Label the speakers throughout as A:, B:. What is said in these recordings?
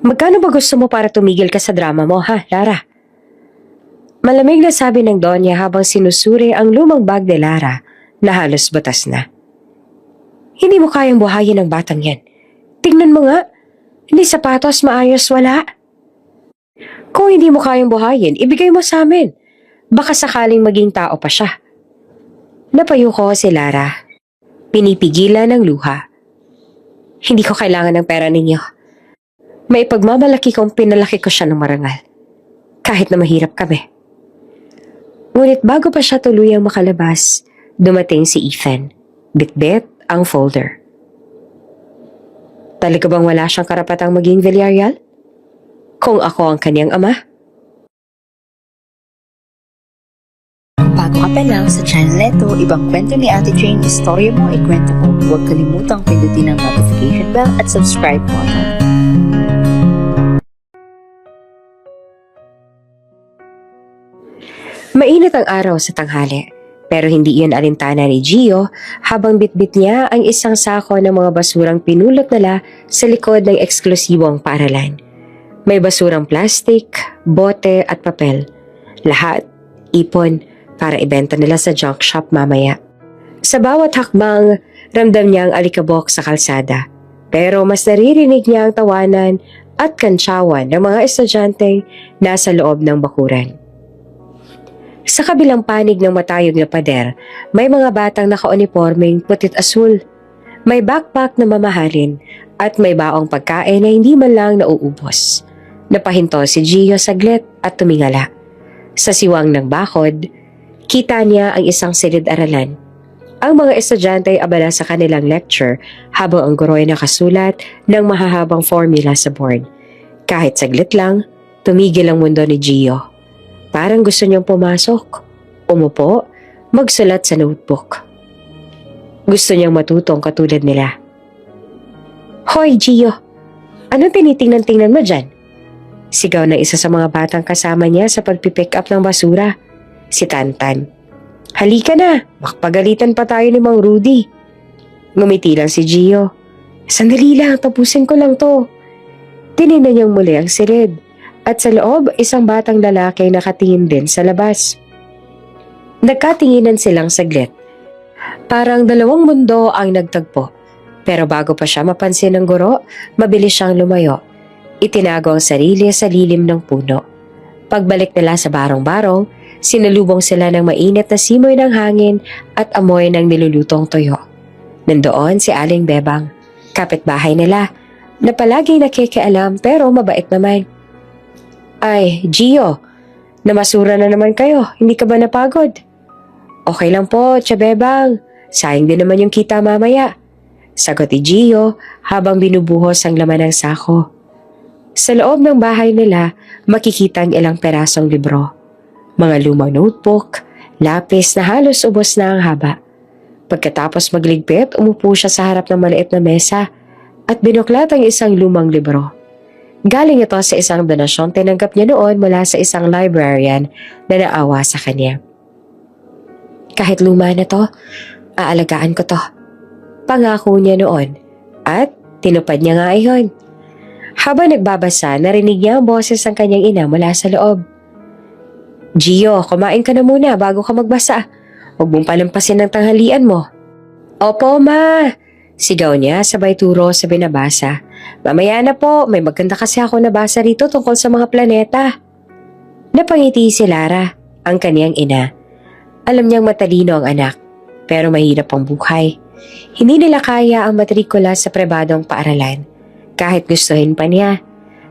A: Magkano ba gusto mo para tumigil ka sa drama mo, ha, Lara? Malamig na sabi ng Donya habang sinusuri ang lumang bag ni Lara na halos butas na. Hindi mo kayang buhayin ang batang yan. Tingnan mo nga, hindi sapatos maayos wala. Kung hindi mo kayang buhayin, ibigay mo sa amin. Baka sakaling maging tao pa siya. Napayuko si Lara. Pinipigilan ng luha. Hindi ko kailangan ng pera ninyo. May pagmamalaki kong pinalaki ko siya ng marangal. Kahit na mahirap kami. Ngunit bago pa siya tuluyang makalabas, dumating si Ethan. Bitbit ang folder. Talaga bang wala siyang karapatang maging Villarreal? Kung ako ang kanyang ama?
B: Bago ka pa lang sa channel neto, ibang kwento ni Ate Jane, istorya mo, ikwento ko. Huwag kalimutang pindutin ang notification bell at subscribe button.
A: Mainit ang araw sa tanghali, pero hindi iyon alintana ni Gio habang bitbit niya ang isang sako ng mga basurang pinulot nila sa likod ng eksklusibong paaralan. May basurang plastik, bote at papel. Lahat, ipon, para ibenta nila sa junk shop mamaya. Sa bawat hakbang, ramdam niya ang alikabok sa kalsada. Pero mas naririnig niya ang tawanan at kantsawan ng mga estudyante nasa loob ng bakuran. Sa kabilang panig ng matayog na pader, may mga batang nakaunipormeng putit-asul. May backpack na mamahalin at may baong pagkain na hindi man lang nauubos. Napahinto si Gio saglit at tumingala. Sa siwang ng bakod, kita niya ang isang silid-aralan. Ang mga estudyante ay abala sa kanilang lecture habang ang guro ay nakasulat ng mahahabang formula sa board. Kahit saglit lang, tumigil ang mundo ni Gio. Parang gusto niyang pumasok, umupo, magsulat sa notebook. Gusto niyang matutong katulad nila. Hoy, Gio! Anong tinitingnan-tingnan mo dyan? Sigaw na isa sa mga batang kasama niya sa pagpipick up ng basura. Si Tantan. Halika na, makpagalitan pa tayo ni Mang Rudy. Ngumiti lang si Gio. Sandali lang, tapusin ko lang to. Tinignan niyang muli ang silid. At sa loob, isang batang lalaki nakatingin din sa labas. Nagkatinginan silang saglit. Parang dalawang mundo ang nagtagpo. Pero bago pa siya mapansin ng guro, mabilis siyang lumayo. Itinago ang sarili sa lilim ng puno. Pagbalik nila sa barong-barong, sinalubong sila ng mainit na simoy ng hangin at amoy ng nilulutong tuyo. Nandoon si Aling Bebang, kapitbahay nila, na palaging nakikialam pero mabait naman. Ay, Gio, namasura na naman kayo. Hindi ka ba napagod? Okay lang po, Tia Bebang. Sayang din naman yung kita mamaya. Sagot ni Gio habang binubuhos ang laman ng sako. Sa loob ng bahay nila, makikita ang ilang perasong libro. Mga lumang notebook, lapis na halos ubos na ang haba. Pagkatapos magligpit, umupo siya sa harap ng maliit na mesa at binuklat ang isang lumang libro. Galing ito sa isang donasyon tinanggap niya noon mula sa isang librarian na naawa sa kanya. Kahit luma na to, aalagaan ko to. Pangako niya noon at tinupad niya nga iyon. Habang nagbabasa, narinig niya ang boses ng kanyang ina mula sa loob. Gio, kumain ka na muna bago ka magbasa. Huwag mong palampasin ng tanghalian mo. Opo, ma! Sigaw niya sabay turo sa binabasa. Mamaya na po, may maganda kasi ako nabasa rito tungkol sa mga planeta. Napangiti si Lara, ang kaniyang ina. Alam niyang matalino ang anak, pero mahirap ang buhay. Hindi nila kaya ang matrikula sa pribadong paaralan, kahit gustuhin pa niya.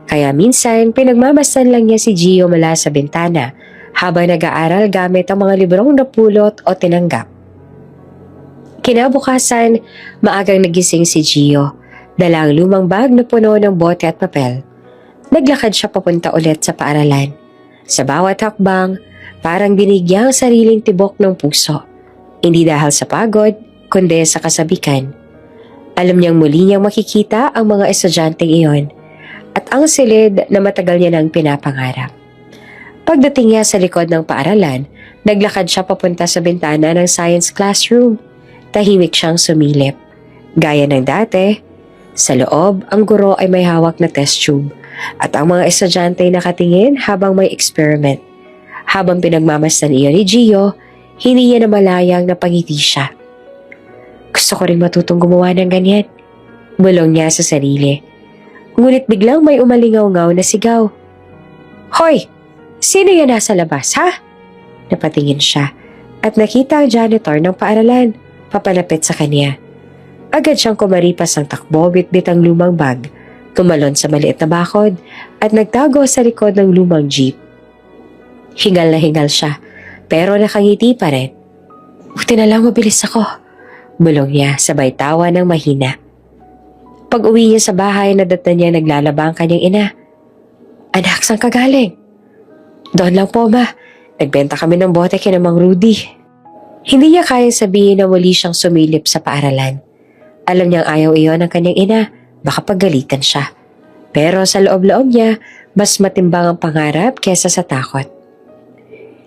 A: Kaya minsan, pinagmamasdan lang niya si Gio mula sa bintana habang nag-aaral gamit ang mga librong napulot o tinanggap. Kinabukasan, maagang nagising si Gio, dala ang lumang bag na puno ng bote at papel. Naglakad siya papunta ulit sa paaralan. Sa bawat hakbang, parang binigyan ang sariling tibok ng puso. Hindi dahil sa pagod, kundi sa kasabikan. Alam niyang muli niyang makikita ang mga estudyanteng iyon at ang silid na matagal niya nang pinapangarap. Pagdating niya sa likod ng paaralan, naglakad siya papunta sa bintana ng science classroom. Tahimik siyang sumilip. Gaya ng dati, sa loob ang guro ay may hawak na test tube at ang mga estudyante ay nakatingin habang may experiment. Habang pinagmamasdan iyon ni Gio, hindi niya namalayang napangiti siya. Gusto ko rin matutong gumawa ng ganyan, bulong niya sa sarili. Ngunit biglang may umalingaw-ngaw na sigaw. Hoy! Sino yan nasa labas, ha? Napatingin siya at nakita ang janitor ng paaralan, papalapit sa kanya. Agad siyang kumaripas ng takbo, bitbit ang lumang bag, tumalon sa maliit na bakod at nagtago sa likod ng lumang jeep. Hingal na hingal siya, pero nakangiti pa rin. Buti na lang mabilis ako, bulong niya sabay tawa ng mahina. Pag uwi niya sa bahay, nadatnan niya naglalaba ang kanyang ina. Anak, saan ka galing? Doon lang po, ma. Nagbenta kami ng bote kina Mang Rudy. Hindi niya kayang sabihin na muli siyang sumilip sa paaralan. Alam niyang ayaw iyon ng kanyang ina, baka pagalitan siya. Pero sa loob-loob niya, mas matimbang ang pangarap kesa sa takot.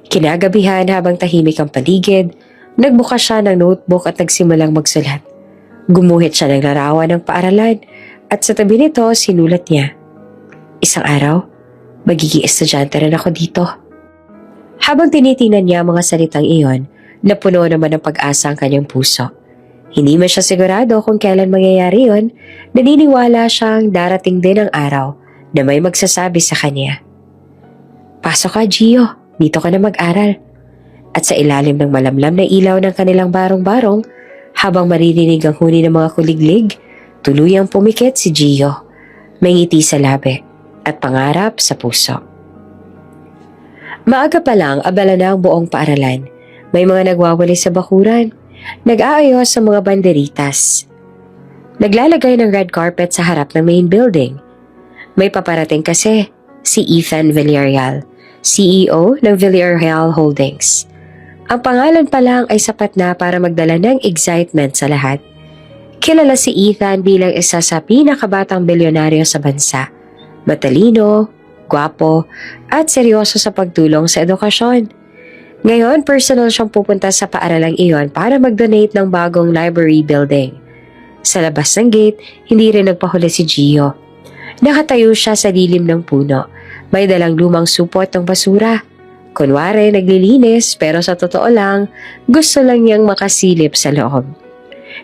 A: Kinagabihan habang tahimik ang paligid, nagbukas siya ng notebook at nagsimulang magsulat. Gumuhit siya ng larawan ng paaralan at sa tabi nito sinulat niya. Isang araw, magiging estudyante rin ako dito. Habang tinitingnan niya ang mga salitang iyon, napuno naman ng pag-asa ang kanyang puso. Hindi man siya sigurado kung kailan mangyayari yun, naniniwala siyang darating din ang araw na may magsasabi sa kanya. Pasok ka, Gio. Dito ka na mag-aral. At sa ilalim ng malamlam na ilaw ng kanilang barong-barong, habang maririnig ang huni ng mga kuliglig, tuluyang pumikit si Gio. May ngiti sa labi at pangarap sa puso. Maaga pa lang, abala na ang buong paaralan. May mga nagwawali sa bakuran, nag-aayos sa mga banderitas. Naglalagay ng red carpet sa harap ng main building. May paparating kasi, si Ethan Villarreal, CEO ng Villarreal Holdings. Ang pangalan pa lang ay sapat na para magdala ng excitement sa lahat. Kilala si Ethan bilang isa sa pinakabatang bilyonaryo sa bansa. Matalino, gwapo, at seryoso sa pagtulong sa edukasyon. Ngayon, personal siyang pupunta sa paaralang iyon para mag-donate ng bagong library building. Sa labas ng gate, hindi rin nagpahuli si Gio. Nakatayo siya sa lilim ng puno. May dalang lumang supot ng basura. Kunwari, naglilinis pero sa totoo lang, gusto lang niyang makasilip sa loob.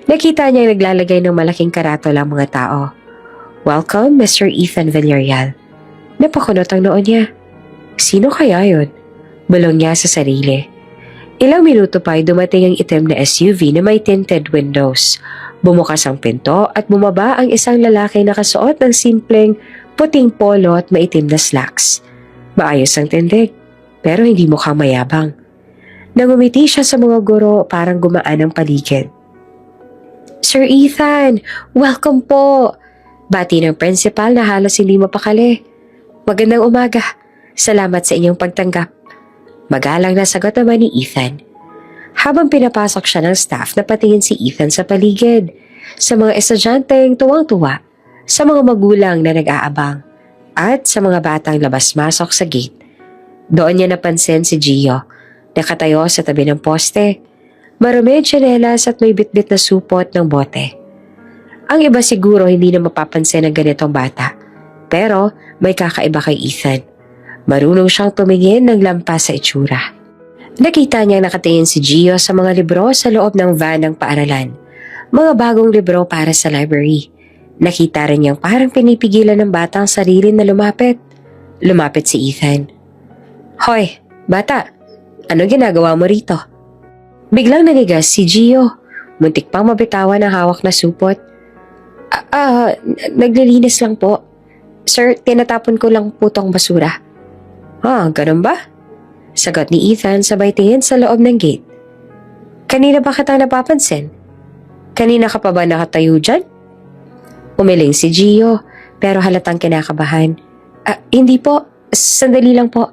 A: Nakita niya naglalagay ng malaking karatol ang mga tao. Welcome, Mr. Ethan Villarreal. Napakunot ang noon niya. Sino kaya yun? Bulong niya sa sarili. Ilang minuto pa ay dumating ang itim na SUV na may tinted windows. Bumukas ang pinto at bumaba ang isang lalaki na nakasuot ng simpleng puting polo at maitim na slacks. Maayos ang tindig, pero hindi mukhang mayabang. Nangumiti siya sa mga guro parang gumaan ang paligid. Sir Ethan, welcome po! Bati ng principal na halos hindi mapakali. Magandang umaga. Salamat sa inyong pagtanggap. Magalang na sagot naman ni Ethan. Habang pinapasok siya ng staff, napatingin si Ethan sa paligid, sa mga estudyanteng tuwang-tuwa, sa mga magulang na nag-aabang, at sa mga batang labas-masok sa gate. Doon niya napansin si Gio, nakatayo sa tabi ng poste, marumi ang tsinelas at may bitbit na supot ng bote. Ang iba siguro hindi na mapapansin ng ganitong bata, pero may kakaiba kay Ethan. Marunong siyang tumingin ng lampas sa itsura. Nakita niyang nakatingin si Gio sa mga libro sa loob ng van ng paaralan. Mga bagong libro para sa library. Nakita rin niyang parang pinipigilan ng bata ang sarili na lumapit. Lumapit si Ethan. Hoy, bata, anong ginagawa mo rito? Biglang nanigas si Gio. Muntik pang mabitawan ang hawak na supot. Naglilinis lang po. Sir, tinatapon ko lang po tong basura. Ganun ba? Sagot ni Ethan sabay tingin sa loob ng gate. Kanina ba kita napapansin? Kanina ka pa ba nakatayo dyan? Umiling si Gio pero halatang kinakabahan. Hindi po. Sandali lang po.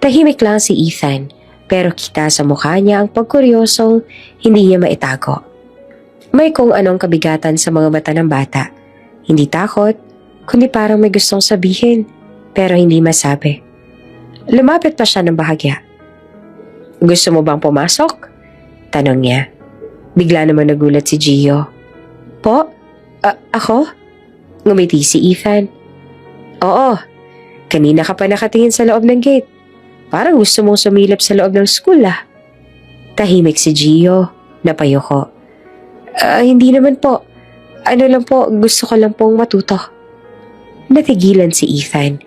A: Tahimik lang si Ethan pero kita sa mukha niya ang pagkuryosong hindi niya maitago. May kung anong kabigatan sa mga mata ng bata. Hindi takot, kundi parang may gustong sabihin pero hindi masabi. Lumapit pa siya ng bahagya. Gusto mo bang pumasok? Tanong niya. Bigla naman nagulat si Gio. Po? Ako? Ngumiti si Ethan. Oo, kanina ka pa nakatingin sa loob ng gate. Parang gusto mong sumilip sa loob ng school ah. Tahimik si Gio, napayoko. Hindi naman po. Ano lang po, gusto ko lang pong matuto. Natigilan si Ethan.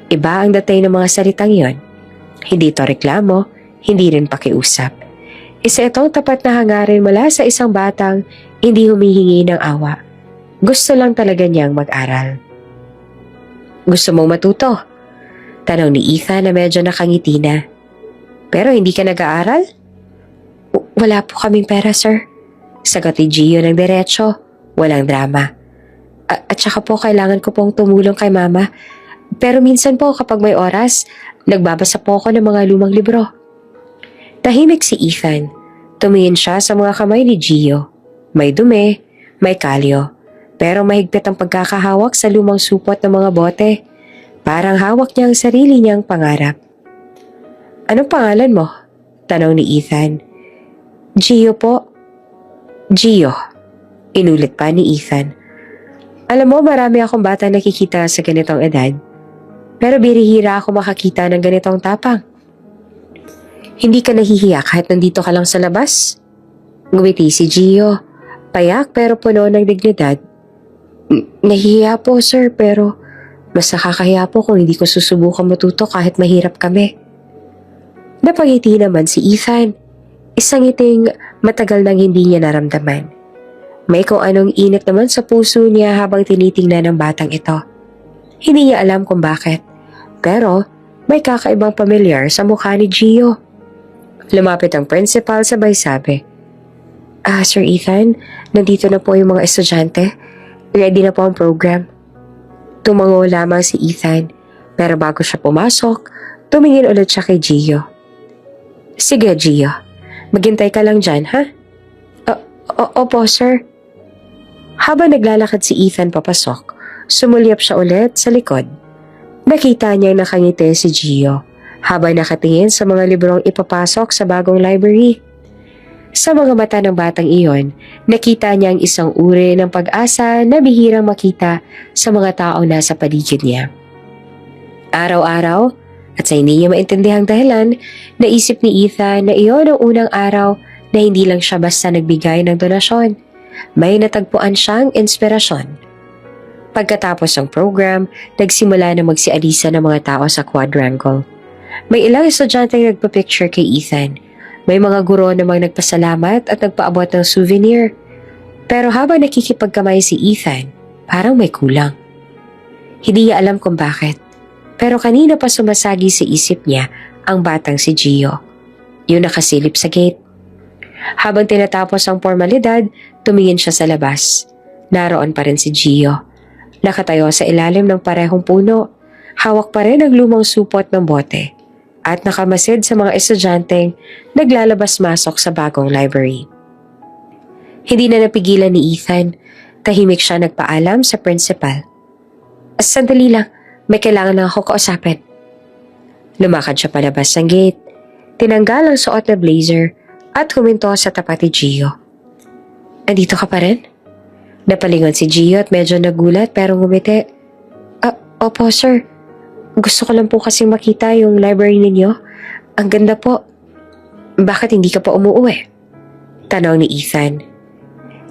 A: Iba ang datay ng mga salitang yon. Hindi to reklamo, hindi rin pakiusap. Isa itong tapat na hangarin mula sa isang batang hindi humihingi ng awa. Gusto lang talaga niyang mag-aral. Gusto mong matuto? Tanong ni Ethan na medyo nakangiti na. Pero hindi ka nag-aaral? Wala po kaming pera, sir. Sagot ni Gio ng diretso, walang drama. At saka po kailangan ko pong tumulong kay mama. Pero minsan po kapag may oras, nagbabasa po ako ng mga lumang libro. Tahimik si Ethan. Tumingin siya sa mga kamay ni Gio. May dumi, may kalyo. Pero mahigpit ang pagkakahawak sa lumang supot ng mga bote. Parang hawak niya ang sarili niyang pangarap. Anong pangalan mo? Tanong ni Ethan. Gio po. Gio. Inulit pa ni Ethan. Alam mo, marami akong bata nakikita sa ganitong edad. Pero birihira ako makakita ng ganitong tapang. Hindi ka nahihiya kahit nandito ka lang sa labas? Ngumiti si Gio. Payak pero puno ng dignidad. Nahihiya po, sir, pero mas nakakahiya po kung hindi ko susubukan matuto kahit mahirap kami. Napangiti naman si Ethan. Isang ngiting matagal nang hindi niya naramdaman. May kung anong init naman sa puso niya habang tinitingnan ng batang ito. Hindi niya alam kung bakit. Pero may kakaibang pamilyar sa mukha ni Gio. Lumapit ang principal sabay sabi, Sir Ethan, nandito na po yung mga estudyante. Ready na po ang program. Tumango lamang si Ethan, pero bago siya pumasok, tumingin ulit siya kay Gio. Sige, Gio. Maghintay ka lang dyan, ha? Opo, sir. Habang naglalakad si Ethan papasok, sumulyap siya ulit sa likod. Nakita niyang nakangiti si Gio habang nakatingin sa mga librong ipapasok sa bagong library. Sa mga mata ng batang iyon, nakita niya ang isang uri ng pag-asa na bihirang makita sa mga tao nasa paligid niya. Araw-araw, at sa hindi niya maintindihang dahilan, naisip ni Ethan na iyon ang unang araw na hindi lang siya basta nagbigay ng donasyon. May natagpuan siyang inspirasyon. Pagkatapos ng program, nagsimula na magsialisa ng mga tao sa quadrangle. May ilang estudyante ang nagpa-picture kay Ethan. May mga guro namang nagpasalamat at nagpaabot ng souvenir. Pero habang nakikipagkamay si Ethan, parang may kulang. Hindi niya alam kung bakit. Pero kanina pa sumasagi sa isip niya ang batang si Gio, yung nakasilip sa gate. Habang tinatapos ang formalidad, tumingin siya sa labas. Naroon pa rin si Gio. Nakatayo sa ilalim ng parehong puno. Hawak pa rin ang lumang supot ng bote. At nakamasid sa mga estudyanteng naglalabas-masok sa bagong library. Hindi na napigilan ni Ethan. Tahimik siya nagpaalam sa principal. Sandali lang, may kailangan na ako kausapin. Lumakad siya palabas ng gate. Tinanggal ang suot na blazer at huminto sa tapat ni Gio. Andito ka pa rin? Napalingon si Gio at medyo nagulat pero ngumiti. Opo sir. Gusto ko lang po kasing makita yung library ninyo. Ang ganda po. Bakit hindi ka pa umuwi? Tanong ni Ethan.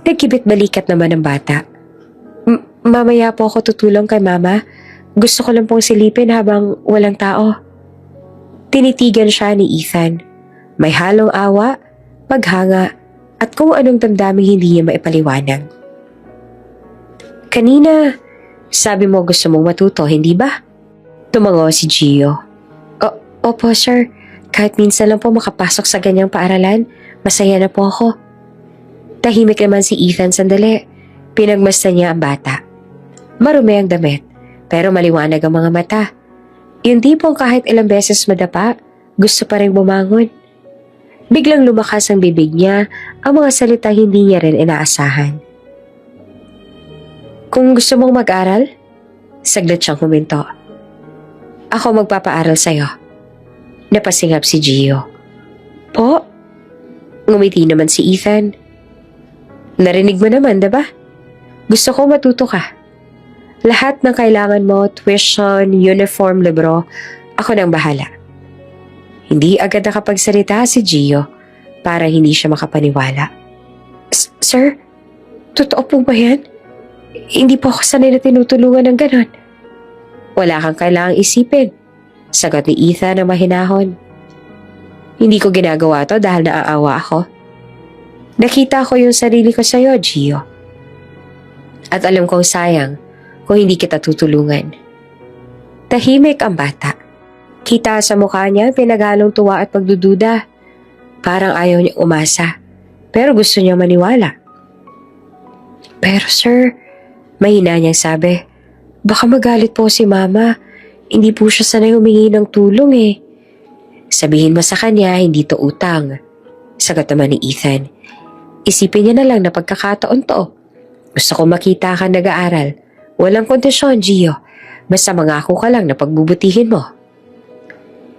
A: Nagkibit balikat naman ng bata. Mamaya po ako tutulong kay mama. Gusto ko lang pong silipin habang walang tao. Tinitigan siya ni Ethan. May halong awa, paghanga, at kung anong damdaming hindi niya maipaliwanag. Kanina, sabi mo gusto mong matuto, hindi ba? Tumango si Gio. Opo sir, kahit minsan lang po makapasok sa ganyang paaralan, masaya na po ako. Tahimik naman si Ethan sandali. Pinagmasdan niya ang bata. Marumi ang damit, pero maliwanag ang mga mata. Yung tipong kahit ilang beses madapa, gusto pa rin bumangon. Biglang lumakas ang bibig niya, ang mga salita hindi niya rin inaasahan. Kung gusto mong mag-aral, saglit siyang huminto. Ako magpapaaral sa'yo. Napasingap si Gio. Po? Ngumiti naman si Ethan. Narinig mo naman, diba? Gusto ko matuto ka. Lahat ng kailangan mo, tuition, uniform, libro, ako nang bahala. Hindi agad nakapagsalita si Gio para hindi siya makapaniwala. Sir, totoo po ba yan? Hindi po ako sanay na tinutulungan ng ganon. Wala kang kailangang isipin, sagot ni Ethan na mahinahon. Hindi ko ginagawa to dahil naaawa ako. Nakita ko yung sarili ko sa'yo, Gio. At alam kong sayang kung hindi kita tutulungan. Tahimik ang bata. Kita sa mukha niya pinaghalong tuwa at pagdududa. Parang ayaw niya umasa, pero gusto niya maniwala. Pero sir, mahina niyang sabi, baka magalit po si mama. Hindi po siya sanay humingi ng tulong eh. Sabihin mo sa kanya, hindi to utang. Sagot naman ni Ethan. Isipin niya na lang na pagkakataon to. Gusto ko makita ka nag-aaral. Walang kondisyon, Gio. Basta mangako ka lang na pagbubutihin mo.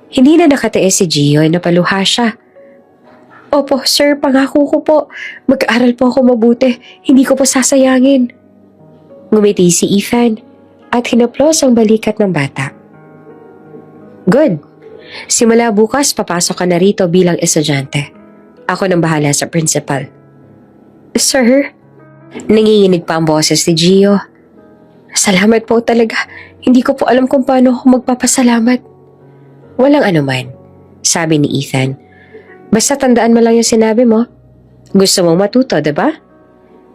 A: Hindi na nakatiis si Gio ay napaluha siya. Opo, sir, pangako ko po. Mag-aaral po ako mabuti. Hindi ko po sasayangin. Ngumiti si Ethan at hinaplos ang balikat ng bata. Good. Simula bukas, papasok ka na rito bilang estudyante. Ako nang bahala sa principal. Sir? Nanginginig pa ang boses ni Gio. Salamat po talaga. Hindi ko po alam kung paano ako magpapasalamat. Walang anuman, sabi ni Ethan. Basta tandaan mo lang yung sinabi mo. Gusto mong matuto, diba?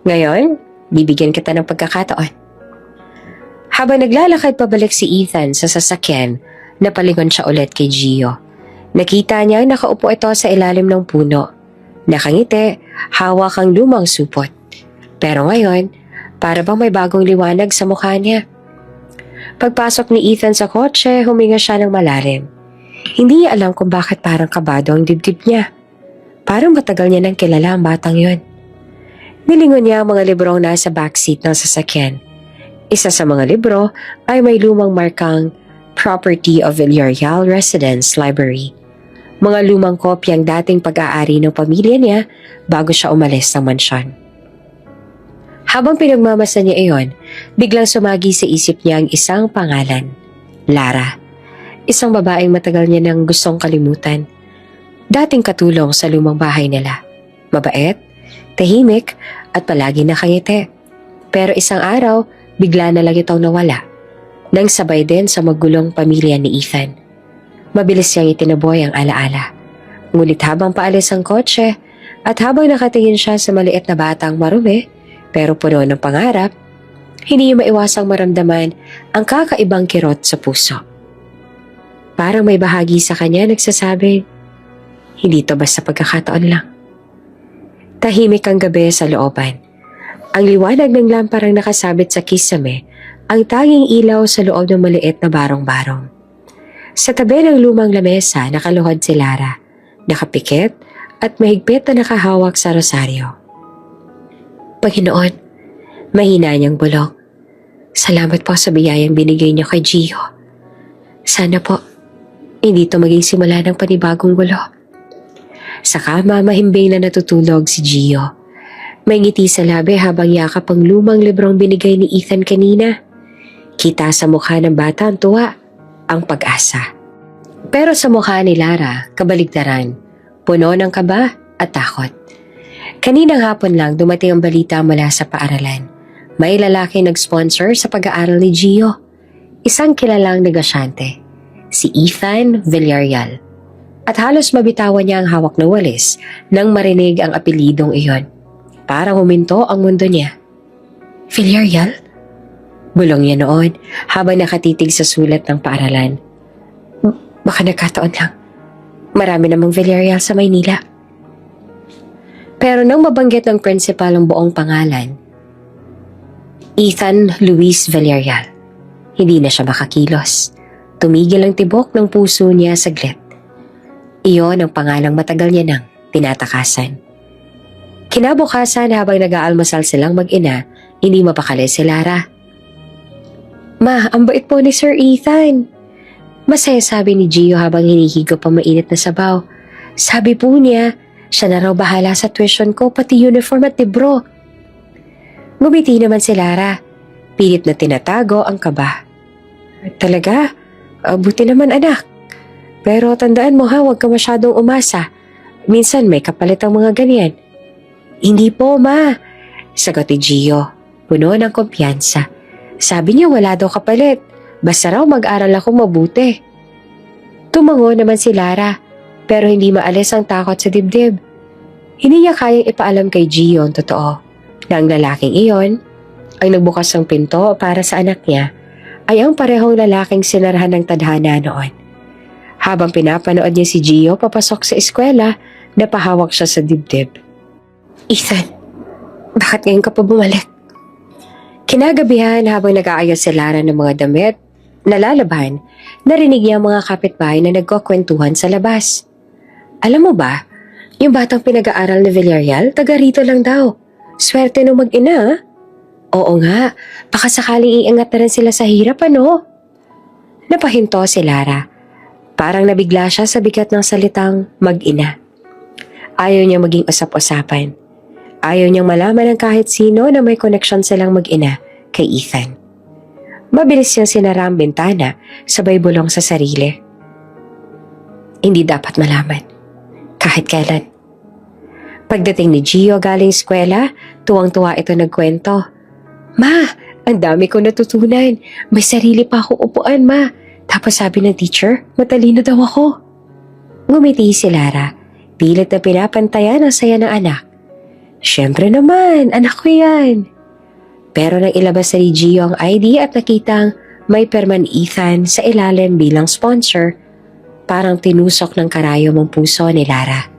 A: Ngayon, bibigyan kita ng pagkakataon. Habang naglalakad pabalik si Ethan sa sasakyan, napalingon siya ulit kay Gio. Nakita niya nakaupo ito sa ilalim ng puno. Nakangiti, hawak ang lumang supot. Pero ngayon, para bang may bagong liwanag sa mukha niya. Pagpasok ni Ethan sa kotse, huminga siya ng malalim. Hindi niya alam kung bakit parang kabado ang dibdib niya. Parang matagal niya nang kilala ang batang yon. Nilingon niya ang mga librong nasa backseat ng sasakyan. Isa sa mga libro ay may lumang markang Property of Villarreal Residence Library. Mga lumang kopyang dating pag-aari ng pamilya niya bago siya umalis ng mansyon. Habang pinagmamasa niya iyon, biglang sumagi sa isip niya ang isang pangalan, Lara. Isang babaeng matagal niya nang gustong kalimutan. Dating katulong sa lumang bahay nila. Mabait, tahimik, at palagi nakangiti. Pero isang araw, bigla na lang itong nawala. Nang sabay din sa magulong pamilya ni Ethan. Mabilis niyang itinaboy ang alaala. Ngunit habang paalis ang kotse, at habang nakatingin siya sa maliit na batang marumi, pero puno ng pangarap, hindi niya maiwasang maramdaman ang kakaibang kirot sa puso. Parang may bahagi sa kanya nagsasabi, hindi to basta pagkakataon lang. Tahimik ang gabi sa looban. Ang liwanag ng lamparang nakasabit sa kisame ang tanging ilaw sa loob ng maliit na barong-barong. Sa tabi ng lumang lamesa nakaluhod si Lara, nakapikit at mahigpit na nakahawak sa rosaryo. Panginoon, mahina niyang bulong. Salamat po sa biyayang binigay niyo kay Gio. Sana po, hindi ito maging simula ng panibagong gulo. Sa kama, mahimbing na natutulog si Gio. May ngiti sa labi habang yakap ang lumang librong binigay ni Ethan kanina. Kita sa mukha ng bata ang tuwa, ang pag-asa. Pero sa mukha ni Lara, kabaligtaran, puno ng kaba at takot. Kaninang hapon lang dumating ang balita mula sa paaralan. May lalaki nag-sponsor sa pag-aaral ni Gio. Isang kilalang negosyante, si Ethan Villarreal. At halos mabitawan niya ang hawak na walis nang marinig ang apelidong iyon. Parang huminto ang mundo niya. Villarreal? Bulong niya noon habang nakatitig sa sulat ng paaralan. Baka nagkataon lang. Marami namang Villarreal sa Maynila. Pero nang mabanggit ng principal ang buong pangalan, Ethan Luis Villarreal, hindi na siya makakilos. Tumigil ang tibok ng puso niya saglit. Iyon ang pangalang matagal niya nang tinatakasan. Kinabukasan habang nag-aalmusal silang mag-ina, hindi mapakali si Lara. Ma, ang bait po ni Sir Ethan. Masaya sabi ni Gio habang hinihigop ang mainit na sabaw. Sabi po niya, siya na raw bahala sa tuition ko pati uniform at libro. Ngumiti naman si Lara. Pilit na tinatago ang kaba. Talaga? Buti naman anak. Pero tandaan mo ha, huwag ka masyadong umasa. Minsan may kapalit ang mga ganyan. Hindi po ma, sagot ni Gio, puno ng kumpiyansa. Sabi niya wala daw kapalit, basta raw mag-aral ako mabuti. Tumango naman si Lara, pero hindi maalis ang takot sa dibdib. Hindi niya kayang ipaalam kay Gio ang totoo, na ang lalaking iyon, ang nagbukas ng pinto para sa anak niya, ay ang parehong lalaking sinarahan ng tadhana noon. Habang pinapanood niya si Gio papasok sa eskwela, napahawak siya sa dibdib. Ethan, bakit ngayon ka pa bumalik? Kinagabihan habang nag-aayos si Lara ng mga damit, nalalaban, narinig niya ang mga kapitbahay na nagkukwentuhan sa labas. Alam mo ba, yung batang pinag-aaral ni Villarreal, taga rito lang daw. Swerte nung mag-ina. Oo nga, baka sakaling iangat na rin sila sa hirap ano? Napahinto si Lara. Parang nabigla siya sa bigat ng salitang mag-ina. Ayaw niya maging usap-usapan. Ayaw niyang malaman ng kahit sino na may koneksyon silang mag-ina kay Ethan. Mabilis niyang sinara ang bintana, sabay bulong sa sarili. Hindi dapat malaman. Kahit kailan. Pagdating ni Gio galing eskwela, tuwang-tuwa ito nagkwento. Ma, ang dami ko natutunan. May sarili pa akong upuan, ma. Tapos sabi ng teacher, matalino daw ako. Ngumiti si Lara, pilit na pinapantayan ang saya ng anak. Siyempre naman, anak ko yan. Pero nang ilabas ni Gio ang ID at nakitang may perman Ethan sa ilalim bilang sponsor, parang tinusok ng karayom ang puso ni Lara.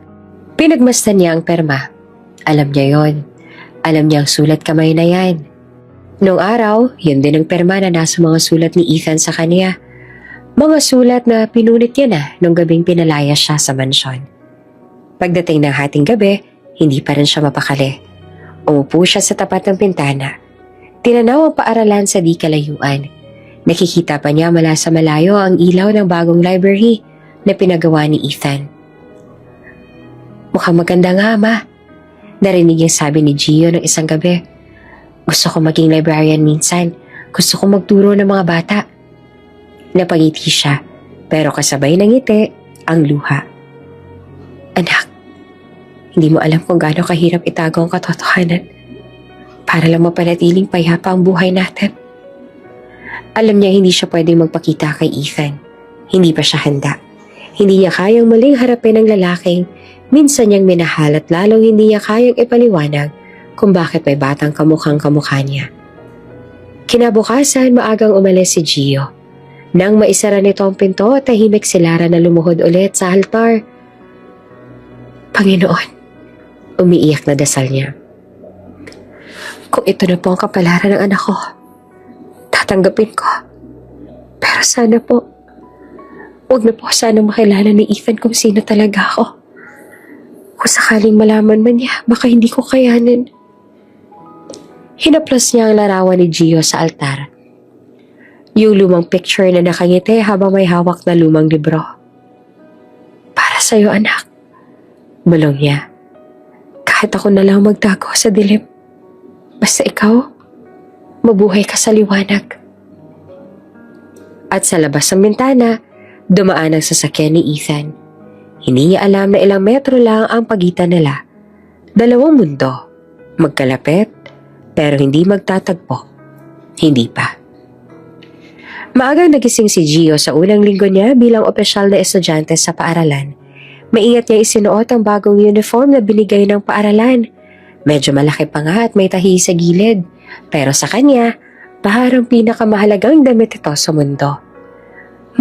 A: Pinagmasdan niya ang perma. Alam niya yon. Alam niya ang sulat kamay na yan. Noong araw, yun din ang perma na nasa mga sulat ni Ethan sa kanya. Mga sulat na pinunit niya na nung gabing pinalaya siya sa mansyon. Pagdating ng hating gabi, hindi pa rin siya mapakali. Umupo siya sa tapat ng pintana. Tinanaw ang paaralan sa di kalayuan. Nakikita pa niya mula sa malayo ang ilaw ng bagong library na pinagawa ni Ethan. Mukhang maganda nga, ma. Narinig yung sabi ni Gio ng isang gabi. Gusto ko maging librarian minsan. Gusto ko magturo ng mga bata. Napangiti siya, pero kasabay ng ngiti ang luha. Anak, hindi mo alam kung gaano kahirap itago ang katotohanan para lang mapanatiling payapa ang buhay natin. Alam niya hindi siya pwedeng magpakita kay Ethan. Hindi pa siya handa. Hindi niya kayang muling harapin ang lalaking minsan niyang minahal at lalong hindi niya kayang ipaliwanag kung bakit may batang kamukhang kamukha niya. Kinabukasan, maagang umalis si Gio. Nang maisara nito ang pinto, tahimik si Lara na lumuhod ulit sa altar. Panginoon, umiiyak na dasal niya. Kung ito na po ang kapalaran ng anak ko, tatanggapin ko. Pero sana po, huwag na po sana makilala ni Ethan kung sino talaga ako. Kung sakaling malaman man niya, baka hindi ko kayanin. Hinaplas niya ang larawan ni Gio sa altar. Yung lumang picture na nakangiti habang may hawak na lumang libro. Para sa'yo, anak. Bulong niya. Kahit ako na lang magtago sa dilim. Basta ikaw, mabuhay ka sa liwanag. At sa labas ng bintana, dumaan ang sasakyan ni Ethan. Hindi niya alam na ilang metro lang ang pagitan nila. Dalawang mundo. Magkalapit, pero hindi magtatagpo. Hindi pa. Maagang nagising si Gio sa unang linggo niya bilang opisyal na estudyante sa paaralan. Maingat niya isinuot ang bagong uniform na binigay ng paaralan. Medyo malaki pa nga at may tahi sa gilid. Pero sa kanya, parang pinakamahalagang damit ito sa mundo.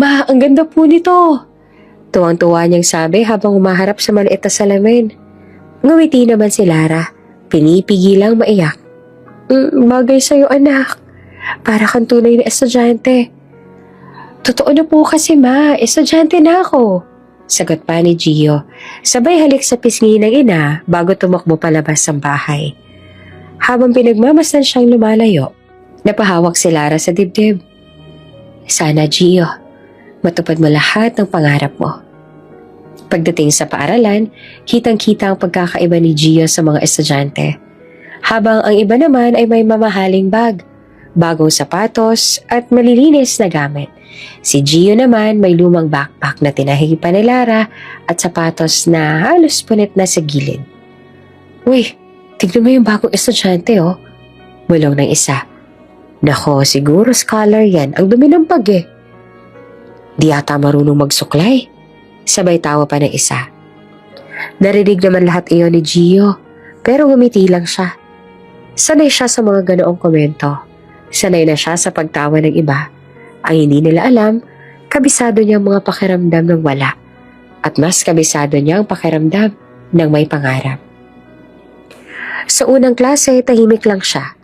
A: Ma, ang ganda po nito! Tuwang-tuwa niyang sabi habang umaharap sa maliit na salamin. Ngumiti naman si Lara. Pinipigilang maiyak. Bagay sa'yo anak. Para kang tunay na estudyante. Totoo na po kasi ma, estudyante na ako. Sagot pa ni Gio, sabay halik sa pisngi ng ina bago tumakbo palabas ng bahay. Habang pinagmamasdan siyang lumalayo, napahawak si Lara sa dibdib. Sana Gio, matupad mo lahat ng pangarap mo. Pagdating sa paaralan, kitang-kita ang pagkakaiba ni Gio sa mga estudyante. Habang ang iba naman ay may mamahaling bag, bagong sapatos at malilinis na gamit. Si Gio naman may lumang backpack na tinahi pa ni Lara at sapatos na halos punit na sa gilid. Uy, tignan mo yung bagong estudyante oh. Bulong ng isa. Nako, siguro scholar yan. Ang dumi ng pag eh. Di ata marunong magsuklay. Sabay tawa pa ng isa. Narinig naman lahat iyon ni Gio, pero ngumiti lang siya. Sanay siya sa mga ganoong komento. Sanay na siya sa pagtawa ng iba. Ang hindi nila alam, kabisado niya ang mga pakiramdam ng wala. At mas kabisado niya ang pakiramdam ng may pangarap. Sa unang klase, tahimik lang siya.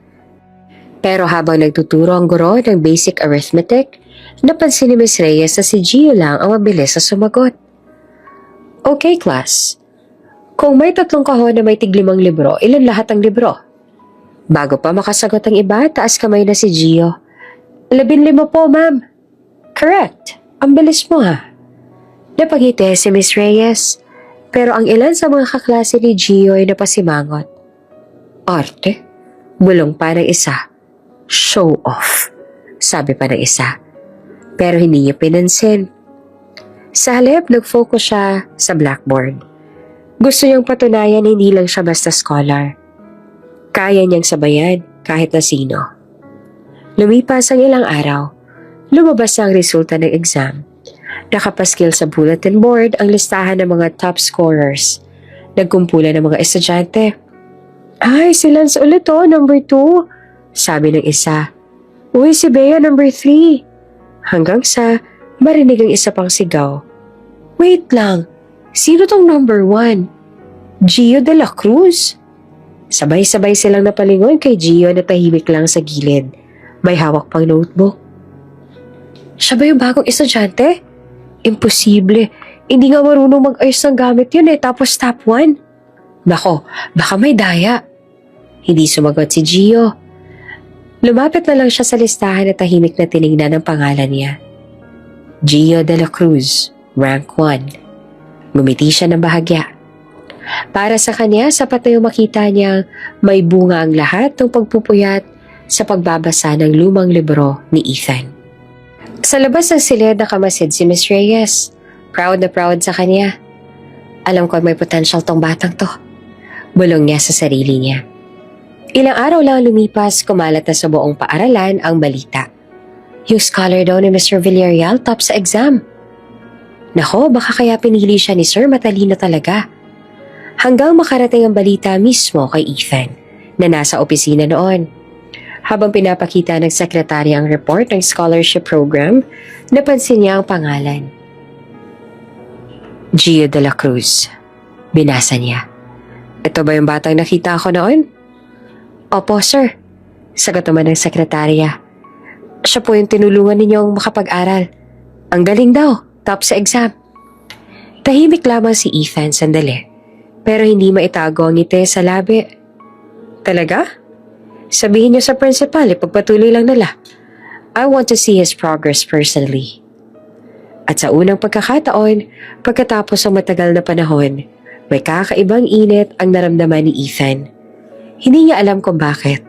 A: Pero habang nagtuturo ang guro ng basic arithmetic, napansin ni Miss Reyes na si Gio lang ang mabilis sa sumagot. Okay, class. Kung may 3 kahon na may tig-5 libro, ilan lahat ang libro? Bago pa makasagot ang iba, taas kamay na si Gio. 15 po, ma'am. Correct. Ang bilis mo ha. Napangiti si Miss Reyes, pero ang ilan sa mga kaklase ni Gio ay napasimangot. Arte? Bulong pa ng isa. Show off, sabi pa ng isa. Pero hindi niya pinansin. Sa halip, nag-focus siya sa blackboard. Gusto niyang patunayan hindi lang siya basta scholar. Kaya niyang sabayan kahit na sino. Lumipas ang ilang araw. Lumabas ang resulta ng exam. Nakapaskil sa bulletin board ang listahan ng mga top scorers. Nagkumpulan ng mga estudyante. Ay, si Lance ulit number 2. Sabi ng isa. Uy, si Bea number 3. Hanggang sa marinig ang isa pang sigaw. Wait lang, sino tong number 1? Gio de la Cruz? Sabay-sabay silang napalingon kay Gio na tahimik lang sa gilid. May hawak pang notebook. Siya ba yung bagong estudyante? Imposible. Hindi nga marunong mag-ayos ng gamit yun tapos top 1. Nako, baka may daya. Hindi sumagot si Gio. Lumapit na lang siya sa listahan at tahimik na tinignan ang pangalan niya. Gio de la Cruz, rank 1. Ngumiti siya ng bahagya. Para sa kanya, sapat na yung makita niyang may bunga ang lahat ng pagpupuyat sa pagbabasa ng lumang libro ni Ethan. Sa labas ng silid nakamasid si Miss Reyes. Proud na proud sa kanya. Alam ko may potential tong batang to. Bulong niya sa sarili niya. Ilang araw lang lumipas, kumalat na sa buong paaralan ang balita. Yung scholar daw ni Mr. Villarreal top sa exam. Nako, baka kaya pinili siya ni Sir matalino talaga. Hanggang makarating ang balita mismo kay Ethan na nasa opisina noon. Habang pinapakita ng sekretary ang report ng scholarship program, napansin niya ang pangalan. Gio de la Cruz. Binasa niya. Ito ba yung batang nakita ko noon? Opo, sir. Sagot naman ng sekretarya. Siya po yung tinulungan ninyong makapag-aral. Ang galing daw, top sa exam. Tahimik lamang si Ethan sandali, pero hindi maitago ang ngiti sa labi. Talaga? Sabihin niyo sa principal, ipagpatuloy lang nila. I want to see his progress personally. At sa unang pagkakataon, pagkatapos ng matagal na panahon, may kakaibang init ang naramdaman ni Ethan. Hindi niya alam kung bakit,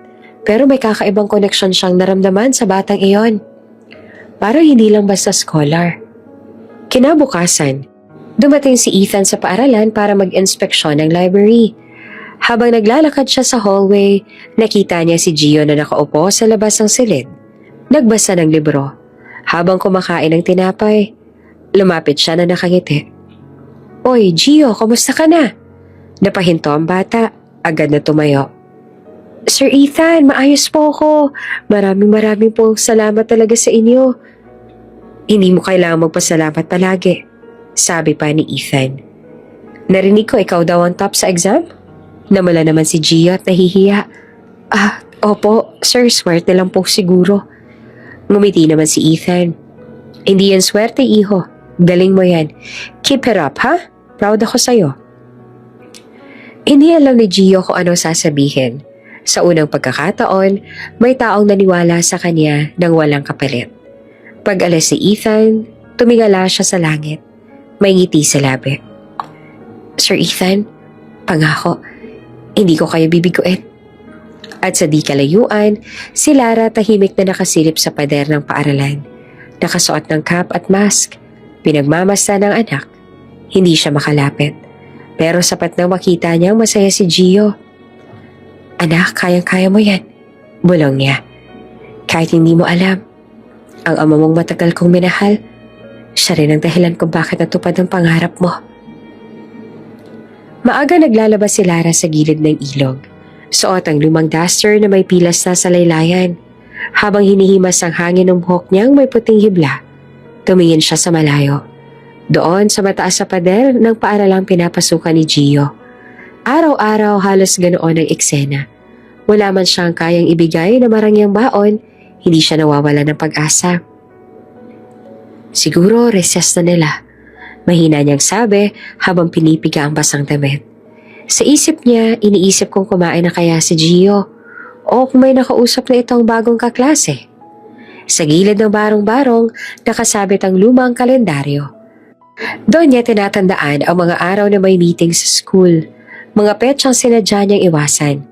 A: pero may kakaibang connection siyang naramdaman sa batang iyon. Parang hindi lang basta scholar. Kinabukasan, dumating si Ethan sa paaralan para mag-inspeksyon ng library. Habang naglalakad siya sa hallway, nakita niya si Gio na nakaupo sa labas ng silid. Nagbasa ng libro. Habang kumakain ng tinapay, lumapit siya na nakangiti. Oy, Gio, kumusta ka na? Napahinto ang bata, agad na tumayo. Sir Ethan, maayos po ako. Maraming po salamat talaga sa inyo. Hindi mo kailangang magpasalamat palagi, sabi pa ni Ethan. Narinig ko ikaw daw ang top sa exam? Namula naman si Gio at nahihiya. Opo, sir, swerte lang po siguro. Ngumiti naman si Ethan. Hindi yan swerte, iho. Galing mo yan. Keep it up, ha? Proud ako sa'yo. Hindi alam ni Gio kung ano sasabihin. Sa unang pagkakataon, may taong naniwala sa kanya nang walang kapalit. Pag alas si Ethan, tumingala siya sa langit. May ngiti sa labi. Sir Ethan, pangako, hindi ko kayo bibiguin. At sa di kalayuan, si Lara tahimik na nakasilip sa pader ng paaralan. Nakasuot ng cap at mask. Pinagmamasta ng anak. Hindi siya makalapit. Pero sapat nang makita niyang masaya si Gio. Anak, kayang-kaya mo yan. Bulong niya. Kahit hindi mo alam, ang ama mong matagal kong minahal, siya rin ang dahilan kung bakit natupad ang pangarap mo. Maaga naglalabas si Lara sa gilid ng ilog. Suot ang lumang duster na may pilas na sa laylayan. Habang hinihimas ang hangin ng buhok niyang may puting hibla, tumingin siya sa malayo. Doon sa mataas sa pader ng paaralang pinapasukan ni Gio. Araw-araw halos ganoon ang eksena. Wala man siyang kayang ibigay na marangyang baon, hindi siya nawawala ng pag-asa. Siguro recess na nila. Mahina niyang sabi habang pinipiga ang basang damit. Sa isip niya, iniisip kung kumain na kaya si Gio o kung may nakausap na itong bagong kaklase. Sa gilid ng barong-barong, nakasabit ang lumang kalendaryo. Doon niya tinatandaan ang mga araw na may meeting sa school, mga petsang sinadya niyang iwasan.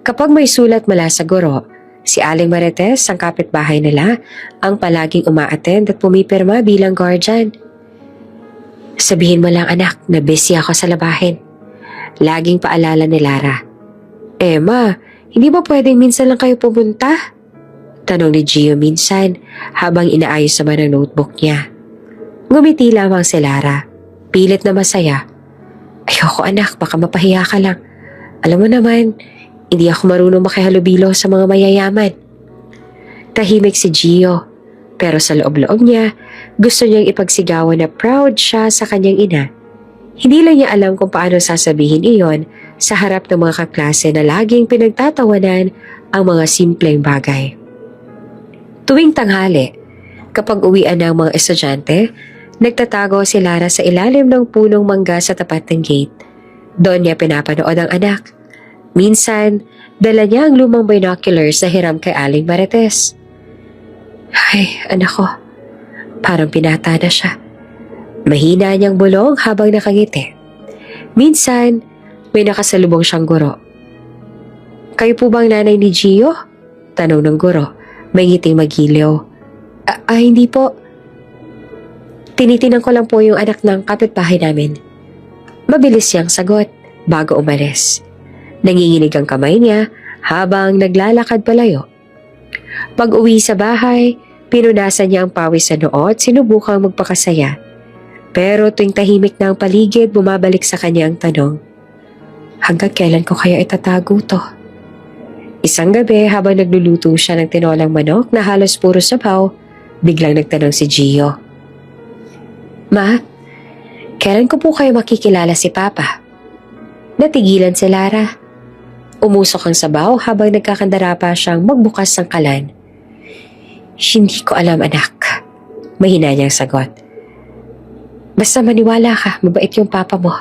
A: Kapag may sulat mula sa guro, si Aling Marites, ang kapitbahay nila, ang palaging umaattend at pumipirma bilang guardian. Sabihin mo lang anak na busy ako sa labahin. Laging paalala ni Lara. Ma, hindi ba pwedeng minsan lang kayo pumunta? Tanong ni Gio minsan habang inaayos naman ang notebook niya. Ngumiti lamang si Lara. Pilit na masaya. Ayoko anak, baka mapahiya ka lang. Alam mo naman, hindi ako marunong makihalubilo sa mga mayayaman. Tahimik si Gio, pero sa loob-loob niya, gusto niyang ipagsigawan na proud siya sa kanyang ina. Hindi lang niya alam kung paano sasabihin iyon sa harap ng mga kaklase na laging pinagtatawanan ang mga simpleng bagay. Tuwing tanghali, kapag uwian ng mga estudyante, nagtatago si Lara sa ilalim ng punong mangga sa tapat ng gate. Doon niya pinapanood ang anak. Minsan, dala niya ang lumang binoculars na hiram kay Aling Marites. Ay, anak ko, parang pinata na siya. Mahina niyang bulong habang nakangiti. Minsan, may nakasalubong siyang guro. Kayo po bang nanay ni Gio? Tanong ng guro. May ngiting magiliw. Hindi po. Tinitinan ko lang po yung anak ng kapitbahay namin. Mabilis siyang sagot bago umalis. Nanginginig ang kamay niya habang naglalakad palayo. Pag-uwi sa bahay, pinunasan niya ang pawis sa noo at sinubukang magpakasaya. Pero tuwing tahimik na ang paligid, bumabalik sa kanya ang tanong, hanggang kailan ko kaya itatago to? Isang gabi habang nagluluto siya ng tinolang manok na halos puro sabaw, biglang nagtanong si Gio. Ma, kailan ko po kayo makikilala si Papa? Natigilan si Lara. Umusok ang sabaw habang nagkakandara pa siyang magbukas ng kalan. Hindi ko alam anak. Mahina niyang sagot. Basta maniwala ka, mabait yung papa mo.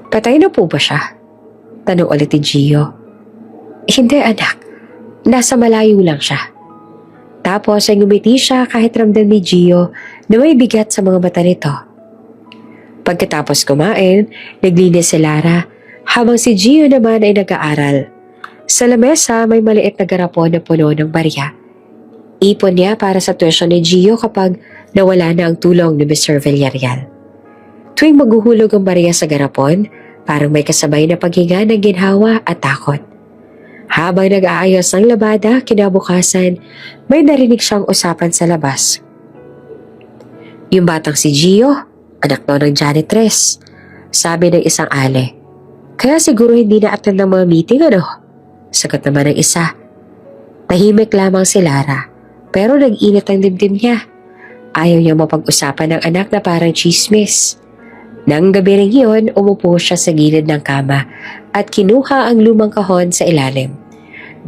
A: Patay na po ba siya? Tanong ulit ni Gio. Hindi anak, nasa malayo lang siya. Tapos ay ngumiti siya kahit ramdam ni Gio na may bigat sa mga mata nito. Pagkatapos kumain, naglinis si Lara habang si Gio naman ay nag-aaral. Sa lamesa may maliit na garapon na puno ng barya. Ipon niya para sa tuition ni Gio kapag nawala na ang tulong ni Mr. Villarreal. Tuwing maghuhulog ang barya sa garapon, parang may kasabay na paghinga ng ginhawa at takot. Habang nag-aayos ng labada, kinabukasan, may narinig siyang usapan sa labas. Yung batang si Gio, anak daw ng janitress, sabi ng isang ale. Kaya siguro hindi na-attend ng mga meeting, ano? Sagot naman ng isa. Tahimik lamang si Lara, pero nag-init ang dibdib niya. Ayaw niya mapag-usapan ng anak na parang chismis. Nang gabi rin yun, umupo siya sa gilid ng kama at kinuha ang lumang kahon sa ilalim.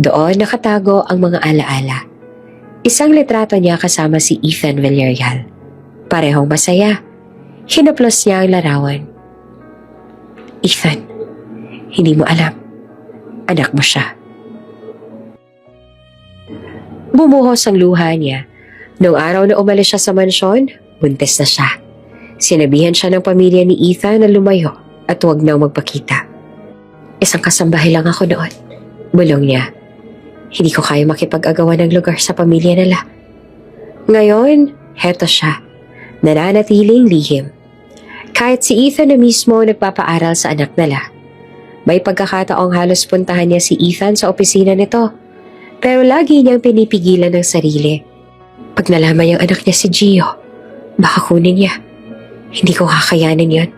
A: Doon nakatago ang mga alaala. Isang litrato niya kasama si Ethan Villarreal. Parehong masaya. Hinaplos niya ang larawan. Ethan, hindi mo alam. Anak mo siya. Bumuhos ang luha niya. Noong araw na umalis siya sa mansyon, buntis na siya. Sinabihan siya ng pamilya ni Ethan na lumayo at huwag nang magpakita. Isang kasambahay lang ako noon, bulong niya. Hindi ko kaya makipag-agawan ng lugar sa pamilya nila. Ngayon, heto siya. Nananatiling lihim. Kahit si Ethan na mismo nagpapaaral sa anak nila. May pagkakataong halos puntahan niya si Ethan sa opisina nito. Pero lagi niyang pinipigilan ng sarili. Pag nalaman niyang anak niya si Gio, baka kunin niya. Hindi ko kakayanin yon.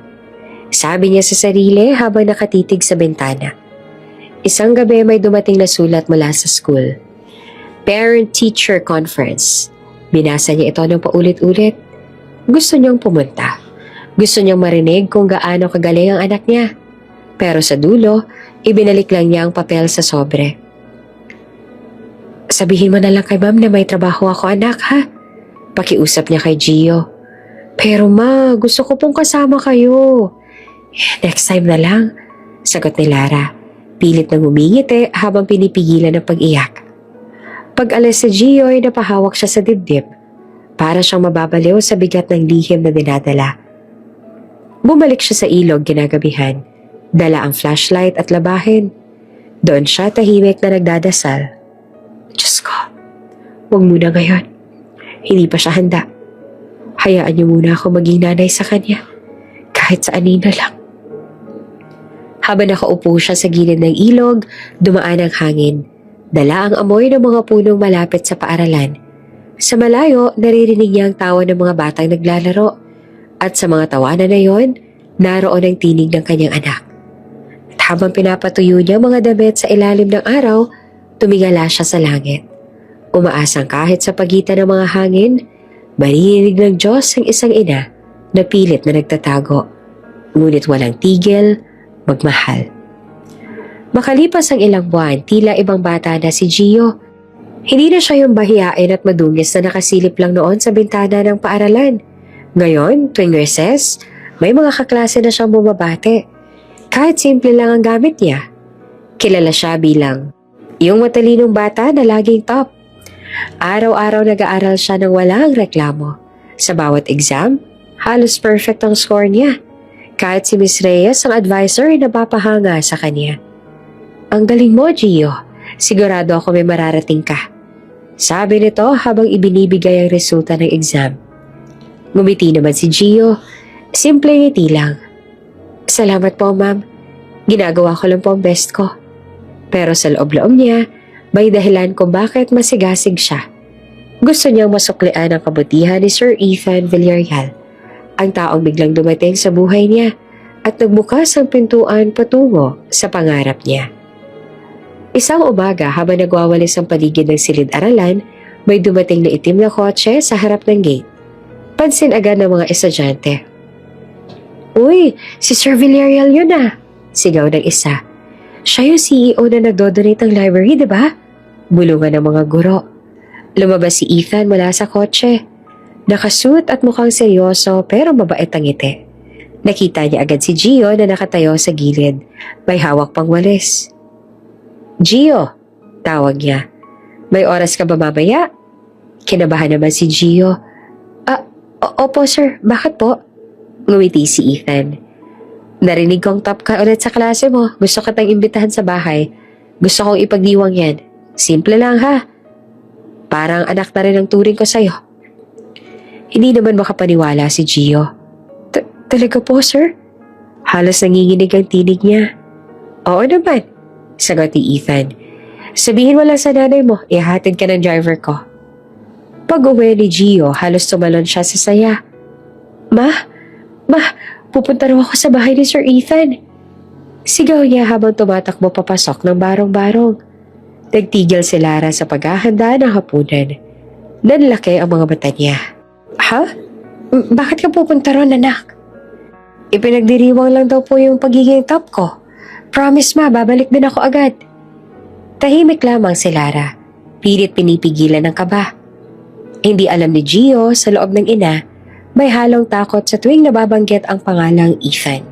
A: Sabi niya sa sarili habang nakatitig sa bintana. Isang gabi may dumating na sulat mula sa school. Parent-teacher conference. Binasa niya ito ng paulit-ulit. Gusto niyang pumunta. Gusto niyang marinig kung gaano kagaling ang anak niya. Pero sa dulo, ibinalik lang niya ang papel sa sobre. Sabihin mo na lang kay ma'am na may trabaho ako anak ha. Pakiusap niya kay Gio. Pero ma, gusto ko pong kasama kayo. Next time na lang, sagot ni Lara. Pilit nang umingiti habang pinipigilan ng pag-iyak. Pag alis sa Gio ay napahawak siya sa dibdib. Para siyang mababaliw sa bigat ng lihim na dinadala. Bumalik siya sa ilog ginagabihan. Dala ang flashlight at labahin. Doon siya tahimik na nagdadasal. Diyos ko, huwag muna ngayon. Hindi pa siya handa. Hayaan niyo muna ako maging nanay sa kanya. Kahit sa anino lang. Habang nakaupo siya sa gilid ng ilog, dumaan ang hangin. Dala ang amoy ng mga punong malapit sa paaralan. Sa malayo, naririnig niya ang tawa ng mga batang naglalaro. At sa mga tawanan na yon, naroon ang tinig ng kanyang anak. At habang pinapatuyo niya mga damit sa ilalim ng araw, tumingala siya sa langit. Umaasang kahit sa pagitan ng mga hangin, maririnig ng Diyos ang isang ina na pilit na nagtatago. Ngunit walang tigil, magmahal. Makalipas ang ilang buwan, tila ibang bata na si Gio. Hindi na siya yung bahiyain at madungis na nakasilip lang noon sa bintana ng paaralan. Ngayon, tuwing recess, may mga kaklase na siyang bumabate. Kahit simple lang ang gamit niya. Kilala siya bilang yung matalinong bata na laging top. Araw-araw nag-aaral siya ng walang reklamo. Sa bawat exam, halos perfect ang score niya. Kahit si Miss Reyes ang advisor ay napapahanga sa kanya. Ang galing mo, Gio. Sigurado ako may mararating ka. Sabi nito habang ibinibigay ang resulta ng exam. Ngumiti naman si Gio. Simple ngiti lang. Salamat po, ma'am. Ginagawa ko lang po ang best ko. Pero sa loob-loob niya, may dahilan kung bakit masigasig siya. Gusto niyang masuklian ang kabutihan ni Sir Ethan Villarreal, ang taong biglang dumating sa buhay niya at nagbukas ang pintuan patungo sa pangarap niya. Isang umaga habang nagwawalis ang paligid ng silid-aralan, may dumating na itim na kotse sa harap ng gate. Pansin agad ng mga estudyante. Uy, si Sir Villarreal yun ah, sigaw ng isa. Siya yung CEO na nagdodonate ng library, di ba? Bulungan ng mga guro. Lumabas si Ethan mula sa kotse. Nakasuit at mukhang seryoso pero mabait ang ngiti. Nakita niya agad si Gio na nakatayo sa gilid. May hawak pang walis. Gio, tawag niya. May oras ka ba mamaya? Kinabahan naman si Gio. Opo sir, bakit po? Ngumiti si Ethan. Narinig kong top ka ulit sa klase mo. Gusto kitang imbitahan sa bahay. Gusto kong ipagdiwang yan. Simple lang ha. Parang anak na rin ang turing ko sa'yo. Hindi naman makapaniwala si Gio. Talaga po sir? Halos nanginginig ang tinig niya. Oo naman, sagot ni Ethan. Sabihin mo lang sa nanay mo, ihatid ka ng driver ko. Pag-uwi ni Gio, halos tumalon siya sa saya. Ma, pupunta raw ako sa bahay ni Sir Ethan. Sigaw niya habang tumatakbo papasok ng barong-barong. Nagtigil si Lara sa paghahanda ng hapunan. Nanlaki ang mga mata niya. Ha? Bakit ka pupunta ron, anak? Ipinagdiriwang lang daw po yung pagiging top ko. Promise ma, babalik din ako agad. Tahimik lamang si Lara. Pilit pinipigilan ng kaba. Hindi alam ni Gio sa loob ng ina, may halong takot sa tuwing nababanggit ang pangalang Ethan.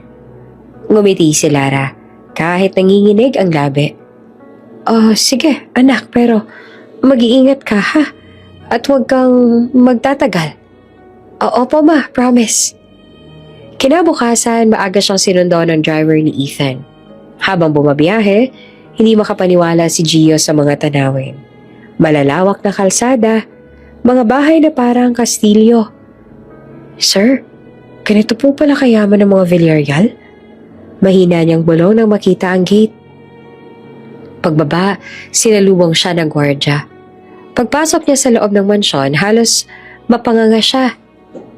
A: Ngumiti si Lara, kahit nanginginig ang labi. Sige anak, pero mag-iingat ka ha, at huwag kang magtatagal. Opo ma, promise. Kinabukasan, maaga siyang sinundo ng driver ni Ethan. Habang bumabiyahe, Hindi makapaniwala si Gio sa mga tanawin. Malalawak na kalsada, mga bahay na parang kastilyo. Sir, ganito po pala kayaman ng mga Villarreal? Mahina niyang bulong nang makita ang gate. Pagbaba, sinalubong siya ng gwardya. Pagpasok niya sa loob ng mansyon, halos mapanganga siya.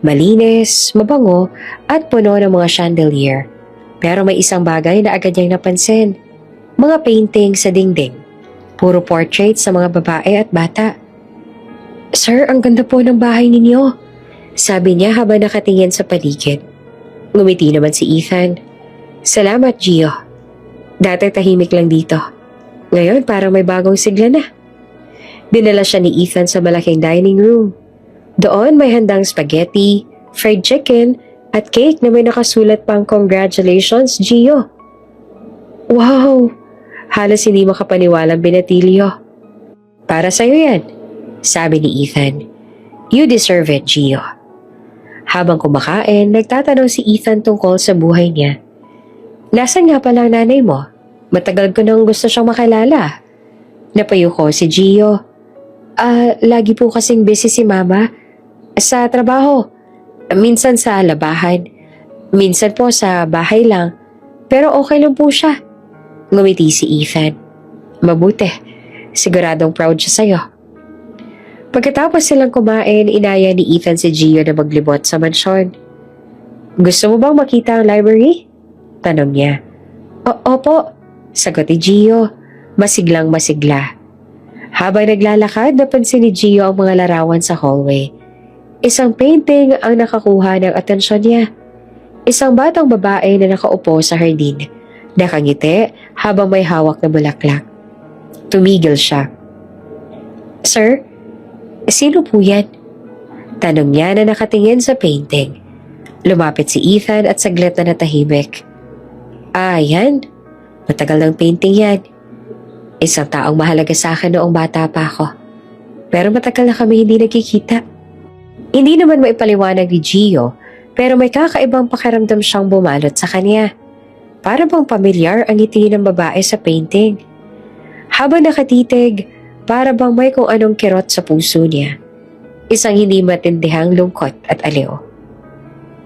A: Malinis, mabango, at puno ng mga chandelier. Pero may isang bagay na agad niyang napansin. Mga painting sa dingding. Puro portraits sa mga babae at bata. Sir, ang ganda po ng bahay ninyo. Sabi niya habang nakatingin sa paligid. Ngumiti naman si Ethan. Salamat, Gio. Dati tahimik lang dito. Ngayon parang may bagong sigla na. Dinala siya ni Ethan sa malaking dining room. Doon may handang spaghetti, fried chicken, at cake na may nakasulat pang congratulations, Gio. Wow! Halos hindi makapaniwalang binatilyo. Para sa'yo yan, sabi ni Ethan. You deserve it, Gio. Habang kumakain, nagtatanong si Ethan tungkol sa buhay niya. Nasaan nga pala ang nanay mo? Matagal ko nang gusto siyang makilala. Napayo ko si Gio. Lagi po kasing busy si mama. Sa trabaho. Minsan sa labahan. Minsan po sa bahay lang. Pero okay lang po siya. Ngumiti si Ethan. Mabuti. Siguradong proud siya sa'yo. Pagkatapos silang kumain, inaya ni Ethan si Gio na maglibot sa mansyon. Gusto mo bang makita ang library? Tanong niya. Opo, sagot ni Gio. Masiglang masigla. Habang naglalakad, napansin ni Gio ang mga larawan sa hallway. Isang painting ang nakakuha ng atensyon niya. Isang batang babae na nakaupo sa hardin. Nakangiti habang may hawak na bulaklak. Tumigil siya. Sir, sino po yan? Tanong niya na nakatingin sa painting. Lumapit si Ethan at saglit na natahimik. Yan. Matagal ng painting yan. Isang taong mahalaga sa akin noong bata pa ako. Pero matagal na kami hindi nagkikita. Hindi naman maipaliwanag ni Gio, pero may kakaibang pakiramdam siyang bumalot sa kanya. Para bang pamilyar ang ngiti ng babae sa painting. Habang nakatitig, para bang may kung anong kirot sa puso niya. Isang hindi matindihang lungkot at aliw.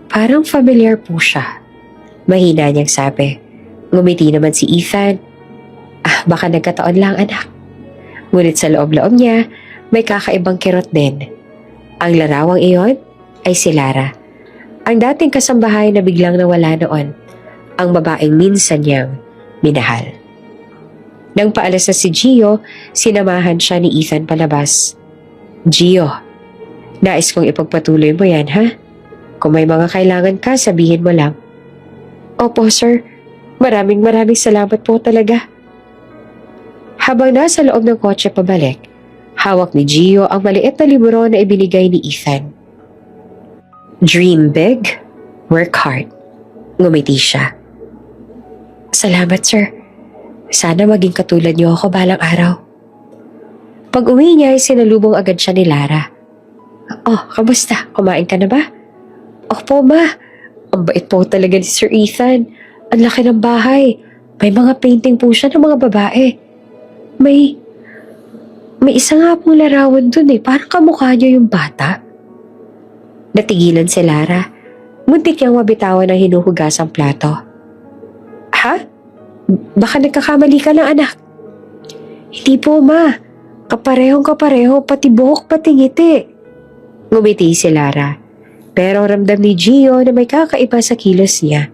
A: Parang familiar po siya. Mahina niyang sabi. Ngumiti naman si Ethan. Baka nagkataon lang anak. Ngunit sa loob-loob niya, may kakaibang kirot din. Ang larawang iyon ay si Lara. Ang dating kasambahay na biglang nawala noon. Ang babaeng minsan niyang minahal. Nang paalas na si Gio, sinamahan siya ni Ethan palabas. Gio, nais kong ipagpatuloy mo yan, ha? Kung may mga kailangan ka, sabihin mo lang. Opo, sir. Maraming salamat po talaga. Habang nasa loob ng kotse pabalik, hawak ni Gio ang maliit na libro na ibinigay ni Ethan. Dream big, work hard. Ngumiti siya. Salamat, sir. Sana maging katulad niyo ako balang araw. Pag uwi niya ay sinalubong agad siya ni Lara. Kamusta? Kumain ka na ba? Opo, ma. Ang bait po talaga ni Sir Ethan. Ang laki ng bahay. May mga painting po siya ng mga babae. May isa nga pong larawan dun Parang kamukha niyo yung bata. Natigilan si Lara. Muntik niyang mabitawan ang hinuhugasang plato. Ha? Baka nagkakamali ka lang, anak. Hindi po, ma. Kaparehong-kapareho, pati buhok, pati ngiti. Ngumiti si Lara. Pero ramdam ni Gio na may kakaiba sa kilos niya.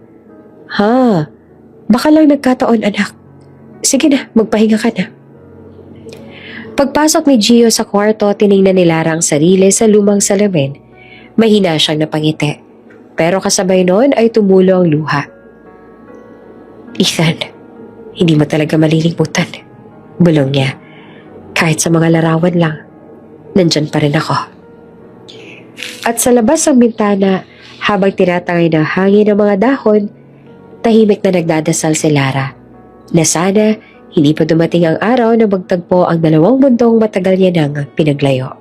A: Baka lang nagkataon, anak. Sige na, magpahinga ka na. Pagpasok ni Gio sa kwarto, tiningnan ni Lara ang sarili sa lumang salamin. Mahina siyang napangiti. Pero kasabay noon ay tumulo ang luha. Ethan, hindi mo talaga malilimutan. Bulong niya. Kahit sa mga larawan lang, nandyan pa rin ako. At sa labas ng bintana, habang tinatangay ng hangin ng mga dahon, tahimik na nagdadasal si Lara na sana hindi pa dumating ang araw na magtagpo ang dalawang mundong matagal niya nang pinaglayo.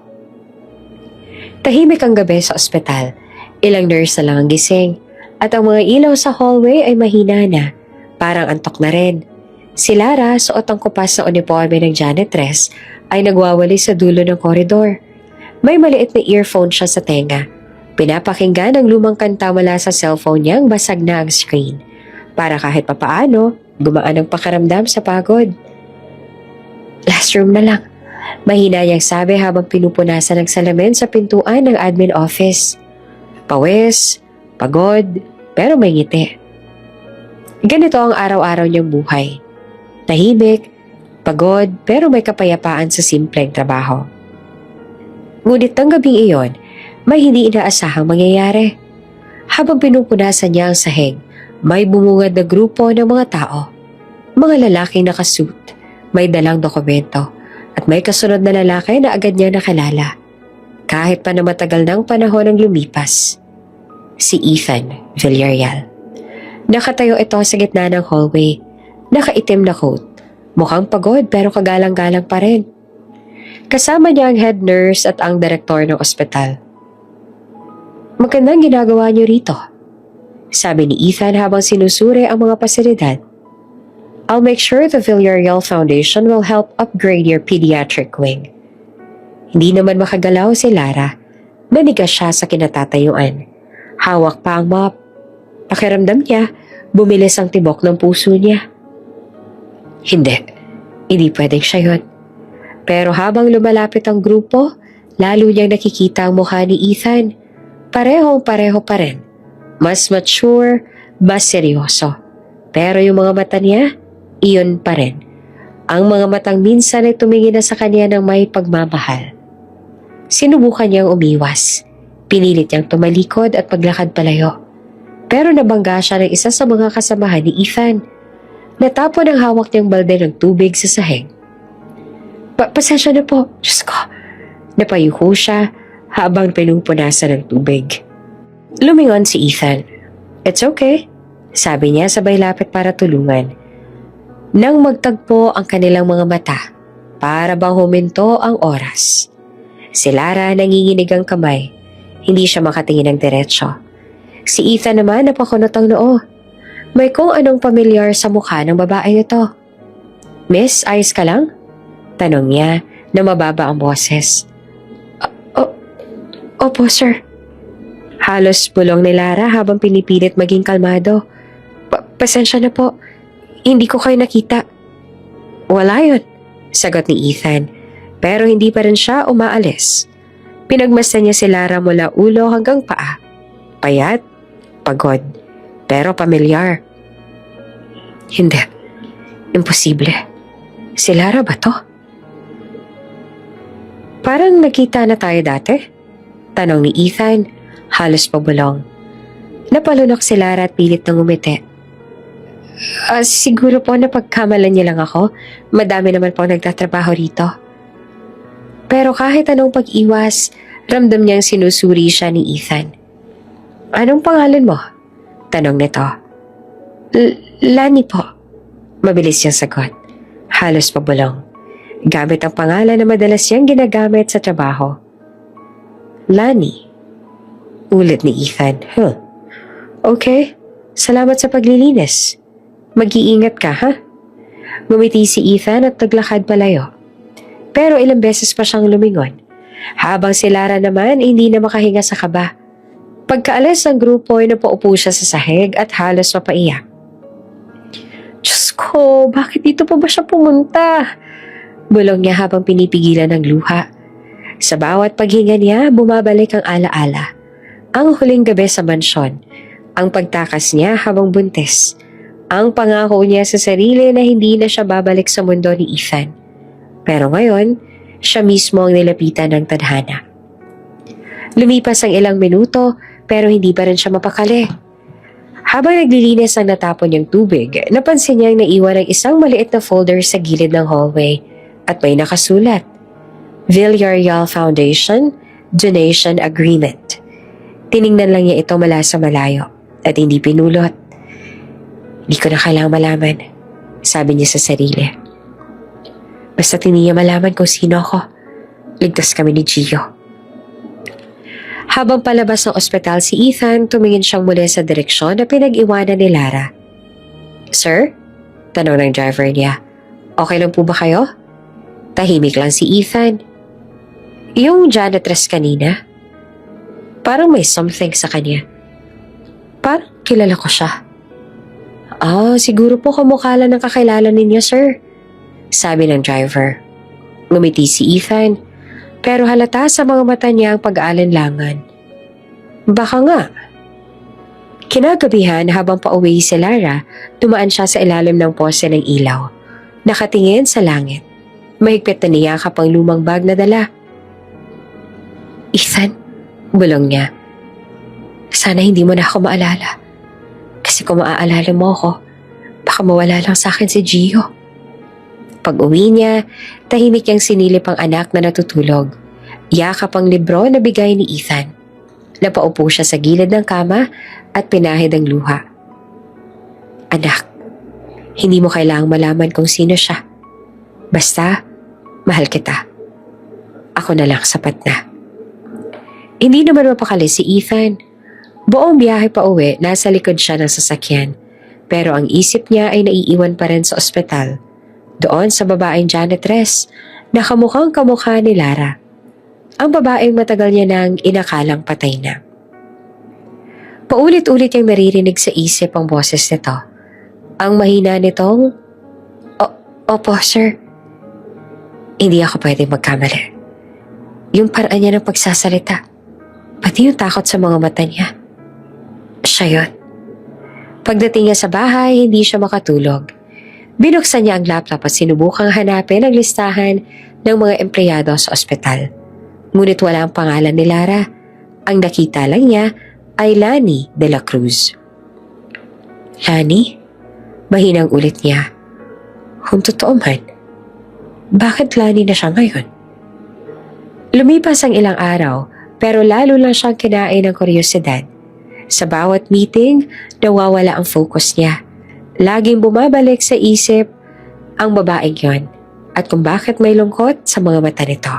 A: Tahimik ang gabi sa ospital. Ilang nurse na lang ang gising at ang mga ilaw sa hallway ay mahina na, parang antok na rin. Si Lara, suot ang kupas na uniforme ng janitress, ay nagwawali sa dulo ng koridor. May maliit na earphone siya sa tenga. Pinapakinggan ang lumang kanta mula sa cellphone niyang basag na ang screen. Para kahit papaano, gumaan ang pakaramdam sa pagod. Last room na lang. Mahina niyang sabi habang pinupunasan ng salamin sa pintuan ng admin office. Pawis, pagod, pero may ngiti. Ganito ang araw-araw niyang buhay. Tahimik, pagod, pero may kapayapaan sa simpleng trabaho. Ngunit ng gabing iyon, may hindi inaasahang mangyayari. Habang pinupunasan niya ang sahig, may bumungad na grupo ng mga tao. Mga lalaking nakasuit, may dalang dokumento, at may kasunod na lalaki na agad niya nakilala. Kahit pa na matagal ng panahon ang lumipas. Si Ethan Villarreal. Nakatayo ito sa gitna ng hallway. Nakaitim na coat. Mukhang pagod pero kagalang-galang pa rin. Kasama niya ang head nurse at ang direktor ng ospital. Magandang ginagawa niyo rito, sabi ni Ethan habang sinusuri ang mga pasilidad. I'll make sure the Villarreal Foundation will help upgrade your pediatric wing. Hindi naman makagalaw si Lara. Nanigas siya sa kinatatayuan. Hawak pa ang mop. Pakiramdam niya, bumilis ang tibok ng puso niya. Hindi pwedeng siya yun. Pero habang lumalapit ang grupo, lalo niyang nakikita ang mukha ni Ethan. Parehong-pareho pa rin. Mas mature, mas seryoso. Pero yung mga mata niya, iyon pa rin. Ang mga matang minsan ay tumingin na sa kanya ng may pagmamahal. Sinubukan niyang umiwas. Pinilit niyang tumalikod at maglakad palayo. Pero nabangga siya ng isa sa mga kasamahan ni Ethan. Natapon ang hawak niyang balde ng tubig sa sahig. Pasensya na po, Diyos ko. Napayuko siya habang pinupunasan ng tubig. Lumingon si Ethan. It's okay, sabi niya sabay lapit para tulungan. Nang magtagpo ang kanilang mga mata, para bang huminto ang oras. Si Lara nanginginig ang kamay. Hindi siya makatingin ng diretsyo. Si Ethan naman napakunot ang noo. May kung anong pamilyar sa mukha ng babae ito. Miss, ayos ka lang? Tanong niya na mababa ang boses. Opo, sir. Halos bulong ni Lara habang pinipilit maging kalmado. Pasensya na po. Hindi ko kayo nakita. Wala yun, sagot ni Ethan. Pero hindi pa rin siya umaalis. Pinagmasdan niya si Lara mula ulo hanggang paa. Payat, pagod, pero pamilyar. Hindi. Imposible. Si Lara ba to? Parang nakita na tayo dati? Tanong ni Ethan, halos pabulong. Napalunok si Lara at pilit ng umiti. Siguro po napagkamalan niya lang ako. Madami naman po nagtatrabaho rito. Pero kahit anong pag-iwas, ramdam niyang sinusuri siya ni Ethan. Anong pangalan mo? Tanong nito. Lani po. Mabilis niyang sagot. Halos pabulong. Gamit ang pangalan na madalas niyang ginagamit sa trabaho. Lani. Ulit ni Ethan. Okay. Salamat sa paglilinis. Mag-iingat ka, ha? Ngumiti si Ethan at naglakad palayo. Pero ilang beses pa siyang lumingon. Habang si Lara naman hindi na makahinga sa kaba. Pagkaalis ng grupo ay napaupo siya sa sahig at halos mapaiyak. Diyos ko, bakit dito pa ba siya pumunta? Bulong niya habang pinipigilan ng luha. Sa bawat paghinga niya, bumabalik ang alaala. Ang huling gabi sa mansyon. Ang pagtakas niya habang buntis. Ang pangako niya sa sarili na hindi na siya babalik sa mundo ni Ethan. Pero ngayon, siya mismo ang nilapitan ng tadhana. Lumipas ang ilang minuto pero hindi pa rin siya mapakali. Habang naglilinis ang natapon niyang tubig, napansin niyang naiwan ang isang maliit na folder sa gilid ng hallway at may nakasulat. Villarreal Foundation Donation Agreement. Tiningnan lang niya ito mula sa malayo at hindi pinulot. Hindi ko na kailangang malaman, sabi niya sa sarili. Basta hindi niya malaman kung sino ako. Ligtas kami ni Gio. Habang palabas ng ospital si Ethan, tumingin siyang muli sa direksyon na pinag-iwanan ni Lara. Sir? Tanong ng driver niya. Okay lang po ba kayo? Tahimik lang si Ethan. Yung janitress kanina, parang may something sa kanya. Parang kilala ko siya. Siguro po kamukha lang ng kakilala ninyo, sir. Sabi ng driver. Ngumiti si Ethan, pero halata sa mga mata niya ang pag-aalinlangan. Baka nga. Kinagabihan habang pauwi si Lara, dumaan siya sa ilalim ng pose ng ilaw. Nakatingin sa langit. Mahigpit na niyakap ang lumang bag na dala. Ethan, bulong niya. Sana hindi mo na ako maalala. Kasi kung maaalala mo ako, baka mawala lang sa akin si Gio. Pag-uwi niya, tahimik niyang sinilip ang anak na natutulog. Yakap ang libro na bigay ni Ethan. Napaupo siya sa gilid ng kama at pinahid ang luha. Anak, hindi mo kailangang malaman kung sino siya. Basta, mahal kita. Ako na lang sapat na. Hindi naman mapakali si Ethan. Buong biyahe pa uwi, nasa likod siya ng sasakyan. Pero ang isip niya ay naiiwan pa rin sa ospital. Doon sa babaeng janitress, na kamukhang kamukha ni Lara. Ang babaeng matagal niya nang inakalang patay na. Paulit-ulit niyang naririnig sa isip ang boses nito. Ang mahina nitong, Opo, sir. Hindi ako pwedeng magkamali. Yung paraan niya ng pagsasalita, pati yung takot sa mga mata niya. Siya yun. Pagdating niya sa bahay, hindi siya makatulog. Binuksan niya ang laptop at sinubukang hanapin ang listahan ng mga empleyado sa ospital. Ngunit wala ang pangalan ni Lara. Ang nakita lang niya ay Lani de la Cruz. Lani? Mahinang ulit niya. Kung totoo man, bakit Lani na siya ngayon? Lumipas ang ilang araw pero lalo lang siyang kinain ng kuryosidad. Sa bawat meeting, nawawala ang focus niya. Laging bumabalik sa isip ang babaeng yon at kung bakit may lungkot sa mga mata nito.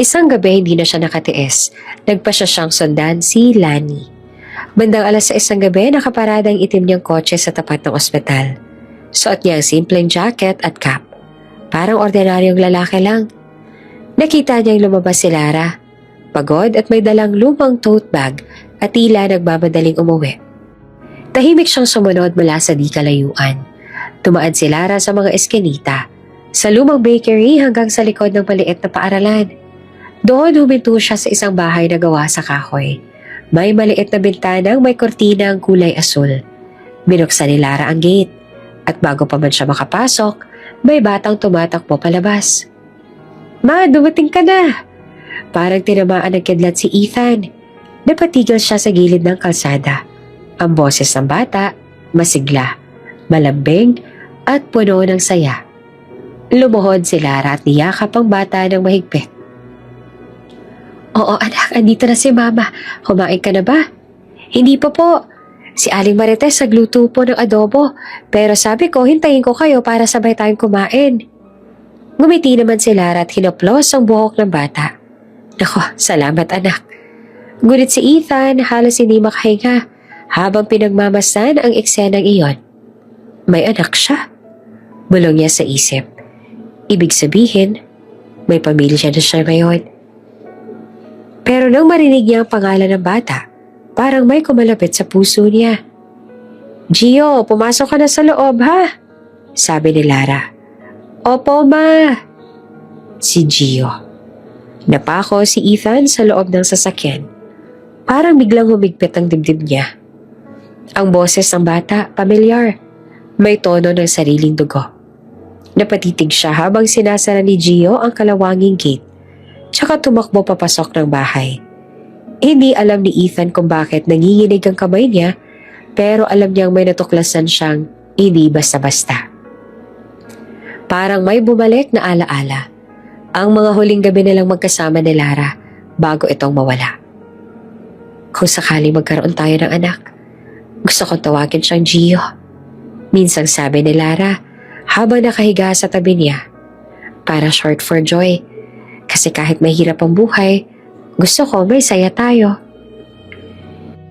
A: Isang gabi hindi na siya nakatiis. Nagpa siya siyang sundan si Lani. Bandang 6:00 ng gabi nakaparada ang itim niyang kotse sa tapat ng ospital. Suot niya ang simpleng jacket at cap. Parang ordinaryong lalaki lang. Nakita niyang lumabas si Lara. Pagod at may dalang lumang tote bag at tila nagmamadaling umuwi. Tahimik siyang sumunod mula sa di kalayuan. Tumaan si Lara sa mga eskinita, sa lumang bakery hanggang sa likod ng maliit na paaralan. Doon huminto siya sa isang bahay na gawa sa kahoy. May maliit na bintanang may kortina ang kulay asul. Binuksan ni Lara ang gate at bago pa man siya makapasok, may batang tumatakbo palabas. Ma, dumating ka na! Parang tinamaan ng kidlat si Ethan. Napatigil siya sa gilid ng kalsada. Ang boses ng bata, masigla, malambing at puno ng saya. Lumuhod si Lara at niyakap ang bata ng mahigpit. Oo anak, andito na si Mama. Kumain ka na ba? Hindi pa po. Si Aling Marites nagluto po ng adobo. Pero sabi ko, hintayin ko kayo para sabay tayong kumain. Ngumiti naman si Lara at hinaplos ang buhok ng bata. Nako, salamat anak. Ngunit si Ethan halos hindi makahinga habang pinagmamasdan ang eksenang iyon. May anak siya. Bulong niya sa isip. Ibig sabihin, may pamilya na siya ngayon. Pero nang marinig niya ang pangalan ng bata, parang may kumalapit sa puso niya. Gio, pumasok ka na sa loob ha? Sabi ni Lara. Opo ma. Si Gio. Napako si Ethan sa loob ng sasakyan. Parang biglang humigpit ang dibdib niya. Ang boses ng bata, pamilyar. May tono ng sariling dugo. Napatitig siya habang sinasara ni Gio ang kalawanging gate. Tsaka tumakbo papasok ng bahay. Hindi alam ni Ethan kung bakit nanginginig ang kamay niya, pero alam niyang may natuklasan siyang hindi basta-basta. Parang may bumalik na alaala. Ang mga huling gabi nilang magkasama ni Lara bago itong mawala. Kung sakali magkaroon tayo ng anak, gusto kong tawagin siyang Gio. Minsang sabi ni Lara habang nakahiga sa tabi niya. Para short for joy. Kasi kahit mahirap ang buhay, gusto ko may saya tayo.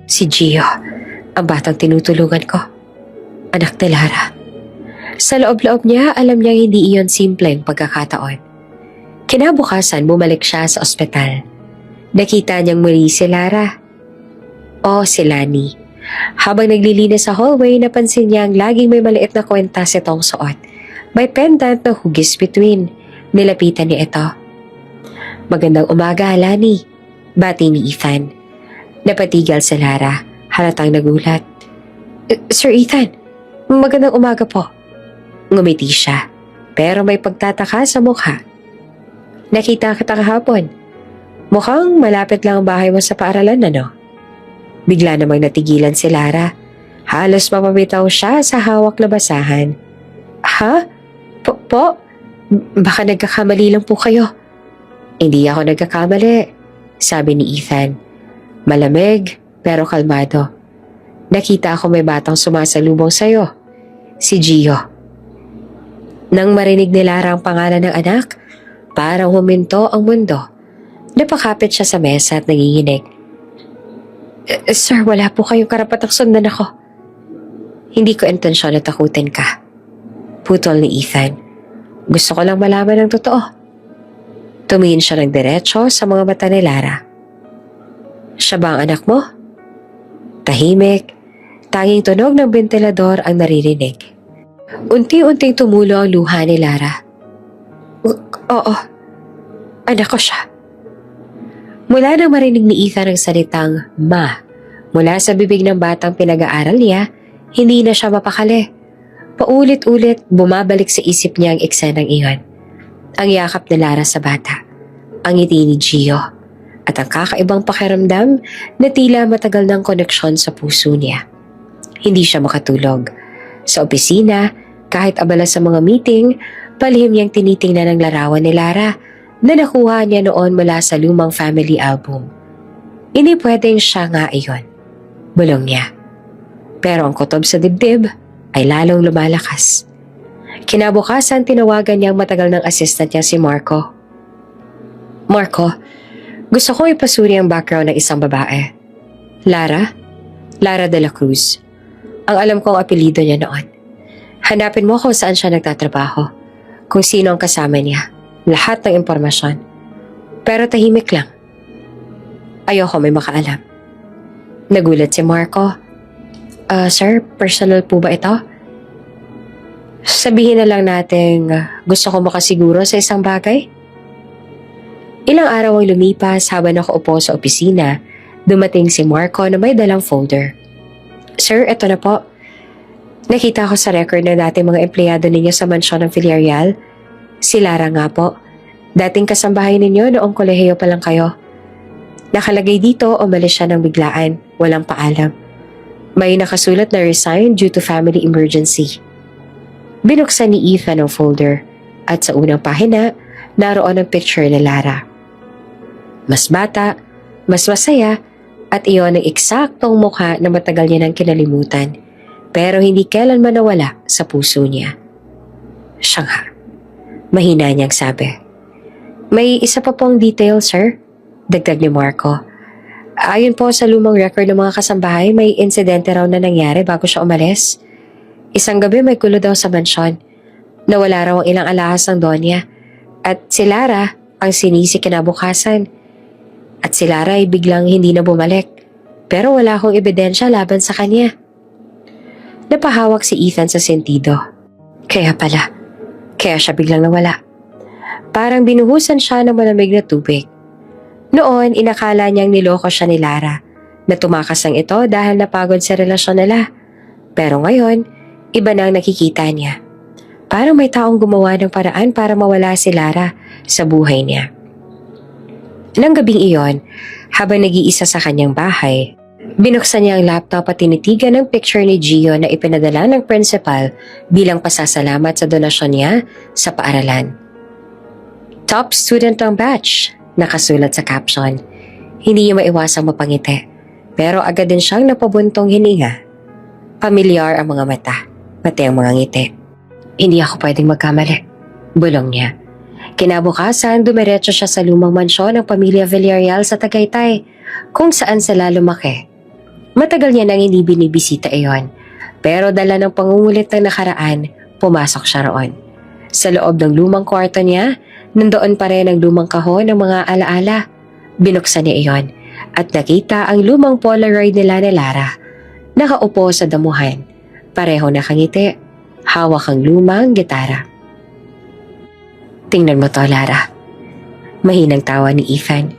A: Si Gio, ang batang tinutulungan ko. Anak ni Lara. Sa loob-loob niya, alam niyang hindi iyon simpleng pagkakataon. Kinabukasan, bumalik siya sa ospital. Nakita niyang muli si Lara. O si Lani. Habang naglilinis sa hallway, napansin niyang laging may maliit na kwintas itong suot. May pendant na hugis between. Nilapitan niya ito. Magandang umaga, Lani. Bati ni Ethan. Napatigal si Lara. Halatang nagulat. Sir Ethan, magandang umaga po. Ngumiti siya. Pero may pagtataka sa mukha. Nakita kita kahapon. Mukhang malapit lang ang bahay mo sa paaralan, ano? Bigla namang natigilan si Lara. Halos mapabitaw siya sa hawak na basahan. Ha? Po? Baka nagkakamali lang po kayo. Hindi ako nagkakamali, sabi ni Ethan. Malamig pero kalmado. Nakita ako may batang sumasalubong sa'yo. Si Gio. Nang marinig ni Lara ang pangalan ng anak, parang huminto ang mundo. Napakapit siya sa mesa at nanginginig. Sir, wala po kayong karapatang sundan ako. Hindi ko intensyon na takutin ka. Putol ni Ethan. Gusto ko lang malaman ang totoo. Tumingin siya ng diretso sa mga mata ni Lara. Siya ba ang anak mo? Tahimik. Tanging tunog ng bentilador ang naririnig. Unti-unting tumulo ang luha ni Lara. Oo. Anak ko siya. Mula nang marinig ni Ethan ang salitang ma mula sa bibig ng batang pinag-aaral niya, hindi na siya mapakali. Paulit-ulit bumabalik sa isip niya ang eksenang iyon. Ang yakap ni Lara sa bata, ang ngiti ni Gio, at ang kakaibang pakiramdam na tila matagal ng koneksyon sa puso niya. Hindi siya makatulog. Sa opisina, kahit abala sa mga meeting, palihim niyang tinitingnan ang larawan ni Lara na nakuha niya noon mula sa lumang family album. Hindi pwedeng siya nga iyon. Bulong niya. Pero ang kutob sa dibdib ay lalong lumalakas. Kinabukasan, tinawagan niya ang matagal ng assistant niya si Marco. Marco, gusto kong ipasuri ang background ng isang babae. Lara? Lara de la Cruz. Ang alam kong apelido niya noon. Hanapin mo kung saan siya nagtatrabaho, kung sino ang kasama niya. Lahat ng impormasyon. Pero tahimik lang. Ayoko may makaalam. Nagulat si Marco. Sir, personal po ba ito? Sabihin na lang natin gusto ko makasiguro sa isang bagay. Ilang araw ang lumipas habang nakaupo sa opisina, dumating si Marco na may dalang folder. Sir, eto na po. Nakita ko sa record na dating mga empleyado ninyo sa mansyon ng Villarreal. Si Lara nga po. Dating kasambahay ninyo noong kolehiyo pa lang kayo. Nakalagay dito, umalis siya ng biglaan, walang paalam. May nakasulat na resign due to family emergency. Binuksan ni Ethan ang folder at sa unang pahina, naroon ang picture ni Lara. Mas bata, mas masaya, at iyon ang eksaktong mukha na matagal niya nang kinalimutan, pero hindi kailanman nawala sa puso niya. Siya nga. Mahina niyang sabi. May isa pa pong detail, sir. Dagdag ni Marco. Ayon po sa lumang record ng mga kasambahay, may insidente raw na nangyari bago siya umalis. Isang gabi may gulo daw sa mansyon. Nawala raw ang ilang alahas ng Donya. At si Lara ang sinisi kinabukasan. At si Lara ay biglang hindi na bumalik. Pero wala akong ebidensya laban sa kanya. Napahawak si Ethan sa sentido. Kaya pala. Kaya siya biglang nawala. Parang binuhusan siya ng malamig na tubig. Noon, inakala niyang niloko siya ni Lara na tumakas ang ito dahil napagod sa relasyon nila. Pero ngayon, iba na ang nakikita niya. Parang may taong gumawa ng paraan para mawala si Lara sa buhay niya. Nang gabing iyon, habang nag-iisa sa kanyang bahay, binuksan niya ang laptop at tinitigan ang picture ni Gio na ipinadala ng principal bilang pasasalamat sa donasyon niya sa paaralan. Top student ng batch, nakasulat sa caption. Hindi niya maiwasang mapangiti, pero agad din siyang napabuntong hininga. Pamilyar ang mga mata, pati ang mga ngiti. Hindi ako pwedeng magkamali, bulong niya. Kinabukasan, dumiretso siya sa lumang mansyon ng pamilya Villarreal sa Tagaytay, kung saan sila lumaki. Matagal niya nang hindi binibisita iyon, pero dala ng pangungulit ng nakaraan, pumasok siya roon. Sa loob ng lumang kwarto niya, nandoon pa rin ang lumang kahon ng mga alaala. Binuksan niya iyon at nakita ang lumang Polaroid nila ni Lara. Nakaupo sa damuhan, pareho nakangiti, hawak ang lumang gitara. Tingnan mo to, Lara. Mahinang tawa ni Ethan.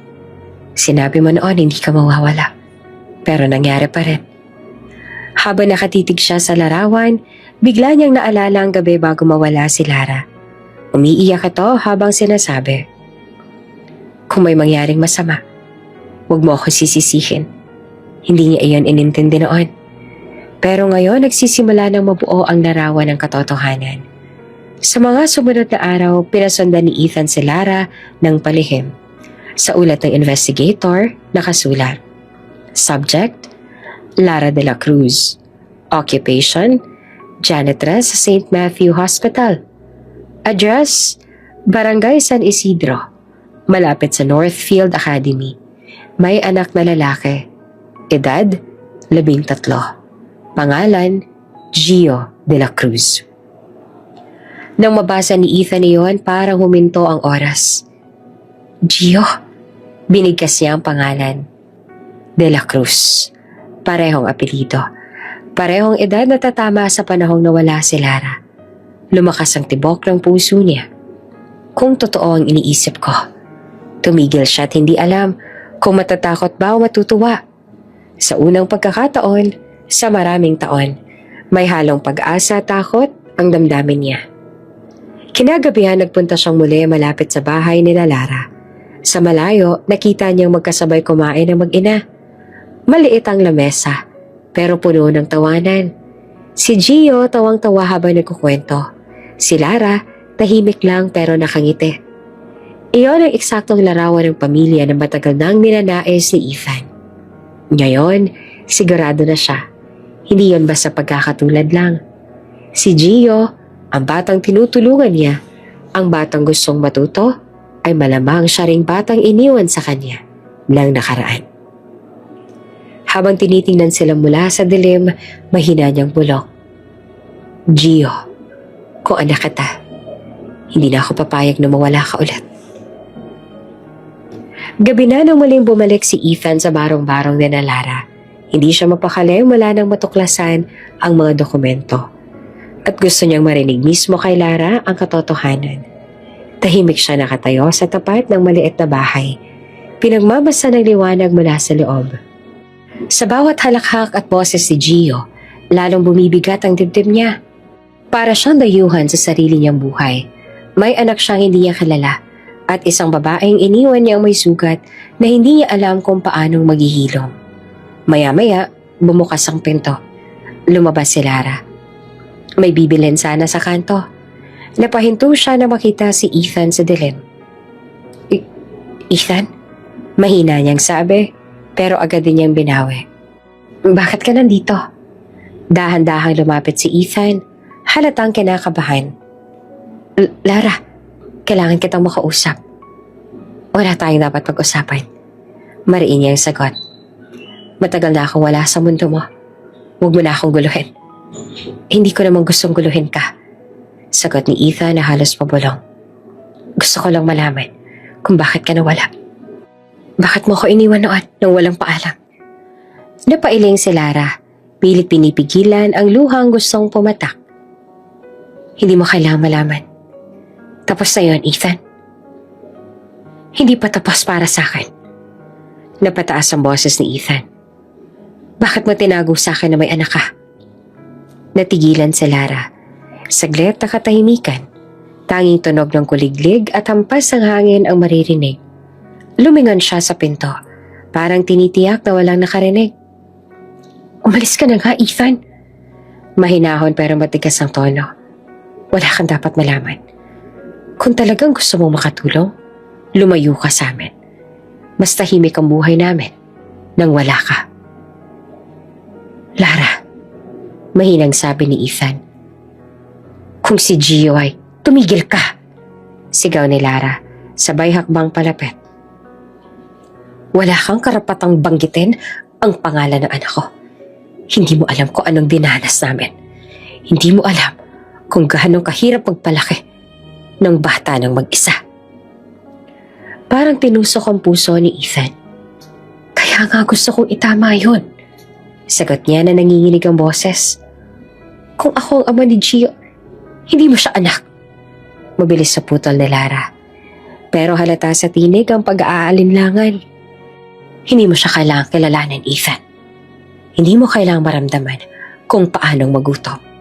A: Sinabi mo noon hindi ka mawawala, pero nangyari pa rin. Habang nakatitig siya sa larawan, bigla niyang naalala ang gabi bago mawala si Lara. Umiiyak ito habang sinasabi, "Kung may mangyaring masama, huwag mo ako sisisihin." Hindi niya iyon inintindi noon. Pero ngayon nagsisimula ng mabuo ang larawan ng katotohanan. Sa mga sumunod na araw, pinasundan ni Ethan si Lara ng palihim. Sa ulat ng investigator, nakasulat, Subject, Lara de la Cruz. Occupation, janitress sa St. Matthew Hospital. Address, Barangay San Isidro, malapit sa Northfield Academy. May anak na lalaki. Edad, 13. Pangalan, Gio de la Cruz. Nang mabasa ni Ethan iyon, parang huminto ang oras. Gio, binigkas niya ang pangalan. De la Cruz. Parehong apelido. Parehong edad na tatama sa panahong nawala si Lara. Lumakas ang tibok ng puso niya. Kung totoo ang iniisip ko. Tumigil siya at hindi alam kung matatakot ba o matutuwa. Sa unang pagkakataon, sa maraming taon, may halong pag-asa at takot ang damdamin niya. Kinagabihan nagpunta siyang muli malapit sa bahay ni Lara. Sa malayo, nakita niyang magkasabay kumain ng mag-ina. Maliit ang lamesa, pero puno ng tawanan. Si Gio tawang-tawa habang nagkukwento. Si Lara, tahimik lang pero nakangiti. Iyon ang eksaktong larawan ng pamilya na matagal nang ninanais ni Ethan. Ngayon, sigurado na siya. Hindi yon basta pagkakatulad lang. Si Gio, ang batang tinutulungan niya, ang batang gustong matuto, ay malamang siya ring batang iniwan sa kanya ng nakaraan. Habang tinitingnan sila mula sa dilim, mahina niyang bulong. Gio, kung anak kita, hindi na ako papayag na mawala ka ulit. Gabi na nang muling bumalik si Ethan sa barong-barong ni Lara. Hindi siya mapakali mula nang matuklasan ang mga dokumento. At gusto niyang marinig mismo kay Lara ang katotohanan. Tahimik siya nakatayo sa tapat ng maliit na bahay. Pinagmamasa ng liwanag mula sa loob. Sa bawat halakhak at boses ni Gio, lalong bumibigat ang dibdib niya. Para siyang dayuhan sa sarili niyang buhay. May anak siyang hindi niya kilala at isang babaeng iniwan niyang may sugat na hindi niya alam kung paanong maghihilom. Maya-maya, bumukas ang pinto. Lumabas si Lara. May bibilhin sana sa kanto. Napahinto siya na makita si Ethan sa dilim. Ethan? Mahina niyang sabi, pero agad din niyang binawi. Bakit ka nandito? Dahan-dahang lumapit si Ethan, halatang kinakabahan. Lara, kailangan kitang makausap. Wala tayong dapat pag-usapan. Mariin niyang sagot. Matagal na akong wala sa mundo mo. Huwag mo na akong guluhin. Hindi ko namang gustong guluhin ka. Sagot ni Ethan na halos pabulong. Gusto ko lang malaman kung bakit ka nawala. Bakit mo ko iniwan noon nang walang paalam? Napailing si Lara. Pilit pinipigilan ang luhang gustong pumatak. Hindi mo kailangang malaman. Tapos na yun, Ethan. Hindi pa tapos para sa akin. Napataas ang boses ni Ethan. Bakit mo tinago sa akin na may anak ka? Natigilan si Lara. Saglit na katahimikan. Tanging tunog ng kuliglig at hampas ng hangin ang maririnig. Lumingon siya sa pinto. Parang tinitiyak na walang nakarinig. Umalis ka na nga, Ethan. Mahinahon pero matigas ang tono. Wala kang dapat malaman. Kung talagang gusto mong makatulong, lumayo ka sa amin. Mas tahimik ang buhay namin nang wala ka. Lara, mahinang sabi ni Ethan. Kung si Gio ay, tumigil ka! Sigaw ni Lara, sabay hakbang palapit. Wala kang karapatang banggitin ang pangalan ng anak ko. Hindi mo alam kung anong dinanas namin. Hindi mo alam kung gaano kahirap magpalaki ng bata ng mag-isa. Parang tinusok ang puso ni Ethan. Kaya nga gusto kong itama yun. Sagot niya na nanginginig ang boses. Kung ako ang ama ni Gio, hindi mo siya anak. Mabilis sa putol ni Lara. Pero halata sa tinig ang pag-aalinlangan. Hindi mo siya kailangang kilalanin, Ethan. Hindi mo kailangang maramdaman kung paanong magutom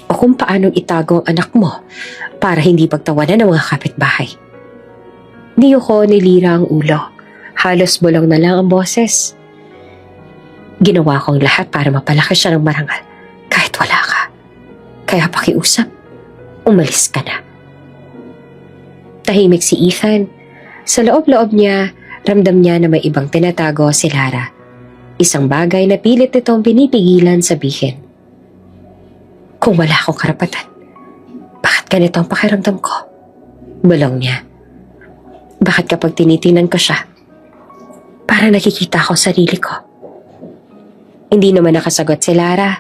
A: o kung paanong itago ang anak mo para hindi pagtawanan ng mga kapitbahay. Di ko nilira ang ulo. Halos bulong na lang ang boses. Ginawa ko ang lahat para mapalaki siya ng marangal kahit wala ka. Kaya pakiusap, umalis ka na. Tahimik si Ethan. Sa loob-loob niya, ramdam niya na may ibang tinatago si Lara. Isang bagay na pilit nitong pinipigilan sabihin. Kung wala akong karapatan, bakit ganito ang pakiramdam ko? Bulong niya. Bakit kapag tinitingnan ko siya, parang nakikita ko sarili ko? Hindi naman nakasagot si Lara.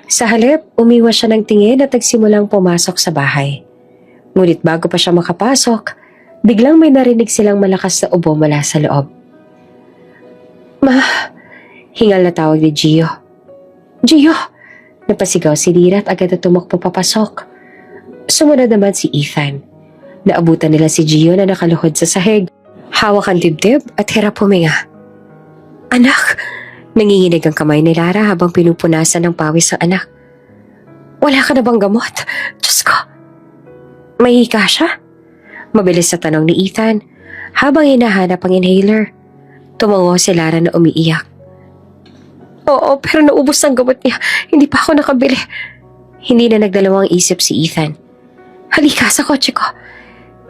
A: Sa halip, umiwas siya ng tingin at nagsimulang pumasok sa bahay. Ngunit bago pa siya makapasok, biglang may narinig silang malakas na ubo mula sa loob. Ma, hingal na tawag ni Gio. Gio! Napasigaw si Lira at agad na tumakbo papasok. Sumunod naman si Ethan. Naabutan nila si Gio na nakaluhod sa sahig. Hawak ang dibdib at hirap huminga. Anak! Nanginginig ang kamay ni Lara habang pinupunasan ng pawis ang anak. Wala ka na bang gamot? Diyos ko! May hika siya? Mabilis sa tanong ni Ethan habang hinahanap ang inhaler. Tumango si Lara na umiiyak. Oo, pero naubos ang gamot niya. Hindi pa ako nakabili. Hindi na nagdalawang isip si Ethan. Halika sa kotse ko.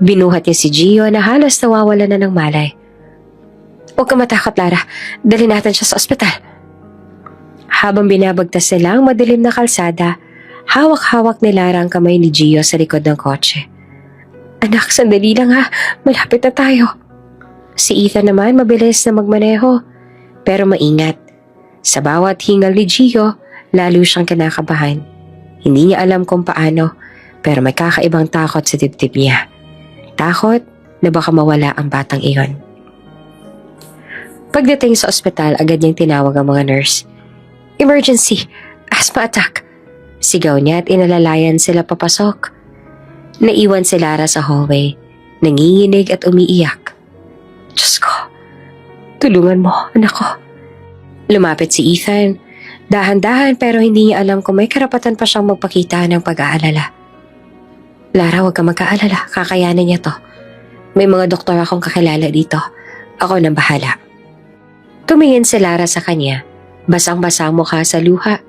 A: Binuhat niya si Gio na halos nawawala na ng malay. Huwag ka matakot, Lara. Dali natin siya sa ospital. Habang binabagtas nila ang madilim na kalsada, hawak-hawak ni Lara ang kamay ni Gio sa likod ng kotse. Anak, sandali lang ha. Malapit na tayo. Si Ethan naman mabilis na magmaneho, pero maingat. Sa bawat hingal ni Gio, lalo siyang kinakabahan. Hindi niya alam kung paano, pero may kakaibang takot sa dibdib niya. Takot na baka mawala ang batang iyon. Pagdating sa ospital, agad niyang tinawag ang mga nurse. Emergency! Asthma attack! Sigaw niya at inalalayan sila papasok. Naiwan si Lara sa hallway, nanginginig at umiiyak. Diyos ko, tulungan mo, anak ko. Lumapit si Ethan. Dahan-dahan pero hindi niya alam kung may karapatan pa siyang magpakita ng pag-aalala. Lara, huwag ka magkaalala. Kakayanin niya to. May mga doktor akong kakilala dito. Ako nang bahala. Tumingin si Lara sa kanya. Basang-basang mukha sa luha.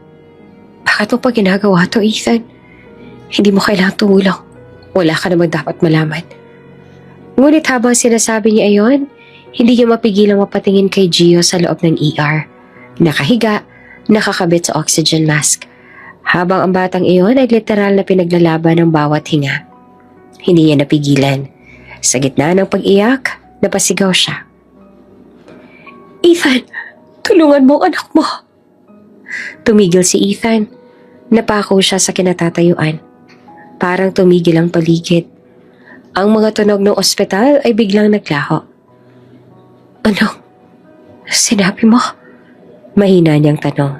A: Bakit mo pa ginagawa to, Ethan? Hindi mo kailangang tumulong. Wala ka naman dapat malaman. Ngunit habang sinasabi niya ayon, hindi niya mapigilang mapatingin kay Gio sa loob ng ER. Nakahiga, nakakabit sa oxygen mask. Habang ang batang iyon ay literal na pinaglalaban ng bawat hinga. Hindi niya napigilan. Sa gitna ng pag-iyak, napasigaw siya. Ethan, tulungan mo ang anak mo. Tumigil si Ethan. Napako siya sa kinatatayuan. Parang tumigil ang paligid. Ang mga tunog ng ospital ay biglang naglaho. Ano? Sinabi mo? Mahina niyang tanong.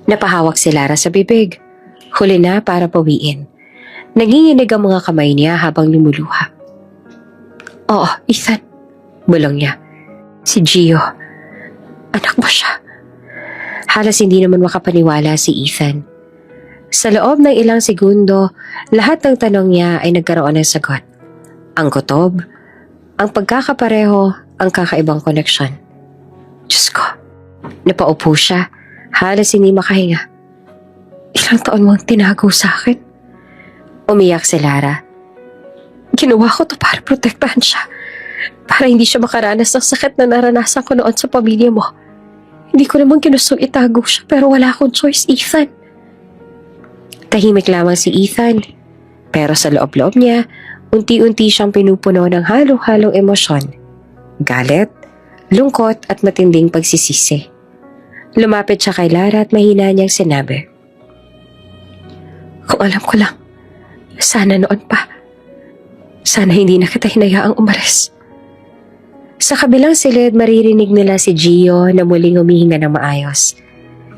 A: Napahawak si Lara sa bibig. Huli na para pawiin. Nanginginig ang mga kamay niya habang lumuluha. Oo, Ethan. Bulong niya. Si Gio. Anak mo siya. Halos hindi naman makapaniwala si Ethan. Sa loob ng ilang segundo, lahat ng tanong niya ay nagkaroon ng sagot. Ang kutob, ang pagkakapareho, ang kakaibang koneksyon. Diyos ko, napaupo siya. Halos hindi makahinga. Ilang taon mo ang tinago sa akin? Umiyak si Lara. Ginawa ko to para protektahan siya. Para hindi siya makaranas ng sakit na naranasan ko noon sa pamilya mo. Hindi ko naman ginustong itago siya pero wala akong choice, Ethan. Tahimik lamang si Ethan. Pero sa loob-loob niya, unti-unti siyang pinupuno ng halo-halong emosyon. Galit, lungkot at matinding pagsisisi. Lumapit siya kay Lara at mahina niyang sinabi. Kung alam ko lang, Sana noon pa. Sana hindi na kita hinayaang umalis. Sa kabilang silid, maririnig nila si Gio na muling humihinga ng maayos.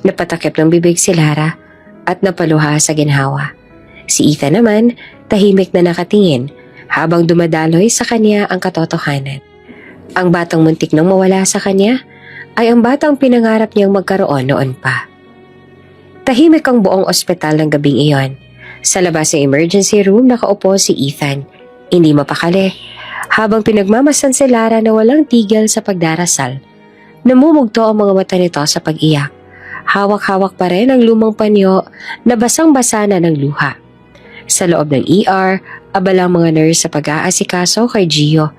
A: Napatakip ng bibig si Lara at napaluha sa ginhawa. Si Ethan naman, tahimik na nakatingin habang dumadaloy sa kanya ang katotohanan. Ang batang muntik nang mawala sa kanya ay ang batang pinangarap niyang magkaroon noon pa. Tahimik ang buong ospital ng gabing iyon. Sa labas ng emergency room nakaupo si Ethan, hindi mapakali, habang pinagmamasan si Lara na walang tigil sa pagdarasal. Namumugto ang mga mata nito sa pag-iyak. Hawak-hawak pa rin ang lumang panyo na basang-basa na ng luha. Sa loob ng ER, abalang mga nurse sa pag-aasikaso kay Gio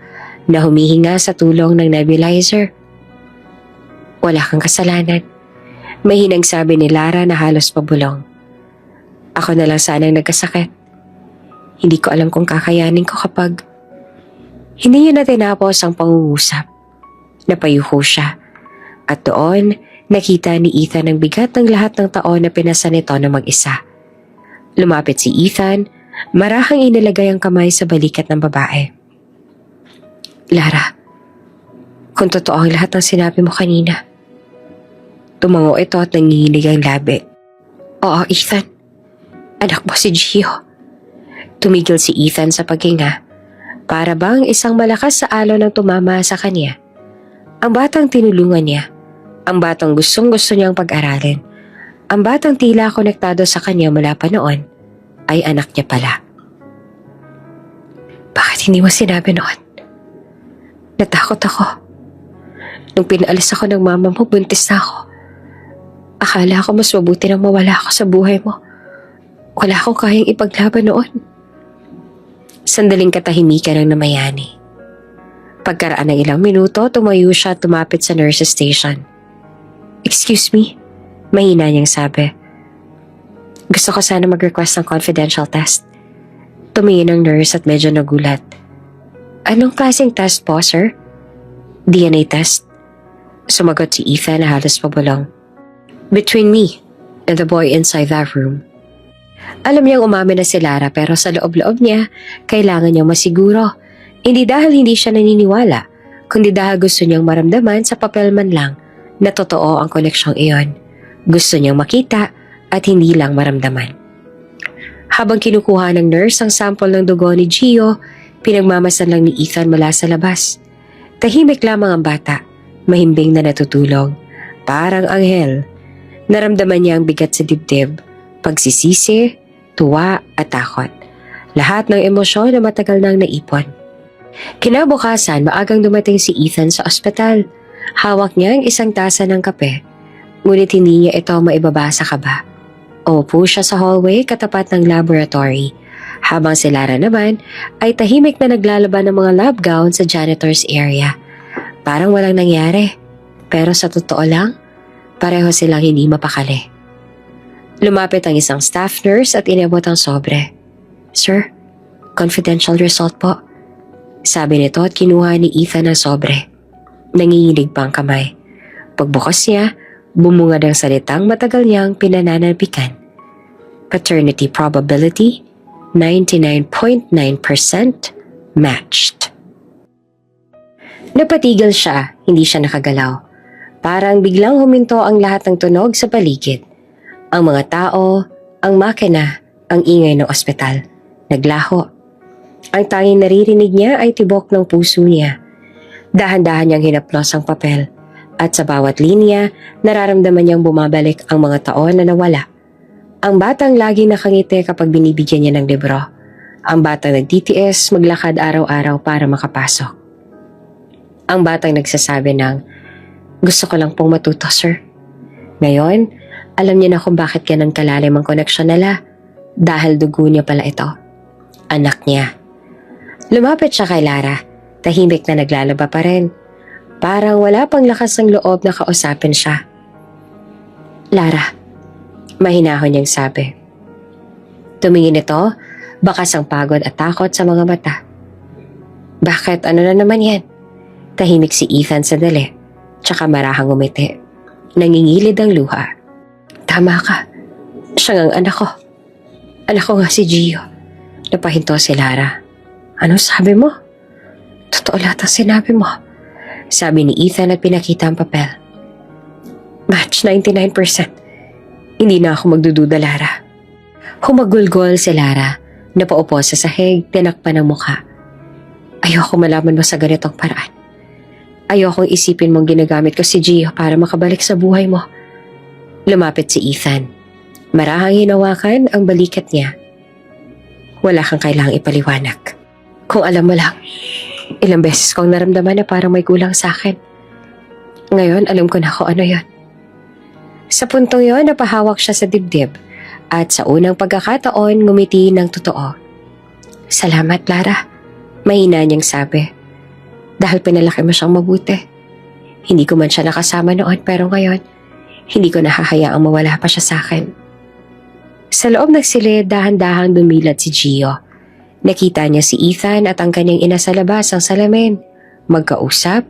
A: na humihinga sa tulong ng nebulizer. Wala kang kasalanan. Mahinang sabi ni Lara na halos pabulong. Ako na lang sanang nagkasakit. Hindi ko alam kung kakayanin ko kapag... Hindi niya na tinapos ang pangungusap. Napayuko siya. At doon, nakita ni Ethan ang bigat ng lahat ng taon na pinasa nito na mag-isa. Lumapit si Ethan, marahang inilagay ang kamay sa balikat ng babae. Lara, kung totoo ang lahat ng sinabi mo kanina. Tumango ito at nanginginig ang labi. Oo, Ethan. Anak mo si Gio. Tumigil si Ethan sa paghinga. Para bang isang malakas sa alon ang tumama sa kanya. Ang batang tinulungan niya. Ang batang gustong-gusto niyang pag-aralin. Ang batang tila konektado sa kanya mula pa noon ay anak niya pala. Bakit hindi mo sinabi noon? Natakot ako. Nung pinaalis ako ng mama mo, buntis na ako. Akala ko mas mabuti nang mawala ako sa buhay mo. Wala akong kayang ipaglaban noon. Sandaling katahimikan ang namayani. Pagkaraan ng ilang minuto, tumayo siya at tumapit sa nurse's station. Excuse me, mahina niyang sabi. Gusto ko sana mag-request ng confidential test. Tumingin ang nurse at medyo nagulat. Anong klaseng test po, sir? DNA test. Sumagot si Ethan na halos pabulong. Between me and the boy inside that room. Alam niyang umamin na si Lara pero sa loob-loob niya, kailangan niyang masiguro. Hindi dahil hindi siya naniniwala, kundi dahil gusto niyang maramdaman sa papel man lang na totoo ang koneksyong iyon. Gusto niyang makita at hindi lang maramdaman. Habang kinukuha ng nurse ang sample ng dugo ni Gio, pinagmamasan lang ni Ethan mula sa labas. Tahimik lamang ang bata, mahimbing na natutulog. Parang anghel. Naramdaman niya ang bigat sa dibdib, pagsisisi, tuwa at takot. Lahat ng emosyon na matagal nang naipon. Kinabukasan, maagang dumating si Ethan sa ospital. Hawak niya ang isang tasa ng kape, ngunit hindi niya ito maibaba sa kaba. Umupo siya sa hallway katapat ng laboratory, habang si Lara naman ay tahimik na naglalaban ng mga lab gown sa janitor's area. Parang walang nangyari, pero sa totoo lang, pareho silang hindi mapakali. Lumapit ang isang staff nurse at inabot ang sobre. Sir, confidential result po. Sabi nito at kinuha ni Ethan ang sobre. Nanginginig pa ang kamay. Pagbukas niya, bumungad ang salitang matagal niyang pinananalpikan. Paternity probability, 99.9% matched. Napatigil siya, hindi siya nakagalaw. Parang biglang huminto ang lahat ng tunog sa paligid. Ang mga tao, ang makina, ang ingay ng ospital. Naglaho. Ang tanging naririnig niya ay tibok ng puso niya. Dahan-dahan niyang hinaplos ang papel. At sa bawat linya, nararamdaman niyang bumabalik ang mga taon na nawala. Ang batang laging nakangiti kapag binibigyan niya ng libro. Ang batang nagtitiis maglakad araw-araw para makapasok. Ang batang nagsasabi ng, gusto ko lang pong matuto, sir. Ngayon, alam niya na kung bakit ganang kalalim ang koneksyon nila. Dahil dugo niya pala ito. Anak niya. Lumapit siya kay Lara. Tahimik na naglalaba pa rin. Parang wala pang lakas ng loob na kausapin siya. Lara, mahinahon niyang sabi. Tumingin ito, bakas ang pagod at takot sa mga mata. Bakit? Ano na naman yan? Tahimik si Ethan sandali, tsaka marahang umiti. Nangingilid ang luha. Tama ka. Siya ang anak ko. Anak ko nga si Gio. Napahinto si Lara. Ano sabi mo? Totoo lahat ang sinabi mo. Sabi ni Ethan at pinakita ang papel. Match 99%. Hindi na ako magdududa, Lara. Humagulgol si Lara. Napaupo sa sahig, tinakpan ng mukha. Ayoko malaman mo sa ganitong paraan. Ayokong isipin mong ginagamit ko si Gio para makabalik sa buhay mo. Lumapit si Ethan. Marahang hinawakan ang balikat niya. Wala kang kailangang ipaliwanag. Kung alam mo lang, ilang beses kong naramdaman na parang may kulang sa akin. Ngayon, alam ko na kung ano yon. Sa puntong yon, napahawak siya sa dibdib at sa unang pagkakataon, ngumiti ng totoo. Salamat, Lara. Mahina niyang sabi. Dahil pinalaki mo siyang mabuti. Hindi ko man siya nakasama noon pero ngayon, hindi ko nahahayaang mawala pa siya sa akin. Sa loob ng silid, dahan-dahang dumilat si Gio. Nakita niya si Ethan at ang kanyang ina sa labas ang salamin. Magkausap,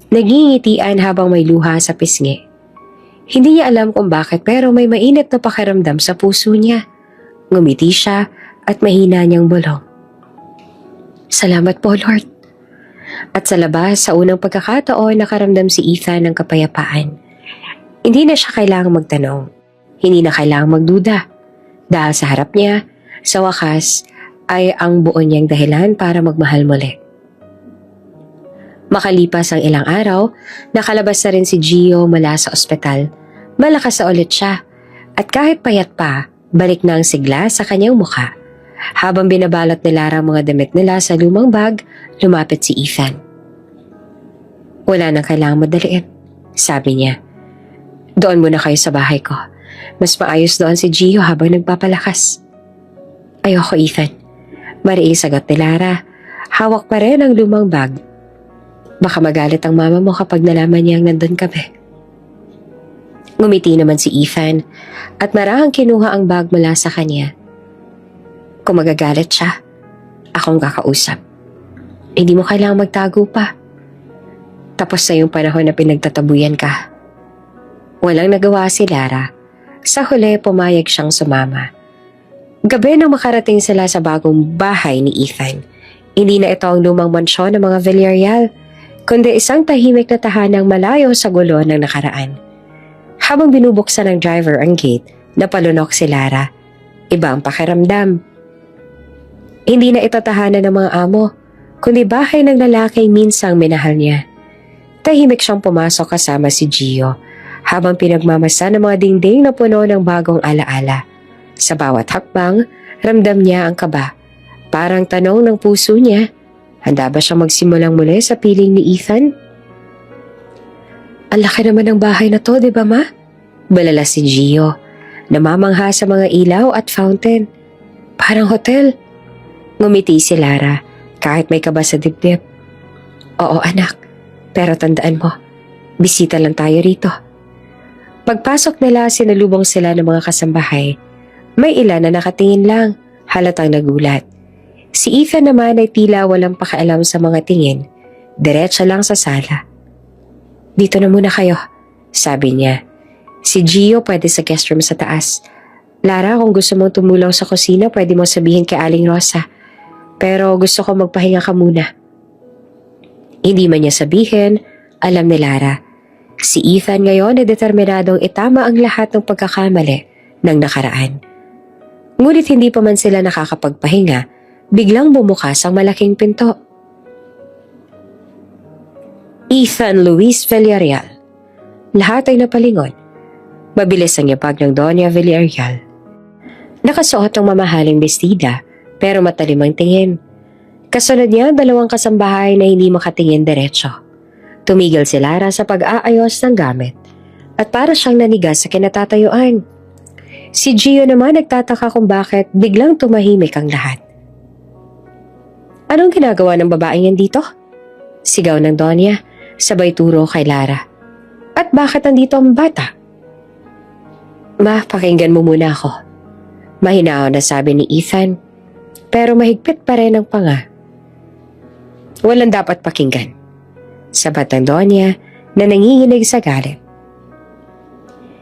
A: nagingitian habang may luha sa pisngi. Hindi niya alam kung bakit pero may mainit na pakiramdam sa puso niya. Ngumiti siya at mahina niyang bulong. Salamat po, Lord. At sa labas, sa unang pagkakataon, nakaramdam si Ethan ng kapayapaan. Hindi na siya kailangang magtanong. Hindi na kailangang magduda. Dahil sa harap niya, sa wakas, ay ang buo niyang dahilan para magmahal muli. Makalipas ang ilang araw, nakalabas na rin si Gio mula sa ospital. Malakas na ulit siya. At kahit payat pa, balik na ang sigla sa kanyang mukha. Habang binabalot ni Lara ang mga damit nila sa lumang bag, lumapit si Ethan. Wala nang kailangang madaliin, sabi niya. Doon muna kayo sa bahay ko. Mas maayos doon si Gio habang nagpapalakas. Ayoko, Ethan. Mariing sagot ni Lara. Hawak pa rin ang lumang bag. Baka magalit ang mama mo kapag nalaman niyang nandun kami. Ngumiti naman si Ethan at marahang kinuha ang bag mula sa kanya. Kung magagalit siya, akong kakausap. Hindi mo kailangang magtago pa. Tapos na yung panahon na pinagtatabuyan ka. Walang nagawa si Lara. Sa huli, pumayag siyang sumama. Gabi nang makarating sila sa bagong bahay ni Ethan. Hindi na ito ang lumang mansyon ng mga Villarreal, kundi isang tahimik na tahanang malayo sa gulo ng nakaraan. Habang binubuksan ng driver ang gate, napalunok si Lara. Iba ang pakiramdam. Hindi na ito tahanan ng mga amo, kundi bahay ng lalaking minsang minahal niya. Tahimik siyang pumasok kasama si Gio, habang pinagmamasa ng mga dingding na puno ng bagong alaala. Sa bawat hakbang, ramdam niya ang kaba. Parang tanong ng puso niya, handa ba siyang magsimulang muli sa piling ni Ethan? Ang laki naman ng bahay na to, di ba ma? Balala si Gio, namamangha sa mga ilaw at fountain. Parang hotel. Ngumiti si Lara, kahit may kaba sa dibdib. Oo anak, pero tandaan mo, bisita lang tayo rito. Pagpasok nila, sinalubong sila ng mga kasambahay. May ilan na nakatingin lang, halatang nagulat. Si Ethan naman ay tila walang pakialam sa mga tingin, diretsa lang sa sala. Dito na muna kayo, sabi niya. Si Gio pwede sa guest room sa taas. Lara, kung gusto mong tumulong sa kusina, pwede mo sabihin kay Aling Rosa. Pero gusto ko magpahinga ka muna. Hindi man niya sabihin, alam ni Lara. Si Ethan ngayon ay determinadong itama ang lahat ng pagkakamali ng nakaraan. Ngunit hindi pa man sila nakakapagpahinga, biglang bumukas ang malaking pinto. Ethan Luis Villarreal. Lahat ay napalingon. Mabilis ang yapag ng Doña Villarreal. Nakasuot ng mamahaling bestida, pero matalim ang tingin. Kasunod niya, dalawang kasambahay na hindi makatingin diretso. Tumigil si Lara sa pag-aayos ng gamit at para siyang nanigas sa kinatatayuan. Si Gio naman nagtataka kung bakit biglang tumahimik ang lahat. Anong ginagawa ng babaeng yan dito? Sigaw ng Donya, sabay turo kay Lara. At bakit nandito ang bata? Ma, pakinggan mo muna ako. Mahinahon na sabi ni Ethan, pero mahigpit pa rin ang panga. Walang dapat pakinggan. Sabat ng Donya na nanginginig sa galit.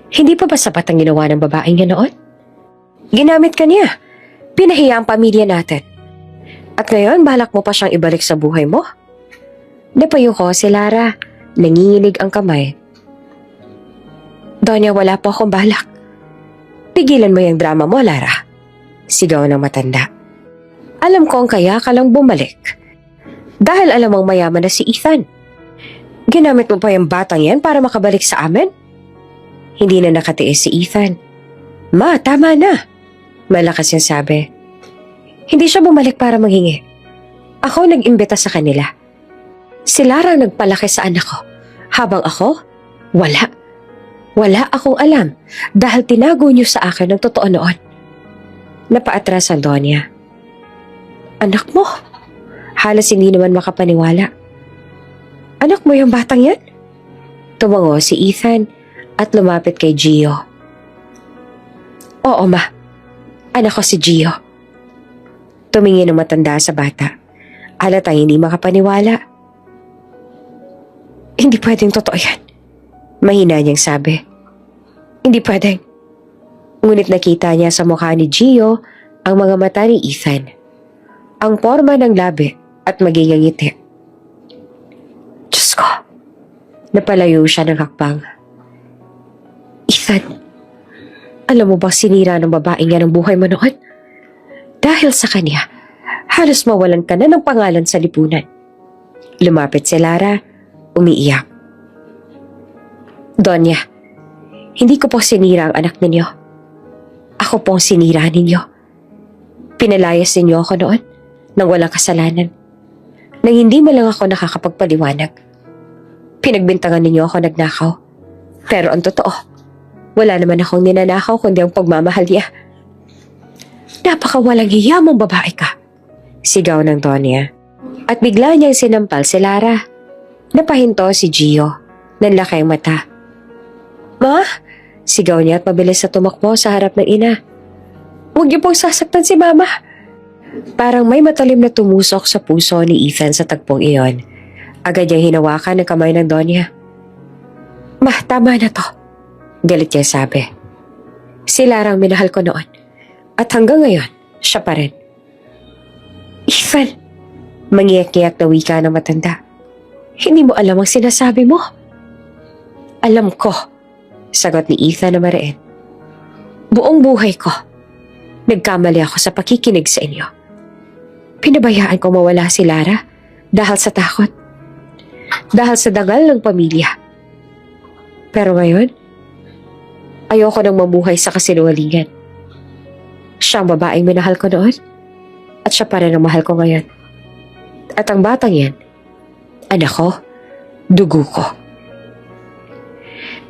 A: Hindi pa ba sapat ang ginawa ng babaeng niya noon? Ginamit ka niya. Pinahiya ang pamilya natin. At ngayon, balak mo pa siyang ibalik sa buhay mo? Napayuko si Lara. Nanginginig ang kamay. Donya, wala po akong balak. Pigilan mo yung drama mo, Lara. Sigaw ng matanda. Alam ko ang kaya ka lang bumalik. Dahil alam mong mayaman na si Ethan. Ginamit mo pa yung batang yan para makabalik sa amin? Hindi na nakatiis si Ethan. Ma, tama na. Malakas yung sabi. Hindi siya bumalik para manghingi. Ako nag-imbita sa kanila. Si Lara ang nagpalaki sa anak ko. Habang ako, wala. Wala akong alam dahil tinago niyo sa akin ang totoo noon. Napaatras ang Donya. Anak mo? Halos hindi naman makapaniwala. Anak mo yung batang yan? Tumango si Ethan at lumapit kay Gio. Oo, ma. Anak ko si Gio. Tumingin ang matanda sa bata. Halatang hindi makapaniwala. Hindi pwedeng totoo yan. Mahina niyang sabi. Hindi pwedeng. Ngunit nakita niya sa mukha ni Gio ang mga mata ni Ethan. Ang forma ng labi at maging ngiti. Diyos ko. Napalayo siya ng hakbang. Ethan, alam mo ba sinira ng babaeng yan ang buhay mo noon? Dahil sa kanya, halos mawalan ka na ng pangalan sa lipunan. Lumapit si Lara, umiiyak. Donya, hindi ko po sinira ang anak ninyo. Ako pong sinira ninyo. Pinalayas ninyo ako noon nang walang kasalanan. Nang hindi mo lang ako nakakapagpaliwanag. Pinagbintangan ninyo ako nagnakaw. Pero ang totoo, wala naman akong ninanakaw kundi ang pagmamahal niya. Napakawalang hiya mong babae ka. Sigaw ng Donya. At bigla niyang sinampal si Lara. Napahinto si Gio. Nanlaki ang mata. Ma? Sigaw niya at mabilis na tumakbo sa harap ng ina. Huwag niyo pong sasaktan si Mama. Parang may matalim na tumusok sa puso ni Ethan sa tagpong iyon. Agad niyang hinawakan ang kamay ng Donya. Ma, tama na to. Galit niya sabi. Si Lara ang minahal ko noon. At hanggang ngayon, siya pa rin. Ethan, mangiyak-iyak na wika ng matanda. Hindi mo alam ang sinasabi mo. Alam ko, sagot ni Ethan na mariin. Buong buhay ko, nagkamali ako sa pakikinig sa inyo. Pinabayaan ko mawala si Lara dahil sa takot. Dahil sa dangal ng pamilya. Pero ngayon, ayoko nang mamuhay sa kasinungalingan. Siya ang babaeng minahal ko noon at siya pa rin ang mahal ko ngayon. At ang batang yan, anak ko, dugo ko.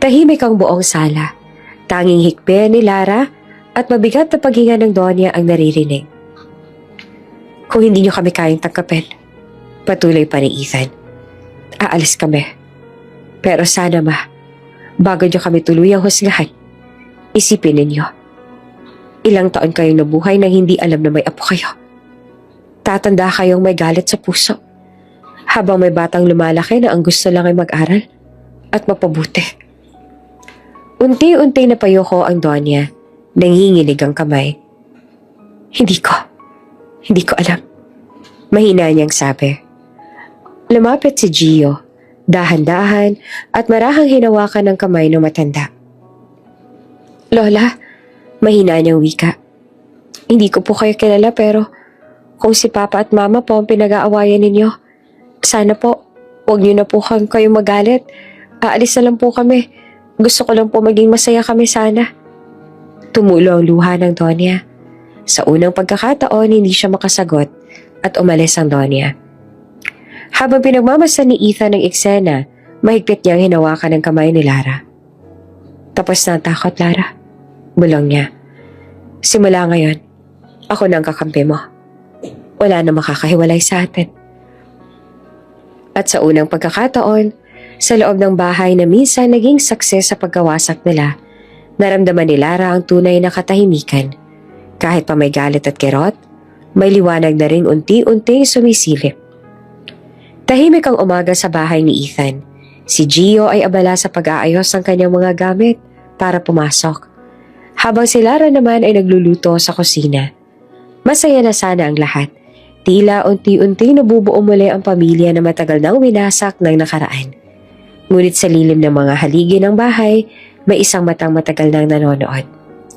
A: Tahimik ang buong sala. Tanging hikbi ni Lara at mabigat na paghinga ng Donya ang naririnig. Kung hindi niyo kami kayang tangkapin, patuloy pa ni Ethan. Aalis kami. Pero sana ma, bago niyo kami tuluyang husgahan, isipin ninyo. Ilang taon kayong nabuhay nang hindi alam na may apo kayo. Tatanda kayong may galit sa puso. Habang may batang lumalaki na ang gusto lang ay mag-aral at mapabuti. Unti-unti napayuko ang Donya, nanginginig ang kamay. Hindi ko alam. Mahina niyang sabi. Lumapit si Gio, dahan-dahan at marahang hinawakan ng kamay ng matanda. Lola, mahina niyang wika. Hindi ko po kayo kilala pero kung si Papa at Mama po ang pinag-aawayan ninyo, sana po, huwag niyo na po kayong magalit. Aalis na lang po kami. Gusto ko lang po maging masaya kami sana. Tumulo ang luha ng Donya. Sa unang pagkakataon, hindi siya makasagot at umalis ang Donya. Habang pinagmamasdan ni Ethan ng eksena, mahigpit niyang hinawakan ang kamay ni Lara. Tapos na ang takot, Lara. Bulong niya. Simula ngayon, ako na ang kakampi mo. Wala na makakahiwalay sa atin. At sa unang pagkakataon, sa loob ng bahay na minsan naging success sa pagkawasak nila, naramdaman ni Lara ang tunay na katahimikan. Kahit pa may galit at kirot, may liwanag na ring unti-unting sumisilip. Tahimik ang umaga sa bahay ni Ethan. Si Gio ay abala sa pag-aayos ng kanyang mga gamit para pumasok. Habang si Lara naman ay nagluluto sa kusina. Masaya na sana ang lahat. Tila unti-unti nabubuo muli ang pamilya na matagal nang winasak ng nakaraan. Ngunit sa lilim ng mga haligi ng bahay, may isang matang matagal nang nanonood.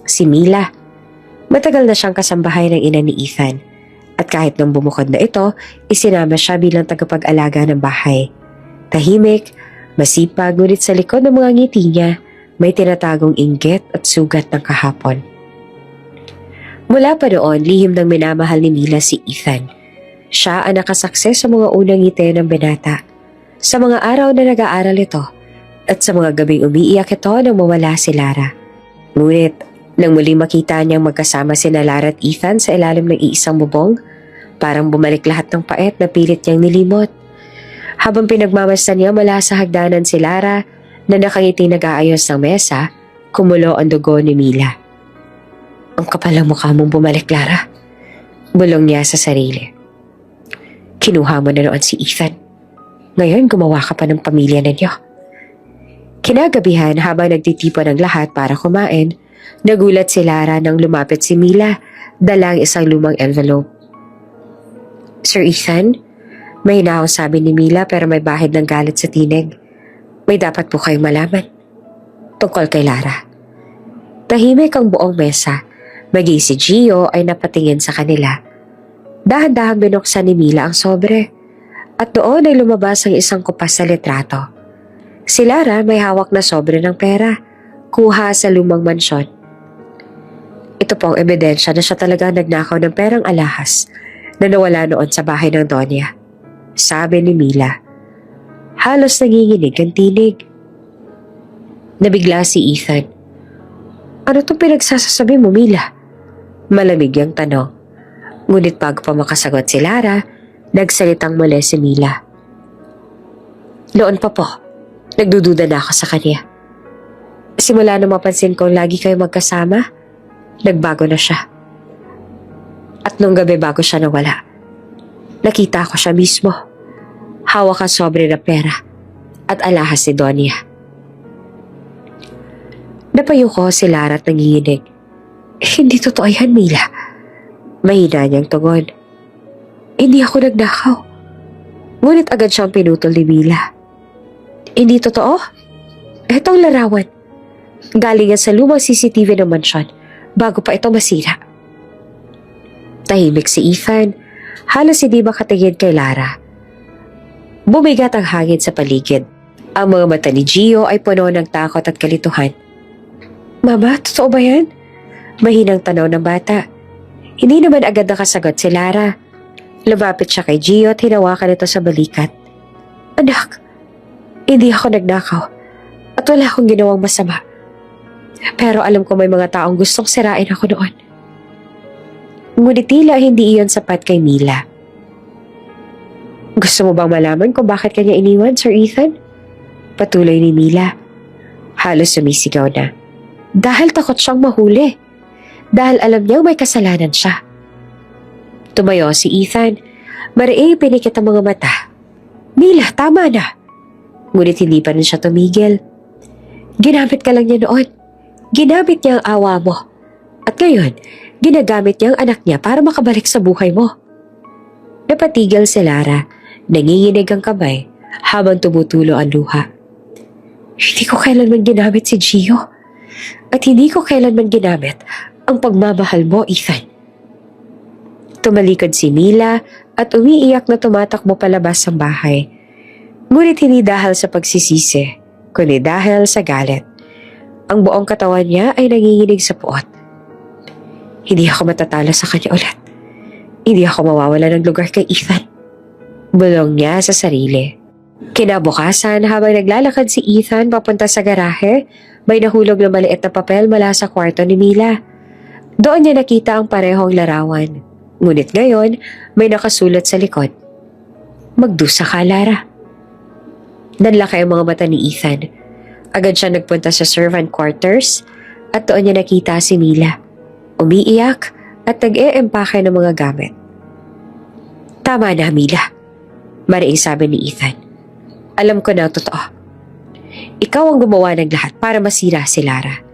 A: Si Mila. Matagal na siyang kasambahay ng ina ni Ethan. At kahit nang bumukod na ito, isinama siya bilang tagapag-alaga ng bahay. Tahimik, masipag, ngunit sa likod ng mga ngiti niya, may tinatagong inggit at sugat ng kahapon. Mula pa noon, lihim ng minamahal ni Mila si Ethan. Siya ang nakasakses sa mga unang ngiti ng binata. Sa mga araw na nag-aaral ito, at sa mga gabing umiiyak ito nang mawala si Lara. Ngunit, nang muling makita niyang magkasama sina Lara at Ethan sa ilalim ng iisang bubong, parang bumalik lahat ng pait na pilit niyang nilimot. Habang pinagmamasdan niya mula sa hagdanan si Lara na nakangiti nag-aayos ng mesa, kumulo ang dugo ni Mila. Ang kapal ang mukha mong bumalik, Lara. Bulong niya sa sarili. Kinuha mo na noon si Ethan. Ngayon gumawa ka pa ng pamilya ninyo. Kinagabihan habang nagtitipon ang lahat para kumain, nagulat si Lara nang lumapit si Mila, dalang isang lumang envelope. Sir Ethan, may sabi ni Mila pero may bahid ng galit sa tinig. May dapat po kayong malaman. Tungkol kay Lara. Tahimik ang buong mesa. Maging si Gio ay napatingin sa kanila. Dahan-dahang binuksan ni Mila ang sobre. At doon ay lumabas ang isang kupas sa litrato. Si Lara may hawak na sobre ng pera. Kuha sa lumang mansyon. Ito po ang ebidensya na siya talaga nagnakaw ng perang alahas na nawala noon sa bahay ng Donya. Sabi ni Mila. Halos nanginginig ang tinig. Nabigla si Ethan. Ano itong pinagsasasabi mo, Mila? Malamig ang tanong. Ngunit bago pa makasagot si Lara, nagsalitang muli si Mila. Noon pa po, nagdududa na ako sa kanya. Simula nung mapansin kong lagi kayo magkasama, nagbago na siya. At nung gabi bago siya nawala, nakita ko siya mismo. Hawak ang sobre na pera at alahas ni Donya. Napayuko si Lara at nanginginig. Hindi totoo yan, Mila. Mahina niyang tugon. Hindi ako nagnakaw. Ngunit agad siyang pinutol ni Mila. Hindi totoo? Etong larawan. Galing yan sa lumang CCTV ng mansyon bago pa ito masira. Tahimik si Ethan. Halos hindi makatingin kay Lara. Bumigat ang hangin sa paligid. Ang mga mata ni Gio ay puno ng takot at kalituhan. Mama, totoo ba yan? Mahinang tanaw ng bata. Hindi naman agad nakasagot si Lara. Lumapit siya kay Gio at hinawakan ito sa balikat. Anak, hindi ako nagnakaw at wala akong ginawang masama. Pero alam ko may mga taong gustong sirain ako noon. Ngunit tila hindi iyon sapat kay Mila. Gusto mo bang malaman kung bakit kanya iniwan, Sir Ethan? Patuloy ni Mila. Halos sumisigaw na. Dahil takot siyang mahuli. Dahil alam niyang may kasalanan siya. Tumayo si Ethan. Mariing pinikit ang mga mata. Mila, tama na. Ngunit hindi pa rin siya tumigil. Ginamit ka lang niya noon. Ginamit niya ang awa mo. At ngayon, ginagamit niya ang anak niya para makabalik sa buhay mo. Napatigil si Lara. Nanginginig ang kamay habang tumutulo ang luha. Hindi ko kailanman ginamit si Gio. At hindi ko kailanman ginamit ang pagmamahal mo, Ethan. Tumalikod si Mila at umiiyak na tumatakbo palabas ng bahay. Ngunit hindi dahil sa pagsisisi, kundi dahil sa galit. Ang buong katawan niya ay nanginginig sa puot. Hindi ako matatalo sa kanya ulit. Hindi ako mawawala ng lugar kay Ethan. Bulong niya sa sarili. Kinabukasan habang naglalakad si Ethan papunta sa garahe, may nahulog na maliit na papel mula sa kwarto ni Mila. Doon niya nakita ang parehong larawan. Ngunit ngayon, may nakasulat sa likod. Magdusa ka, Lara. Nanlaki ang mga mata ni Ethan. Agad siya nagpunta sa servant quarters at doon niya nakita si Mila. Umiiyak at nag-e-empake ng mga gamit. Tama na, Mila. Mariing sabi ni Ethan. Alam ko na ang totoo. Ikaw ang gumawa ng lahat para masira si Lara.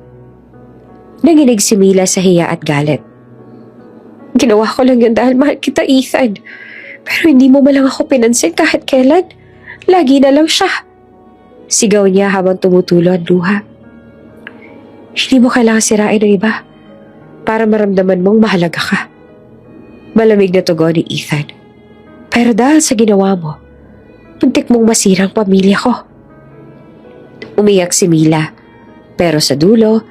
A: Nanginig si Mila sa hiya at galit. Ginawa ko lang yun dahil mahal kita, Ethan. Pero hindi mo malang ako pinansin kahit kailan. Lagi na lang siya. Sigaw niya habang tumutulo ang luha. Hindi mo kailangan sirain ng iba para maramdaman mong mahalaga ka. Malamig na tugon ni Ethan. Pero dahil sa ginawa mo, muntik mong masirang pamilya ko. Umiyak si Mila. Pero sa dulo,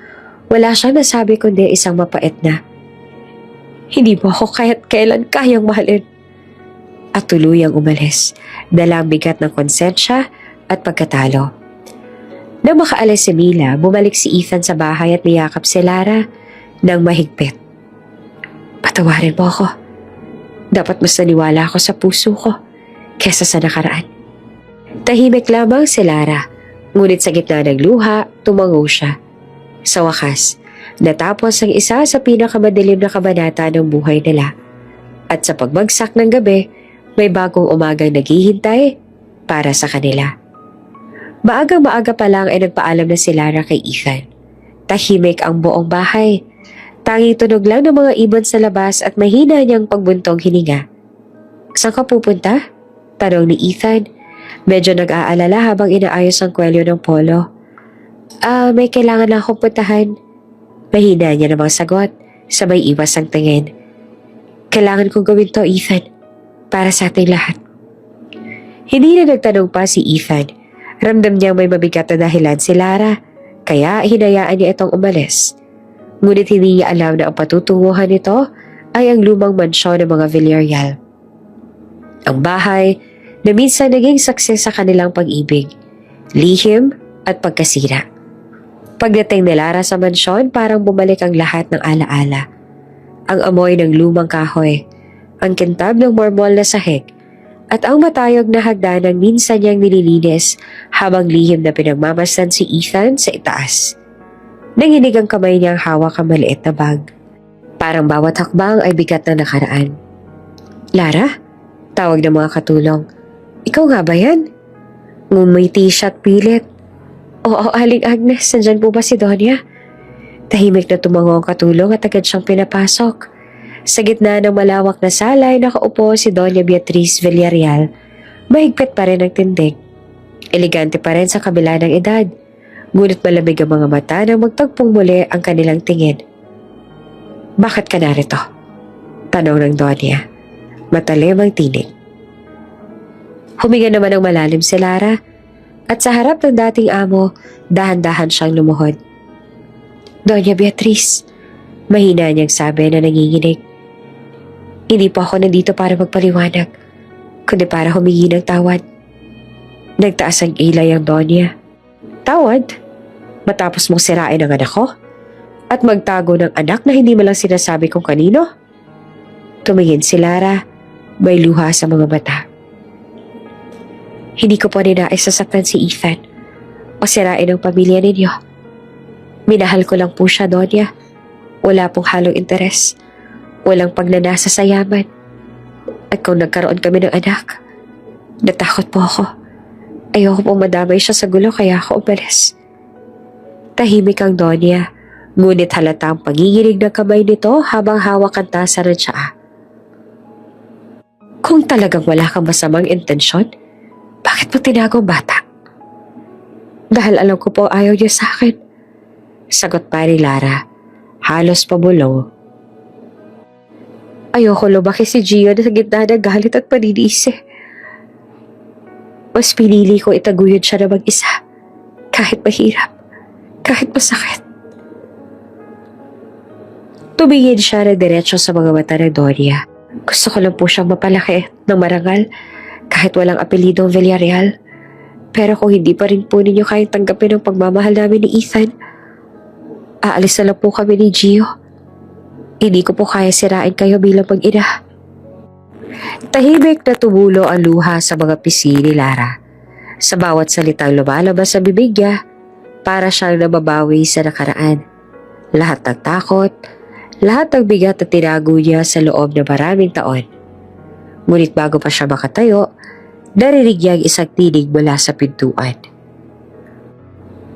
A: wala siyang nasabi kundi isang mapait na, hindi mo ako kahit kailan kayang mahalin. At tuluyang umalis, dala ang bigat ng konsensya at pagkatalo. Nang makaalis si Mila, bumalik si Ethan sa bahay at niyakap si Lara ng mahigpit. Patawarin mo ako. Dapat mas naniwala ako sa puso ko kesa sa nakaraan. Tahimik lamang si Lara, ngunit sa gitna ng luha, tumango siya. Sa wakas, natapos ang isa sa pinakamadilim na kabanata ng buhay nila. At sa pagbagsak ng gabi, may bagong umagang naghihintay para sa kanila. Maagang-maaga pa lang ay nagpaalam na si Lara kay Ethan. Tahimik ang buong bahay. Tanging tunog lang ng mga ibon sa labas at mahina niyang pagbuntong hininga. Saan ka pupunta? Tanong ni Ethan. Medyo nag-aalala habang inaayos ang kwelyo ng polo. May kailangan na akong puntahan. Mahina niya namang sagot, sabay iwas ang tingin. Kailangan kong gawin to, Ethan. Para sa ating lahat. Hindi na nagtanong pa si Ethan. Ramdam niyang may mabigat na dahilan si Lara, kaya hinayaan niya itong umalis. Ngunit hindi niya alam na ang patutunguhan nito ay ang lumang mansyon ng mga Villarreal. Ang bahay na minsan naging success sa kanilang pag-ibig, lihim at pagkasira. Pagdating ni Lara sa mansyon, parang bumalik ang lahat ng alaala. Ang amoy ng lumang kahoy, ang kintab ng marmol na sahig, at ang matayog na hagdanang minsan niyang nililinis habang lihim na pinagmamasdan si Ethan sa itaas. Nanginig ang kamay niyang hawak ang maliit na bag. Parang bawat hakbang ay bigat na nakaraan. Lara? Tawag ng mga katulong. Ikaw nga ba yan? Ngumiti siya at pilit. Oo, Aling Agnes, nandyan po ba si Donya? Tahimik na tumango ang katulong at agad siyang pinapasok. Sa gitna ng malawak na sala ay nakaupo si Doña Beatriz Villarreal. Mahigpit pa rin ang tindig. Elegante pa rin sa kabila ng edad. Ngunit malamig ang mga mata nang magtagpong muli ang kanilang tingin. Bakit ka narito? Tanong ng Doña. Matalim ang tinig. Huminga naman ng malalim si Lara at sa harap ng dating amo, dahan-dahan siyang lumuhod. Doña Beatriz, mahina niyang sabi na nanginginig. Hindi po ako nandito para magpaliwanag, kundi para humingi ng tawad. Nagtaas ang ilay ang Donya. Tawad? Matapos mong sirain ang anak ko? At magtago ng anak na hindi mo lang sinasabi kung kanino? Tumingin si Lara, may luha sa mga mata. Hindi ko po ninais sasaktan si Ethan o sirain ang pamilya ninyo. Minahal ko lang po siya, Donya. Wala pong halong interes. Walang pagnanasa sa yaman. At kung nagkaroon kami ng anak, natakot po ako. Ayoko pong madamay siya sa gulo kaya ako umalis. Tahimik ang Donya, ngunit halata ang pagigirig ng kamay nito habang hawak ang tasa ng tsaa. Kung talagang wala kang masamang intensyon, bakit mo tinago ang bata? Dahil alam ko po ayaw niya sa akin. Sagot pa ni Lara, halos pabulong. Ayoko lumaki si Gio na sa gitna ng galit at paninisi. Mas pinili ko itaguyod siya na mag-isa. Kahit mahirap. Kahit masakit. Tumingin siya na diretso sa mga mata ng Donya. Gusto ko lang po siyang mapalaki ng marangal kahit walang apelidong Villarreal. Pero kung hindi pa rin po ninyo kayang tanggapin ang pagmamahal namin ni Ethan, aalis na lang po kami ni Gio. Hindi ko po kaya sirain kayo bilang mag-ina. Tahimik na tumulo ang luha sa mga pisngi ni Lara. Sa bawat salitang lumalabas sa bibig niya, para siyang nababawi sa nakaraan. Lahat ng takot, lahat ng bigat na tinago niya sa loob ng maraming taon. Ngunit bago pa siya makatayo, narinig niya ang isang tinig mula sa pintuan.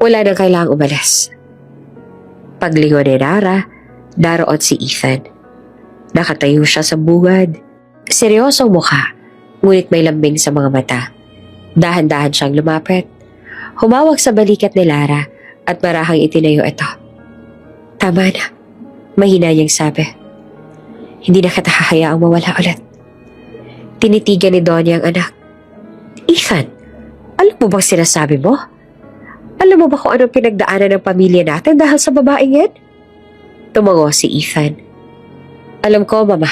A: Wala nang kailangang umalis. Paglingon ni Lara, naroon si Ethan. Nakatayo siya sa bungad. Seryosong mukha, ngunit may lambing sa mga mata. Dahan-dahan siyang lumapit. Humawak sa balikat ni Lara at marahang itinayo ito. Tama na, mahina niyang sabi. Hindi na kita hahayaang mawala ulit. Tinitigan ni Donya ang anak. Ethan, alam mo bang sinasabi mo? Alam mo ba kung anong pinagdaanan ng pamilya natin dahil sa babaeng yan? Tumango si Ethan. Alam ko, Mama.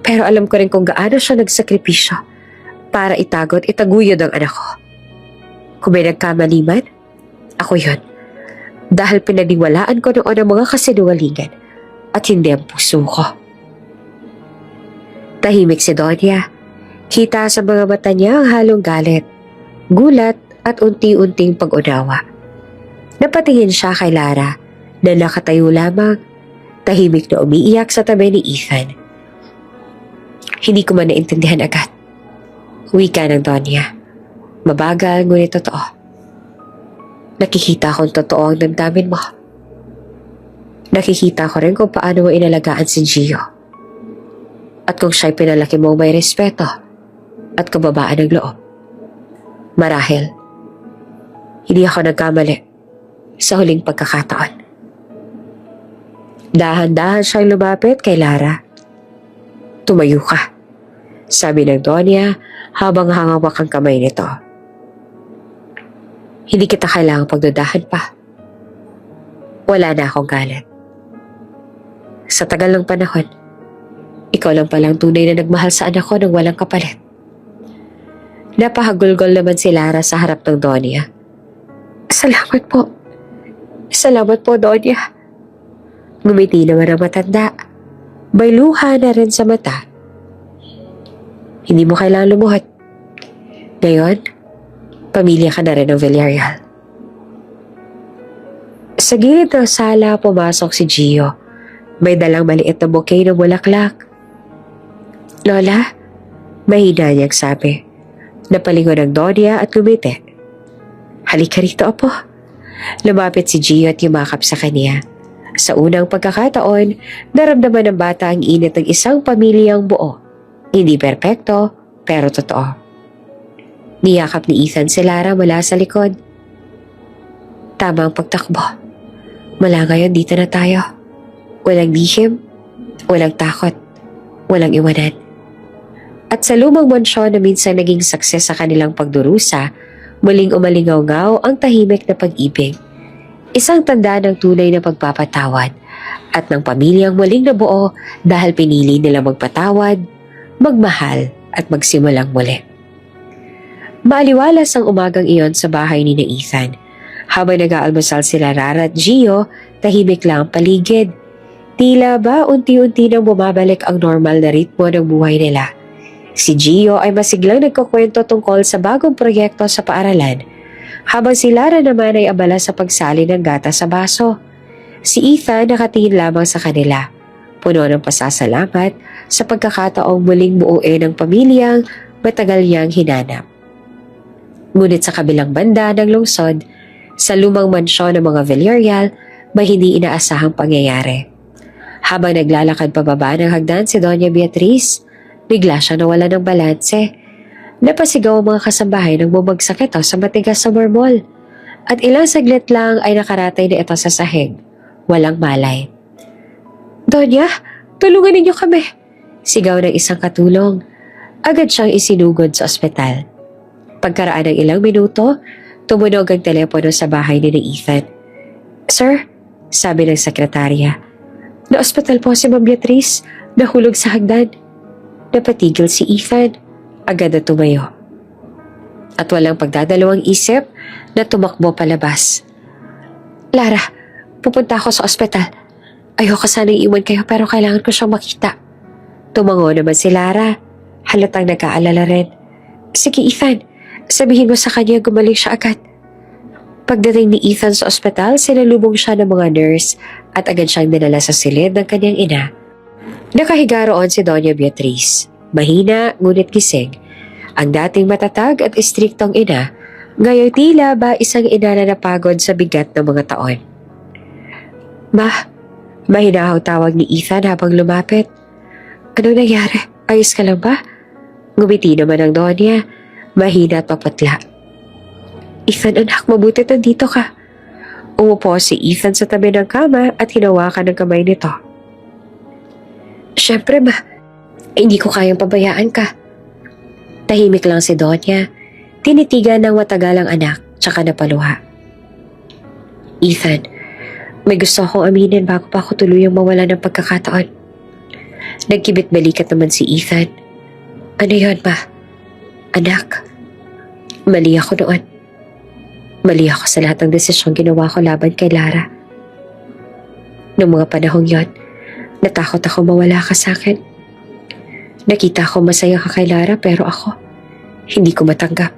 A: Pero alam ko rin kung gaano siya nagsakripisyo para itago at itaguyod ang anak ko. Kung may nagkamali man, ako yun. Dahil pinaniwalaan ko noon ang mga kasinungalingan at hindi ang puso ko. Tahimik si Donya. Kita sa mga mata niya ang halong galit, gulat at unti-unting pag-unawa. Napatingin siya kay Lara na nakatayo lamang, tahimik na umiiyak sa tabi ni Ethan. Hindi ko man naintindihan agad. Wika ng Donya. Mabagal ngunit totoo. Nakikita kong totoo ang damdamin mo. Nakikita ko rin kung paano mo inalagaan si Gio. At kung siya'y pinalaki mong may respeto at kababaan ng loob. Marahil, hindi ako nagkamali sa huling pagkakataon. Dahan-dahan siyang lumapit kay Lara. Tumayo ka, sabi ng Donya habang hangawak ang kamay nito. Hindi kita kailangang pagdudahan pa. Wala na akong galit. Sa tagal ng panahon, ikaw lang palang tunay na nagmahal sa anak ko nang walang kapalit. Napahagulgol naman si Lara sa harap ng Donya. Salamat po. Salamat po, Donya. Ngumiti naman ang matanda. May luha na rin sa mata. Hindi mo kailangan lumuhod. Ngayon, pamilya ka na rin ng Villarreal. Sa gilid ng sala, pumasok si Gio. May dalang maliit na bouquet ng bulaklak. Lola, mahina niyang sabi. Napalingon ng Donya at gumiti. Halika rito, apo. Lumapit si Gio at yumakap sa kanya. Sa unang pagkakataon, naramdaman ng bata ang init ng isang pamilyang buo. Hindi perpekto, pero totoo. Niyakap ni Ethan si Lara mula sa likod. Tama ang pagtakbo. Mula ngayon dito na tayo. Walang lihim, walang takot, walang iwanan. At sa lumang mansyon na minsan naging success sa kanilang pagdurusa, muling umalingaw-ngaw ang tahimik na pag-ibig. Isang tanda ng tunay na pagpapatawad at ng pamilyang muling nabuo dahil pinili nila magpatawad, magmahal at magsimulang muli. Maaliwalas ang umagang iyon sa bahay ni Ethan. Habang nag-aalmusal sila Lara at Gio, tahimik lang ang paligid. Tila ba unti-unti nang bumabalik ang normal na ritmo ng buhay nila. Si Gio ay masiglang nagkukwento tungkol sa bagong proyekto sa paaralan, habang si Lara naman ay abala sa pagsali ng gata sa baso. Si Ethan nakatingin lamang sa kanila, puno ng pasasalamat sa pagkakataong muling buuin ng pamilyang matagal niyang hinanap. Ngunit sa kabilang banda ng lungsod, sa lumang mansyon ng mga Villarreal, may hindi inaasahang pangyayari. Habang naglalakad pababa ng hagdan si Doña Beatriz, bigla siya nawala ng balanse. Napasigaw ang mga kasambahay nang bumagsak ito sa matigas sa marmol. At ilang saglit lang ay nakaratay na ito sa sahig. Walang malay. Donya, tulungan ninyo kami! Sigaw ng isang katulong. Agad siyang isinugod sa ospital. Pagkaraan ng ilang minuto, tumunog ang telepono sa bahay ni Ethan. Sir, sabi ng sekretarya, na-ospital po si Ma'am Beatriz, nahulog sa hagdan. Napatigil si Ethan. Agad na tumayo. At walang pagdadalawang isip na tumakbo palabas. Lara, pupunta ako sa ospital. Ayoko sanang iwan kayo pero kailangan ko siyang makita. Tumango naman si Lara. Halatang nag-aalala rin. Sige Ethan, sabihin mo sa kanya gumaling siya agad. Pagdating ni Ethan sa ospital, sinalubong siya ng mga nurse at agad siyang dinala sa silid ng kanyang ina. Nakahiga roon si Doña Beatriz. Mahina ngunit gising. Ang dating matatag at istriktong ina, ngayon tila ba isang ina na napagod sa bigat ng mga taon. Ma, mahina ang tawag ni Ethan habang lumapit. Anong nangyari? Ayos ka lang ba? Ngumiti naman ang Donya, mahina at papatla. Ethan anak, mabuti nandito ka. Umupo si Ethan sa tabi ng kama at hinawakan ng kamay nito. Siyempre ma, hindi ko kayang pabayaan ka. Tahimik lang si Donya, tinitigan ng matagalang anak, tsaka napaluha. Ethan, may gusto akong aminin bago pa ako tuluyang mawala ng pagkakataon. Nagkibit balikat naman si Ethan. Ano yun ma? Anak, mali ako noon. Mali ako sa lahat ng desisyong ginawa ko laban kay Lara. Noong mga panahong yon, natakot ako mawala ka sa akin. Nakita ko masaya ka kay Lara pero ako, hindi ko matanggap.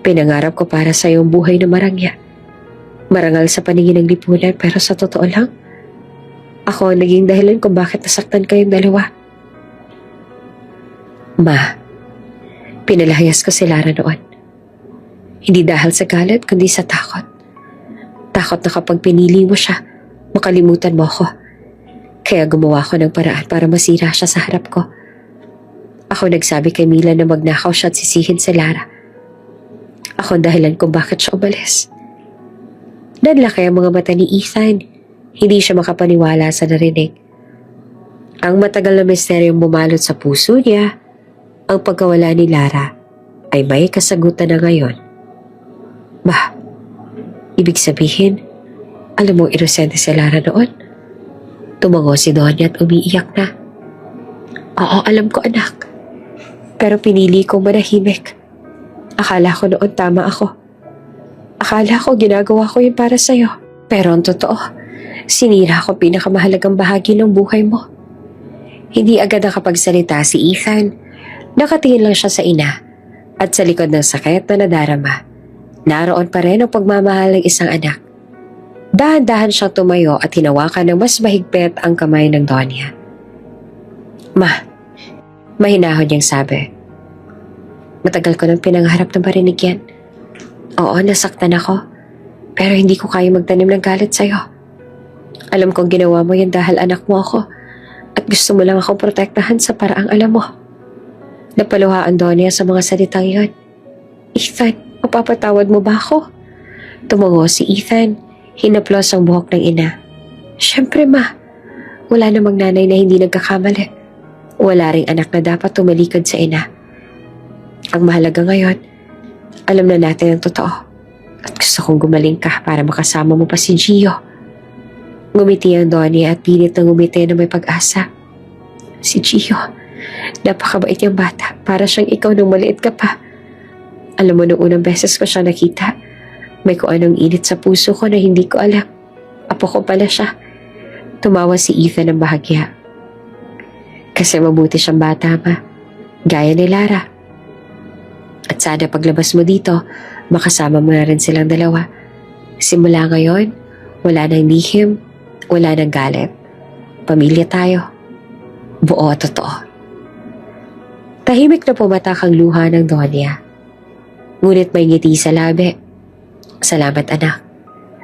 A: Pinangarap ko para sa iyong buhay na marangya. Marangal sa paningin ng lipunan pero sa totoo lang, ako ang naging dahilan kung bakit nasaktan kayong dalawa. Ma, pinalayas ko si Lara noon. Hindi dahil sa galit, kundi sa takot. Takot na kapag pinili mo siya, makalimutan mo ako. Kaya gumawa ko ng paraan para masira siya sa harap ko. Ako nagsabi kay Mila na magnakaw siya at sisihin si Lara. Ako ang dahilan kung bakit siya umalis. Nanlaki ang mga mata ni Ethan. Hindi siya makapaniwala sa narinig. Ang matagal na misteryong bumalot sa puso niya, ang pagkawala ni Lara, ay may kasagutan na ngayon. Bah, ibig sabihin, alam mo inosente si Lara noon? Tumango si Donya at umiiyak na. Oo, alam ko anak. Pero pinili kong manahimik. Akala ko noon tama ako. Akala ko ginagawa ko yun para sa'yo. Pero ang totoo, sinira ko pinakamahalagang bahagi ng buhay mo. Hindi agad nakapagsalita si Ethan. Nakatingin lang siya sa ina at sa likod ng sakit na nadarama. Naroon pa rin ang pagmamahal ng isang anak. Dahan-dahan siyang tumayo at hinawakan ng mas mahigpit ang kamay ng Donya. Ma, mahinahon niyang sabi. Matagal ko nang pinangarap na marinig yan. Oo, nasaktan ako. Pero hindi ko kaya magtanim ng galit sa'yo. Alam kong ginawa mo yan dahil anak mo ako at gusto mo lang akong protektahan sa paraang alam mo. Napaluha ang Donya sa mga salitang yon. Ethan, mapapatawad mo ba ako? Tumango si Ethan, hinaplos ang buhok ng ina. Siyempre ma, wala namang nanay na hindi nagkakamali. Wala ring anak na dapat tumalikod sa ina. Ang mahalaga ngayon, alam na natin ang totoo. At gusto kong gumaling ka para makasama mo pa si Gio. Ngumiti ang Donya at pilit na ngumiti na may pag-asa. Si Gio, napakabait niyang bata, para siyang ikaw nung maliit ka pa. Alam mo, nung unang beses ko siya nakita, may kung anong init sa puso ko na hindi ko alam. Apo ko pala siya. Tumawa si Ethan ng bahagya. Kasi mabuti siyang bata ma, gaya ni Lara. At sana paglabas mo dito, makasama mo na rin silang dalawa. Simula ngayon, wala nang lihim, wala nang galit. Pamilya tayo. Buo at totoo. Tahimik na pumatak ang luha ng Donya. Ngunit may ngiti sa labi. Salamat anak.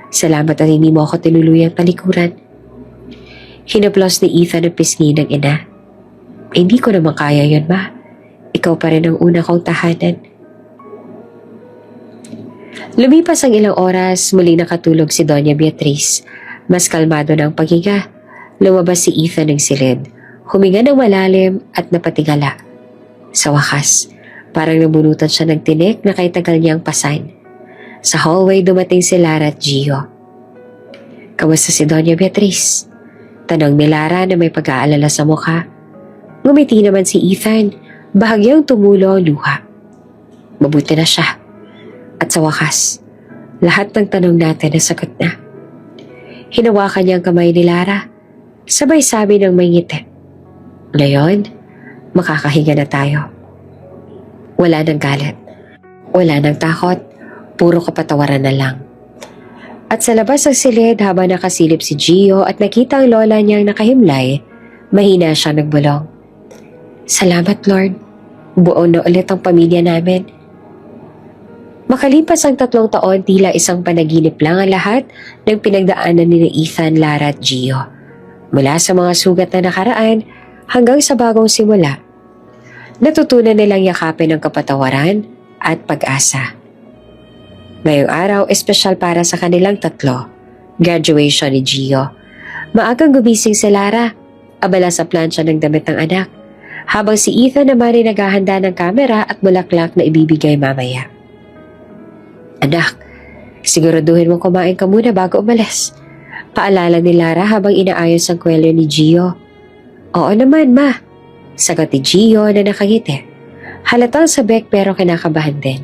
A: Salamat at hindi mo ako tinuluyang talikuran. Hinaplos ni Ethan ang pisngi ng ina. Hindi ko naman kaya yun ma. Ikaw pa rin ang una kong tahanan. Lumipas ang ilang oras, muli nakatulog si Doña Beatriz. Mas kalmado na ang paghinga. Lumabas si Ethan ng silid. Huminga ng malalim at napatigala. Sa wakas, parang nabunutan siya ng tinik na kay tagal niyang pasan. Sa hallway dumating si Lara at Gio. Kamusta si Doña Beatriz? Tanong ni Lara na may pag-aalala sa mukha. Ngumiti naman si Ethan, bahagyang tumulo ang luha. Mabuti na siya. At sa wakas, lahat ng tanong natin nasagot na. Hinawakan niya ang kamay ni Lara, sabay sabi ng may ngiti. Ngayon, makakahiga na tayo. Wala nang galit. Wala nang takot. Puro kapatawaran na lang. At sa labas ng silid habang nakasilip si Gio at nakita ang lola niyang nakahimlay, mahina siyang nagbulong. Salamat Lord. Buo na ulit ang pamilya namin. Makalipas ang 3 taon, tila isang panaginip lang ang lahat ng pinagdaanan ni Ethan, Lara at Gio. Mula sa mga sugat na nakaraan hanggang sa bagong simula. Natutunan nilang yakapin ang kapatawaran at pag-asa. Ngayong araw, espesyal para sa kanilang tatlo. Graduation ni Gio. Maagang gumising si Lara, abala sa plansya ng damit ng anak, habang si Ethan naman ay naghahanda ng kamera at bulaklak na ibibigay mamaya. Anak, siguraduhin mo kumain ka muna bago umalis. Paalala ni Lara habang inaayos ang kwelyo ni Gio. Oo naman, ma. Sagot ni Gio na nakangiti. Halatang sabik pero kinakabahan din.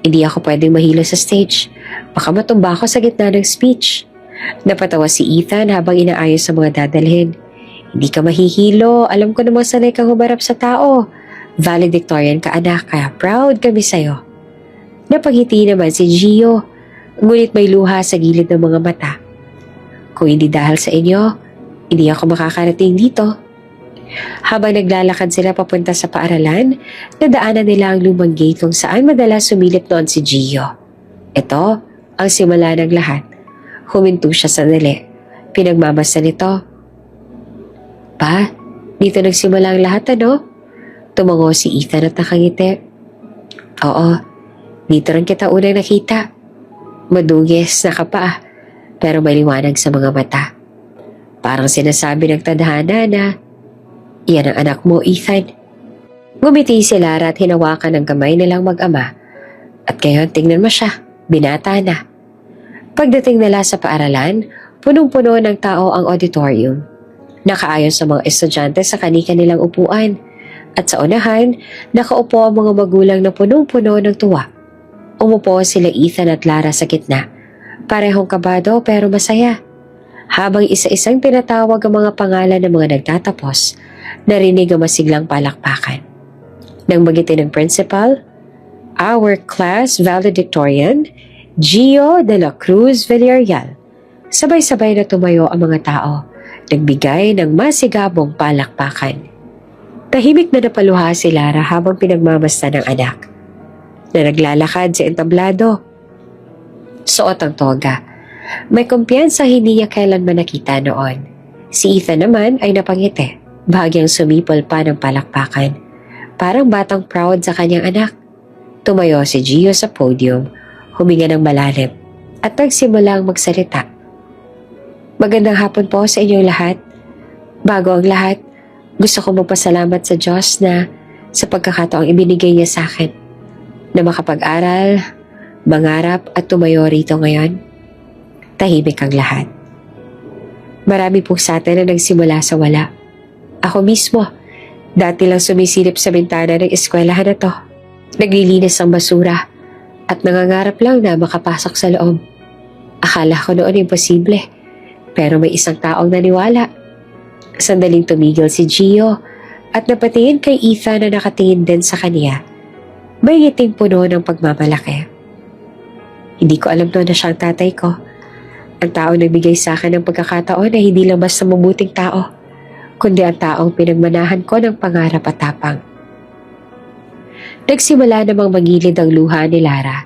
A: Hindi ako pwedeng mahilo sa stage. Baka matumba ako sa gitna ng speech. Napatawa si Ethan habang inaayos ang mga dadalhin. Hindi ka mahihilo. Alam ko namang sanay kang humarap sa tao. Valedictorian ka anak, kaya proud kami sa'yo. Napangiti naman si Gio. Ngunit may luha sa gilid ng mga mata. Kung hindi dahil sa inyo, hindi ako makakarating dito. Habang naglalakad sila papunta sa paaralan, nadaanan nila ang lumang gate kung saan madalas sumilip noon si Gio. Ito ang simula ng lahat. Huminto siya sandali. Pinagmamasa nito. Pa, dito nagsimula ang lahat ano? Tumango si Ethan at nakangiti. Oo, dito rin kita unang nakita. Madugis na ka pa, pero may liwanag sa mga mata. Parang sinasabi ng tadhana na, iyan ang anak mo, Ethan. Ngumiti si Lara at hinawakan ang kamay nilang mag-ama. At ngayon tingnan mo siya, binata na. Pagdating nila sa paaralan, punong-puno ng tao ang auditorium. Nakaayos ang mga estudyante sa kani-kanilang upuan. At sa unahan, nakaupo ang mga magulang na punong-puno ng tuwa. Umupo sila Ethan at Lara sa gitna. Parehong kabado pero masaya. Habang isa-isang tinatawag ang mga pangalan ng mga nagtatapos, narinig ang masiglang palakpakan. Nang magitin ng principal, our class valedictorian, Gio de la Cruz Villarreal. Sabay-sabay na tumayo ang mga tao, nagbigay ng masigabong palakpakan. Tahimik na napaluha si Lara habang pinagmamasta ng anak, na naglalakad sa entablado. Suot ang toga. May kumpiyansa hindi niya kailanman nakita noon. Si Ethan naman ay napangiti, bahagyang sumipol pa ng palakpakan. Parang batang proud sa kanyang anak. Tumayo si Gio sa podium, huminga ng malalim, at nagsimulang magsalita. Magandang hapon po sa inyong lahat. Bago ang lahat, gusto ko magpasalamat sa Diyos na sa pagkakataong ibinigay niya sa akin na makapag-aral, mangarap at tumayo rito ngayon. Tahimik ang lahat. Marami po sa atin na nagsimula sa wala. Ako mismo, dati lang sumisilip sa bintana ng eskwelahan na to. Naglilinis ang basura at nangangarap lang na makapasok sa loob. Akala ko noon imposible, pero may isang taong naniwala. Sandaling tumigil si Gio at napatingin kay Ethan na nakatingin din sa kanya. May ngiting puno ng pagmamalaki. Hindi ko alam noon na siyang tatay ko. Ang tao nagbigay sa akin ng pagkakataon na hindi lang basta mabuting tao, kundi ang taong pinagmanahan ko ng pangarap at tapang. Nagsimula namang magilid ang luha ni Lara.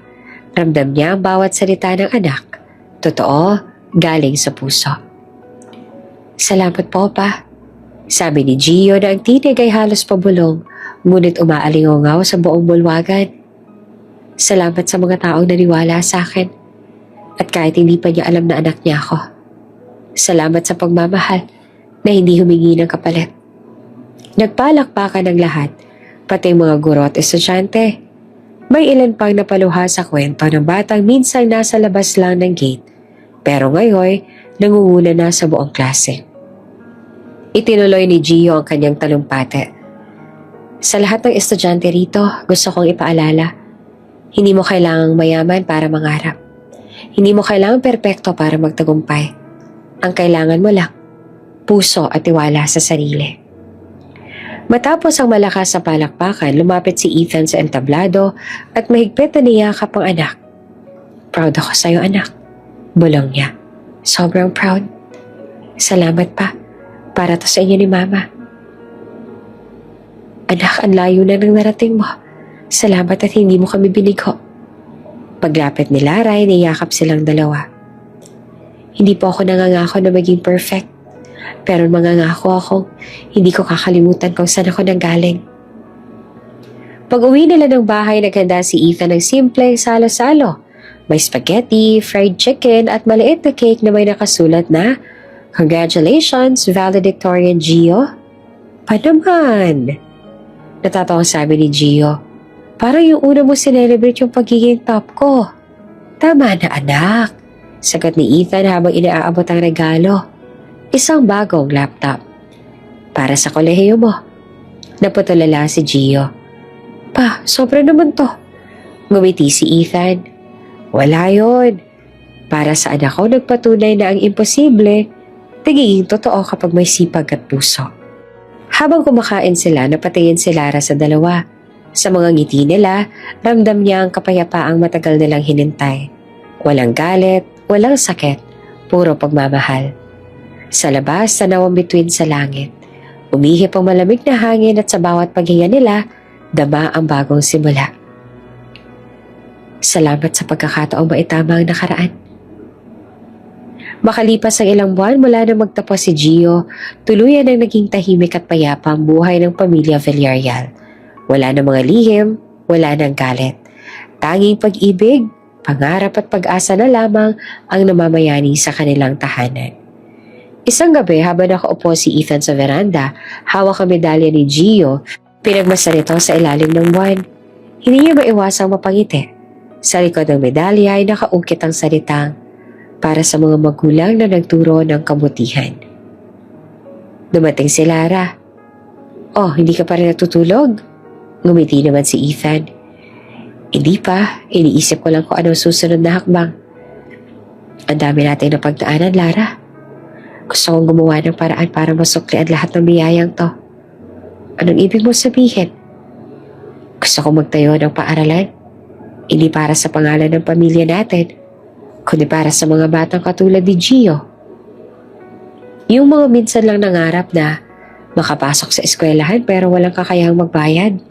A: Ramdam niya ang bawat salita ng anak. Totoo, galing sa puso. Salamat po, pa. Sabi ni Gio na ang tinig ay halos pabulong, ngunit umaalingaw sa buong bulwagan. Salamat sa mga taong naniwala sa akin. At kahit hindi pa niya alam na anak niya ako. Salamat sa pagmamahal na hindi humingi ng kapalit. Nagpalakpakan ng lahat, pati mga guro at estudyante. May ilan pang napaluha sa kwento ng batang minsang nasa labas lang ng gate, pero ngayon nangunguna na sa buong klase. Itinuloy ni Gio ang kanyang talumpate. Sa lahat ng estudyante rito, gusto kong ipaalala, hindi mo kailangang mayaman para mangarap. Hindi mo kailangan perpekto para magtagumpay. Ang kailangan mo lang, puso at tiwala sa sarili. Matapos ang malakas na palakpakan, lumapit si Ethan sa entablado at mahigpit na niyakap ang anak. Proud ako sa iyo, anak. Bulong niya. Sobrang proud. Salamat pa. Para to sa inyo ni Mama. Anak, ang layo na ng narating mo. Salamat at hindi mo kami binigo. Paglapit ni Lara, niyakap silang dalawa. Hindi po ako nangangako na maging perfect. Pero mangangako akong hindi ko kakalimutan kung saan ako nanggaling. Pag-uwi nila ng bahay, naghanda si Ethan ng simpleng salo-salo. May spaghetti, fried chicken at maliit na cake na may nakasulat na, "Congratulations, valedictorian Gio." Pa naman? Natatawang sabi ni Gio. Parang yung una mo sinelebrate yung pagiging top ko. Tama na anak, sagot ni Ethan habang inaabot ang regalo. Isang bagong laptop. Para sa kolehiyo mo. Naputulala si Gio. Pa, sobra naman to. Ngumiti si Ethan. Wala yon. Para sa anak ko nagpatunay na ang imposible, nagiging totoo kapag may sipag at puso. Habang kumakain sila, napatingin si Lara sa dalawa. Sa mga ngiti nila, ramdam niya ang kapayapaang matagal nilang hinintay. Walang galit, walang sakit, puro pagmamahal. Sa labas, tanawang bituin sa langit. Umihip ang malamig na hangin at sa bawat paghinga nila, dama ang bagong simula. Salamat sa pagkakataong maitama ang nakaraan. Makalipas ang ilang buwan mula nang magtapos si Gio, tuluyan ang naging tahimik at payapa ang buhay ng pamilya Villarreal. Wala na mga lihim, wala nang galit. Tanging pag-ibig, pangarap at pag-asa na lamang ang namamayani sa kanilang tahanan. Isang gabi habang nakaupo si Ethan sa veranda, hawak ang medalya ni Gio, pinagmasdan ito sa ilalim ng buwan. Hindi niya maiwasang mapangiti. Sa likod ng medalya ay nakaukit ang salitang, "Para sa mga magulang na nagturo ng kabutihan." Dumating si Lara. "Oh, hindi ka pa rin natutulog?" Ngumiti naman si Ethan. "Hindi pa, iniisip ko lang kung anong susunod na hakbang." "Ang dami natin na pagdaanan, Lara. Gusto kong gumawa ng paraan para masuklian lahat ng biyayang to." "Anong ibig mo sabihin?" "Gusto kong magtayo ng paaralan. Hindi para sa pangalan ng pamilya natin, kundi para sa mga batang katulad ni Gio. Yung mga minsan lang nangarap na makapasok sa eskwelahan pero walang kakayahang magbayad."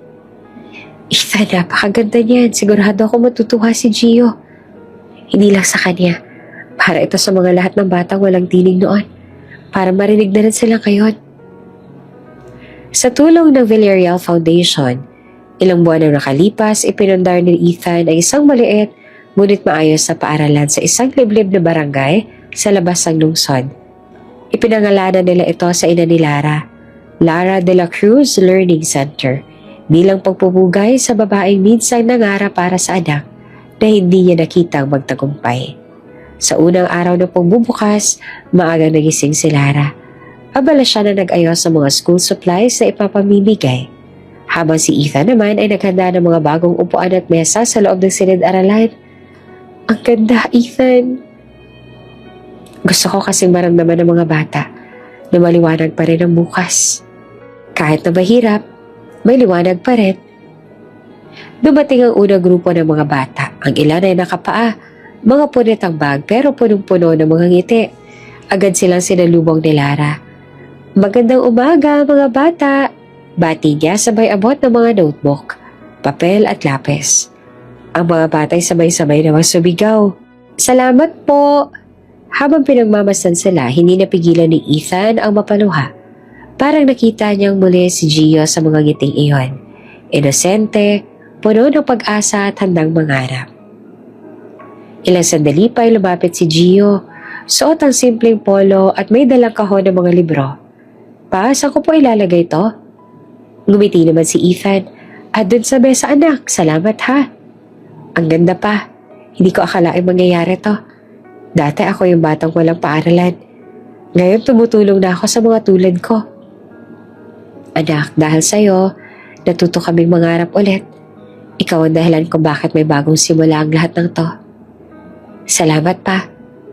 A: "Ethan, napakaganda niyan. Sigurado ako matutuwa si Gio. Hindi lang sa kanya. Para ito sa mga lahat ng batang walang tinig noon. Para marinig na rin sila ngayon." Sa tulong ng Villarreal Foundation, ilang buwan na nakalipas, ipinundar ni Ethan ang isang maliit ngunit maayos na paaralan sa isang liblib na barangay sa labas ng lungsod. Ipinangalanan nila ito sa ina ni Lara, Lara de la Cruz Learning Center, bilang pagpupugay sa babaeng minsang nangarap para sa anak na hindi niya nakitang magtagumpay. Sa unang araw ng pagbubukas, maagang nagising si Lara. Abala siya na nag-ayos sa mga school supplies na ipapamimigay. Habang si Ethan naman ay naghanda ng mga bagong upuan at mesa sa loob ng silid-aralan. "Ang ganda, Ethan." Gusto ko kasing maramdaman ng mga bata na maliwanag pa rin ang bukas. Kahit na mahirap, may liwanag pa rin. Dumating ang unang grupo ng mga bata. Ang ilan ay nakapaa, mga punit ang bag pero punong-puno ng mga ngiti. Agad silang sinalubong ni Lara. "Magandang umaga mga bata." Bati niya sabay abot ng mga notebook, papel at lapis. Ang mga batay sabay-sabay namang sumigaw. "Salamat po!" Habang pinagmamasdan sila, hindi napigilan ni Ethan ang mapaluha. Parang nakita niyang muli si Gio sa mga ngiting iyon. Inosente, puno ng pag-asa at handang mangarap. Ilang sandali pa ay lumapit si Gio. Suot ang simpleng polo at may dalang kahon ng mga libro. "Pa, saan ko po ilalagay to?" Ngumiti naman si Ethan. "Dun sa mesa anak, salamat ha." "Ang ganda pa. Hindi ko akalaing mangyayari to. Dati ako yung batang walang paaralan. Ngayon tumutulong na ako sa mga tulad ko." "Anak, dahil sa'yo, natuto kaming mangarap ulit. Ikaw ang dahilan kung bakit may bagong simula ang lahat ng to." "Salamat pa.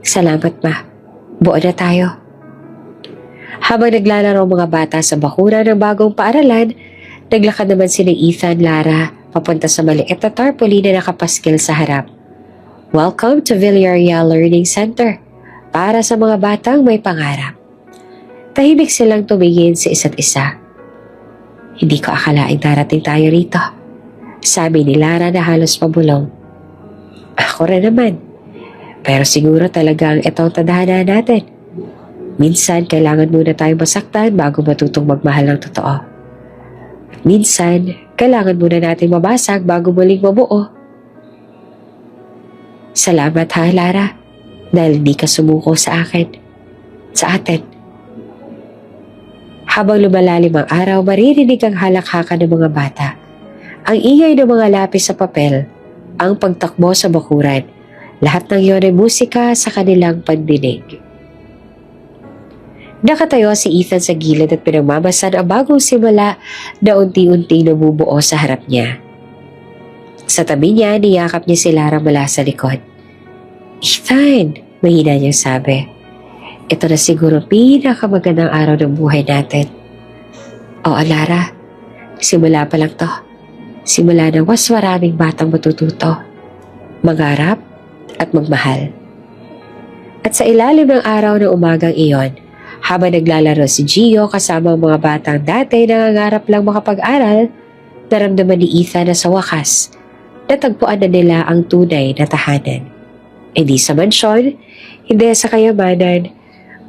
A: Salamat ma. Buo na tayo." Habang naglalaro mga bata sa bakura ng bagong paaralan, naglakad naman si Ethan, Lara, papunta sa maliit na tarpaulin na nakapaskil sa harap. "Welcome to Villarreal Learning Center, para sa mga batang may pangarap." Tahimik silang tumingin sa isa't isa. "Hindi ko akalaing darating tayo rito," sabi ni Lara na halos pabulong. "Ako rin naman. Pero siguro talagang itong tadhana natin. Minsan, kailangan muna tayong masaktan bago matutong magmahal ng totoo. At minsan, kailangan muna natin mabasag bago muling mabuo. Salamat ha, Lara, dahil hindi ka sumuko sa akin, sa atin. Habang lumalalim ang araw, maririnig ang halakhakan ng mga bata, ang ingay ng mga lapis sa papel, ang pagtakbo sa bakuran. Lahat ng iyon ay musika sa kanilang pandinig. Nakatayo si Ethan sa gilid at pinagmamasan ang bagong simula na unti-unti nabubuo sa harap niya. Sa tabi niya, niyakap niya si Lara mula sa likod. Ethan, mahina niyang sabi. Ito na siguro pinakamagandang araw ng buhay natin. Oo, Lara, simula pa lang to. Simula na mas maraming batang matututo, mangarap at magmahal. At sa ilalim ng araw ng umagang iyon, habang naglalaro si Gio kasama ang mga batang dati nangangarap lang makapag-aral, naramdaman ni Ethan na sa wakas, natagpuan na nila ang tunay na tahanan. Hindi sa mansyon, hindi sa kayamanan,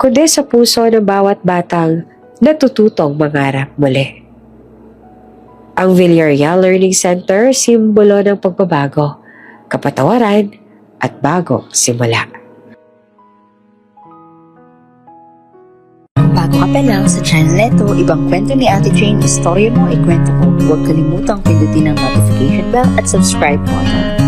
A: kundi sa puso ng bawat batang natututong mangarap muli. Ang Villarreal Learning Center, simbolo ng pagbabago, kapatawaran at bagong simula.
B: Bago ka pa lang sa channel neto, ibang kwento ni Ate Jane, istorya mo, ikwento ko. Huwag kalimutang pindutin ang notification bell at subscribe button.